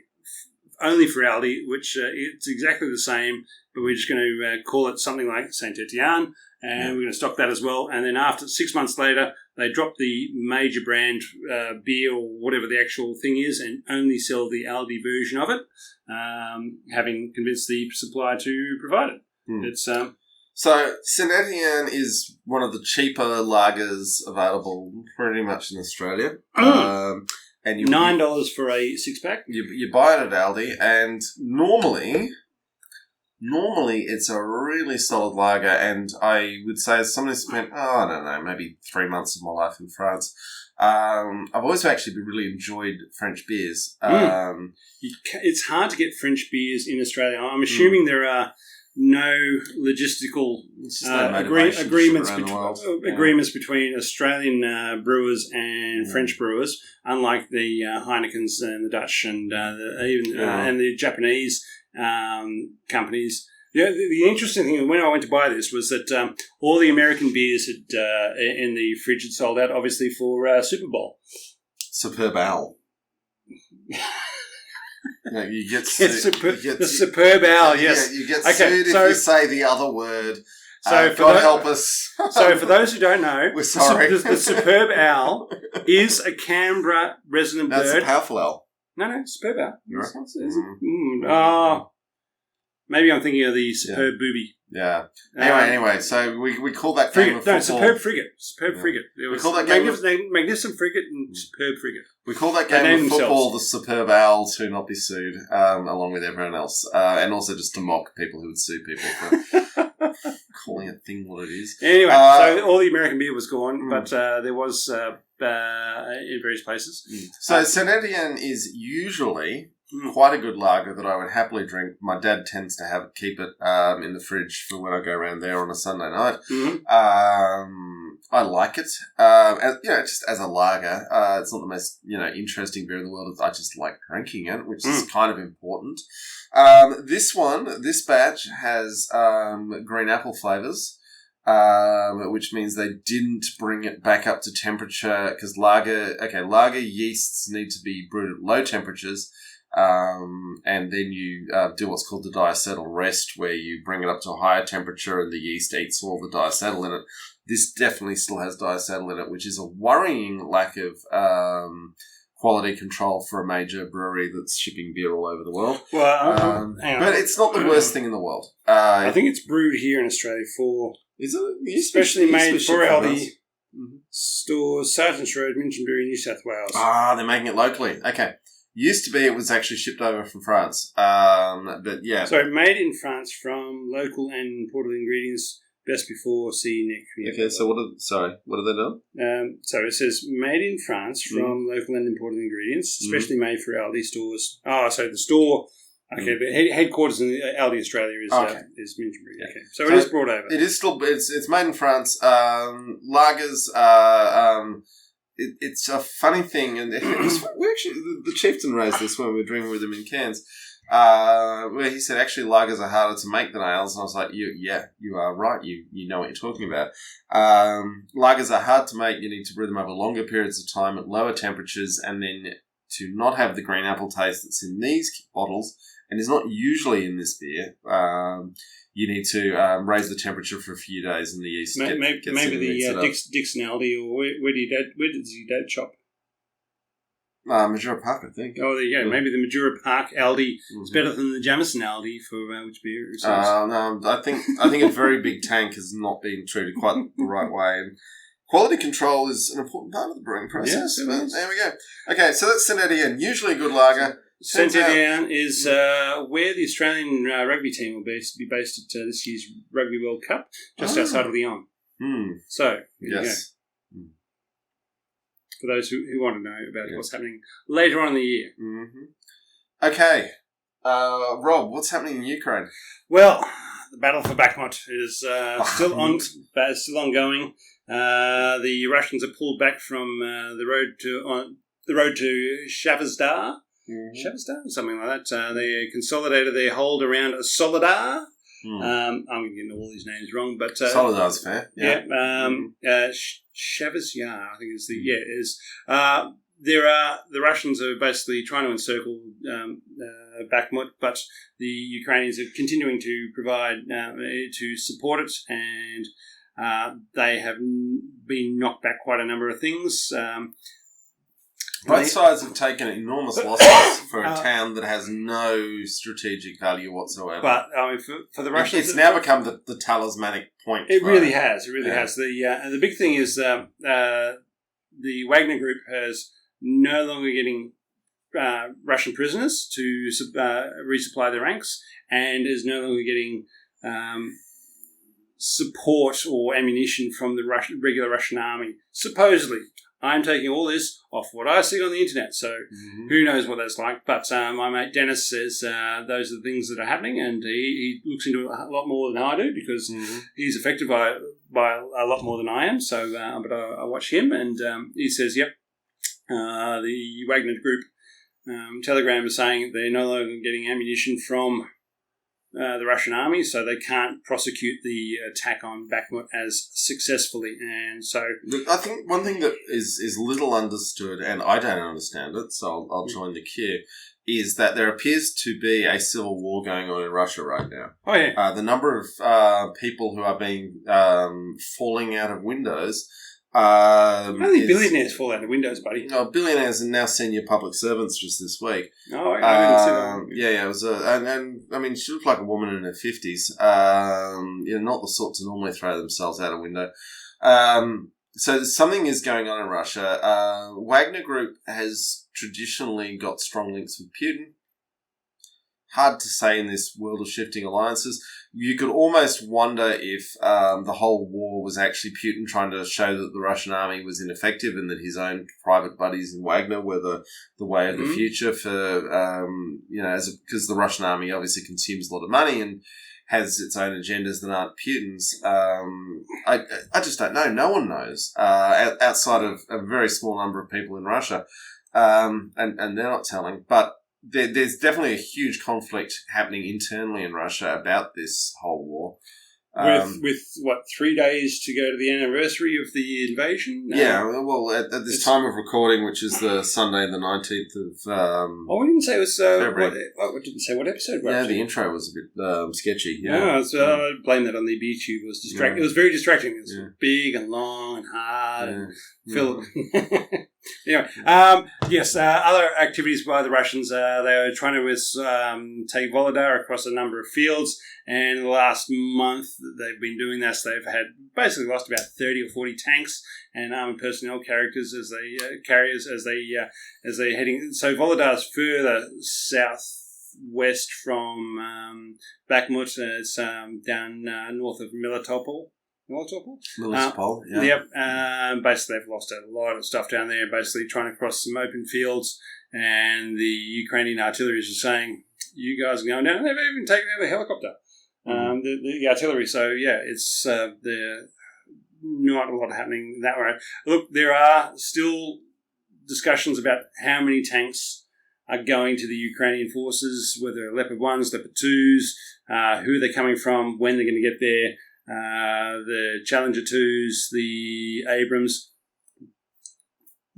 Speaker 1: only for Aldi, which it's exactly the same. but we're just going to call it something like Saint Etienne, and we're going to stock that as well. And then after 6 months later, they drop the major brand beer or whatever the actual thing is and only sell the Aldi version of it, having convinced the supplier to provide it. It's
Speaker 2: So Saint Etienne is one of the cheaper lagers available pretty much in Australia. And you
Speaker 1: $9 for a 6-pack.
Speaker 2: You buy it at Aldi, and normally it's a really solid lager, and I would say as someone who's spent, I don't know, maybe 3 months of my life in France, I've always actually really enjoyed French beers.
Speaker 1: It's hard to get French beers in Australia. I'm assuming there are no logistical agreements between Australian brewers and French brewers, unlike the Heinekens and the Dutch and and the Japanese companies. Yeah, the interesting thing when I went to buy this was that all the American beers had in the fridge had sold out, obviously for Super Bowl.
Speaker 2: Superb Owl. No, you get
Speaker 1: the Superb Owl, yes.
Speaker 2: Yeah, you get sued if you say the other word.
Speaker 1: So
Speaker 2: God help us.
Speaker 1: So for those who don't know,
Speaker 2: we're sorry.
Speaker 1: The Superb Owl is a Canberra resident bird.
Speaker 2: That's a powerful owl.
Speaker 1: No, Superb Owl.
Speaker 2: Right.
Speaker 1: Maybe I'm thinking of the Superb Booby.
Speaker 2: Yeah. Anyway, so we call that game of football.
Speaker 1: Superb Frigate. Superb Frigate.
Speaker 2: We call that game
Speaker 1: Magnificent Frigate and Superb Frigate.
Speaker 2: We call that game of football the Superb Owl to not be sued, along with everyone else, and also just to mock people who would sue people for calling a thing what it is.
Speaker 1: Anyway, so all the American beer was gone, but there was in various places.
Speaker 2: So Saint Etienne is usually quite a good lager that I would happily drink. My dad tends to keep it in the fridge for when I go around there on a Sunday night. I like it. Just as a lager, it's not the most interesting beer in the world. I just like drinking it, which is kind of important. This batch has green apple flavors. Which means they didn't bring it back up to temperature because lager yeasts need to be brewed at low temperatures. And then you do what's called the diacetyl rest, where you bring it up to a higher temperature and the yeast eats all the diacetyl in it. This definitely still has diacetyl in it, which is a worrying lack of quality control for a major brewery that's shipping beer all over the world.
Speaker 1: Well,
Speaker 2: but it's not the worst thing in the world.
Speaker 1: I think it's brewed here in Australia for...
Speaker 2: Is it?
Speaker 1: Especially made for Aldi stores, Sergeant's Road, Minchinbury, New South Wales.
Speaker 2: They're making it locally. Okay. Used to be it was actually shipped over from France. But yeah.
Speaker 1: So made in France from local and imported ingredients. Best before, see next.
Speaker 2: Okay, so what are they doing?
Speaker 1: So it says made in France from local and imported ingredients, especially made for Aldi stores. So the store. Okay, the headquarters in Aldi Australia is Minchinbury. Okay, so it is brought over.
Speaker 2: It is still it's made in France. Lagers it's a funny thing, and we actually the chieftain raised this when we were drinking with him in Cairns, where he said actually lagers are harder to make than ales, and I was like, you are right, you know what you're talking about. Lagers are hard to make. You need to brew them over longer periods of time at lower temperatures, and then to not have the green apple taste that's in these bottles and is not usually in this beer. You need to raise the temperature for a few days, and the yeast gets
Speaker 1: maybe the Dixon Aldi, or where does your dad shop?
Speaker 2: Majura Park, I think.
Speaker 1: Oh, there you go. Maybe the Majura Park Aldi is better than the Jamison Aldi for which beer?
Speaker 2: No, I think a very big tank has not been treated quite the right way, and quality control is an important part of the brewing process.
Speaker 1: Yes,
Speaker 2: but there we go. Okay, so that's Saint Etienne. Usually a good lager.
Speaker 1: Saint Etienne is where the Australian rugby team will be based at this year's Rugby World Cup, just outside of Lyon. So,
Speaker 2: yes.
Speaker 1: For those who want to know about what's happening later on in the year.
Speaker 2: Okay. Rob, what's happening in Ukraine?
Speaker 1: Well, the battle for Bakhmut is still ongoing. The Russians have pulled back from the road to Shavasdar. Shavasdar, something like that. They consolidated their hold around Soledar. I'm getting all these names wrong, but
Speaker 2: Solidar's fair.
Speaker 1: Shavas Yar, I think is the Russians are basically trying to encircle Bakhmut, but the Ukrainians are continuing to provide to support it, and they have been knocked back quite a number of things.
Speaker 2: Both sides have taken enormous losses for a town that has no strategic value whatsoever.
Speaker 1: But for the Russians,
Speaker 2: it's now become the talismanic point.
Speaker 1: It really has. It really has. The big thing is the Wagner Group has no longer getting Russian prisoners to resupply their ranks, and is no longer getting support or ammunition from the regular Russian army. Supposedly, I'm taking all this off what I see on the internet, so who knows what that's like. But my mate Dennis says those are the things that are happening, and he looks into it a lot more than I do, because he's affected by a lot more than I am. So, but I watch him, and he says, yep, the Wagner Group Telegram is saying they're no longer getting ammunition from the Russian army, so they can't prosecute the attack on Bakhmut as successfully. And so,
Speaker 2: I think one thing that is little understood, and I don't understand it, so I'll join the queue, is that there appears to be a civil war going on in Russia right now.
Speaker 1: Oh yeah,
Speaker 2: the number of people who are being falling out of windows.
Speaker 1: Only billionaires fall out of windows, buddy.
Speaker 2: Billionaires and now senior public servants just this week.
Speaker 1: Oh, I didn't see that.
Speaker 2: Yeah, it was and I mean, she looked like a woman in her 50s. Not the sort to normally throw themselves out a window. So something is going on in Russia. Wagner Group has traditionally got strong links with Putin. Hard to say in this world of shifting alliances. You could almost wonder if the whole war was actually Putin trying to show that the Russian army was ineffective and that his own private buddies in Wagner were the way of the future for, because the Russian army obviously consumes a lot of money and has its own agendas that aren't Putin's. I just don't know. No one knows outside of a very small number of people in Russia, and they're not telling. But there's definitely a huge conflict happening internally in Russia about this whole war.
Speaker 1: With 3 days to go to the anniversary of the invasion?
Speaker 2: Yeah, well, at this time of recording, which is the Sunday, the 19th of
Speaker 1: we didn't say it was
Speaker 2: February.
Speaker 1: What didn't say what episode?
Speaker 2: Yeah, the intro was a bit sketchy.
Speaker 1: Yeah, I blame that on the YouTube. It was distracting. It was very distracting. It was big and long and hard and filled. Anyway, yes, other activities by the Russians, they were trying to take Volodar across a number of fields, and in the last month they've been doing this. They've had basically lost about 30 or 40 tanks and armored personnel carriers as they're heading. So Volodar's further southwest from Bakhmut. It's down north of Melitopol.
Speaker 2: Melitopol, yeah.
Speaker 1: Yep. Basically, they've lost a lot of stuff down there, basically trying to cross some open fields, and the Ukrainian artillery is just saying, you guys are going down. They've even taken out a helicopter, the artillery. So, yeah, it's there's not a lot happening that way. Look, there are still discussions about how many tanks are going to the Ukrainian forces, whether Leopard 1s, Leopard 2s, who they're coming from, when they're going to get there. The Challenger 2s, the Abrams,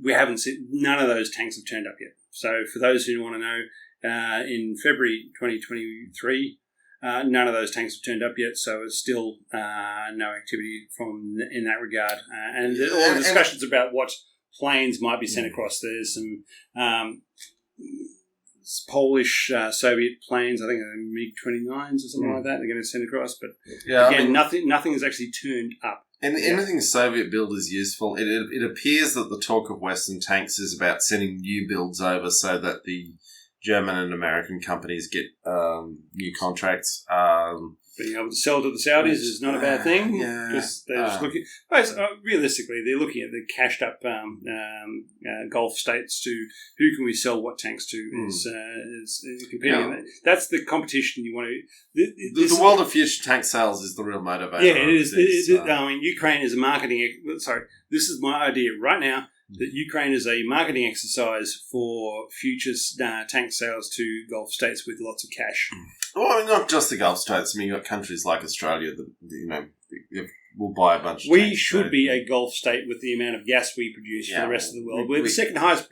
Speaker 1: we haven't seen, none of those tanks have turned up yet. So for those who want to know, in February 2023, none of those tanks have turned up yet, so it's still no activity in that regard. And all the discussions about what planes might be sent across. There's some Polish Soviet planes, I think they're MiG-29s or something like that, they're going to send across. But again, nothing has actually turned up.
Speaker 2: And anything Soviet build is useful. It appears that the talk of Western tanks is about sending new builds over so that the German and American companies get new contracts.
Speaker 1: Being able to sell to the Saudis is not a bad thing.
Speaker 2: Yeah.
Speaker 1: Because they're just looking. Realistically, they're looking at the cashed up Gulf states to who can we sell what tanks to is competing. Yeah. That's the competition you want to.
Speaker 2: The world of future tank sales is the real motivator.
Speaker 1: Yeah, it is. I mean, Ukraine is a marketing. Sorry, this is my idea right now. That Ukraine is a marketing exercise for future tank sales to Gulf states with lots of cash.
Speaker 2: Well, I mean, not just the Gulf states. I mean, you've got countries like Australia that, we'll buy a bunch of
Speaker 1: We
Speaker 2: tanks.
Speaker 1: should be a Gulf state with the amount of gas we produce for the rest of the world. We're the second highest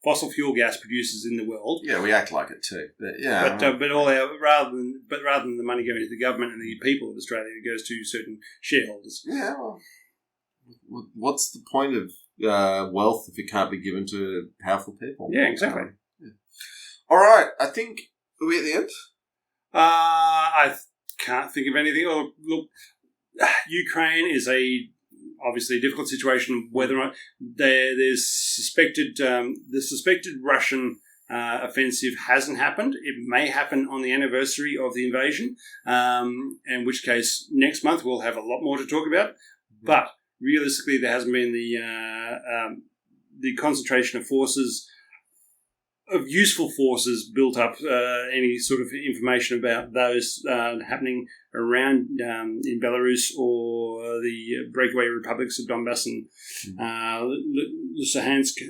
Speaker 1: fossil fuel gas producers in the world.
Speaker 2: Yeah, we act like it too. But yeah,
Speaker 1: rather than the money going to the government and the people of Australia, it goes to certain shareholders.
Speaker 2: Yeah. Well, what's the point of wealth if it can't be given to powerful people?
Speaker 1: Yeah, exactly.
Speaker 2: All right, I think are we at the end?
Speaker 1: I can't think of anything. Oh, look, Ukraine is obviously a difficult situation. Whether or not there's suspected the suspected Russian offensive hasn't happened. It may happen on the anniversary of the invasion, in which case next month we'll have a lot more to talk about. But realistically, there hasn't been the concentration of forces, of useful forces built up, any sort of information about those happening around in Belarus or the breakaway republics of Donbass and Luhansk.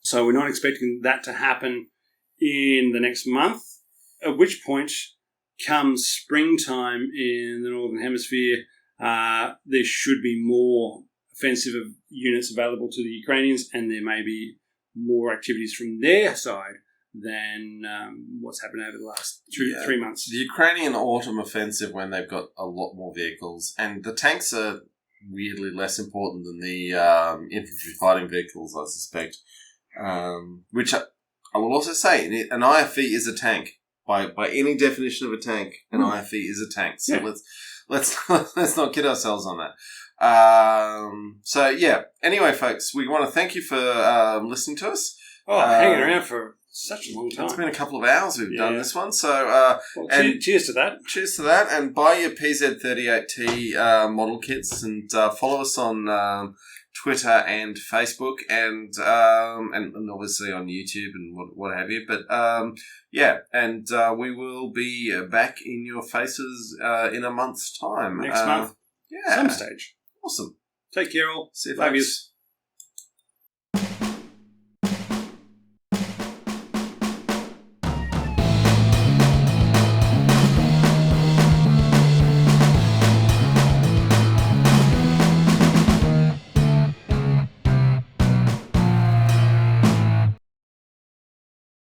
Speaker 1: So we're not expecting that to happen in the next month, at which point, come springtime in the Northern Hemisphere, there should be more offensive units available to the Ukrainians, and there may be more activities from their side than what's happened over the last 3 months.
Speaker 2: The Ukrainian autumn offensive, when they've got a lot more vehicles, and the tanks are weirdly less important than the infantry fighting vehicles, I suspect. Which I will also say, an IFV is a tank. By any definition of a tank, an IFV is a tank. So let's not kid ourselves on that. Anyway, folks, we want to thank you for listening to us.
Speaker 1: Hanging around for such a long time.
Speaker 2: It's been a couple of hours we've done this one. So,
Speaker 1: cheers to that.
Speaker 2: Cheers to that. And buy your PZ38T model kits and follow us on Twitter and Facebook and obviously on YouTube and what have you. But we will be back in your faces in a month's time.
Speaker 1: Next month.
Speaker 2: Yeah.
Speaker 1: Some stage.
Speaker 2: Awesome.
Speaker 1: Take care all.
Speaker 2: See you,
Speaker 1: Love
Speaker 2: folks.
Speaker 1: yous.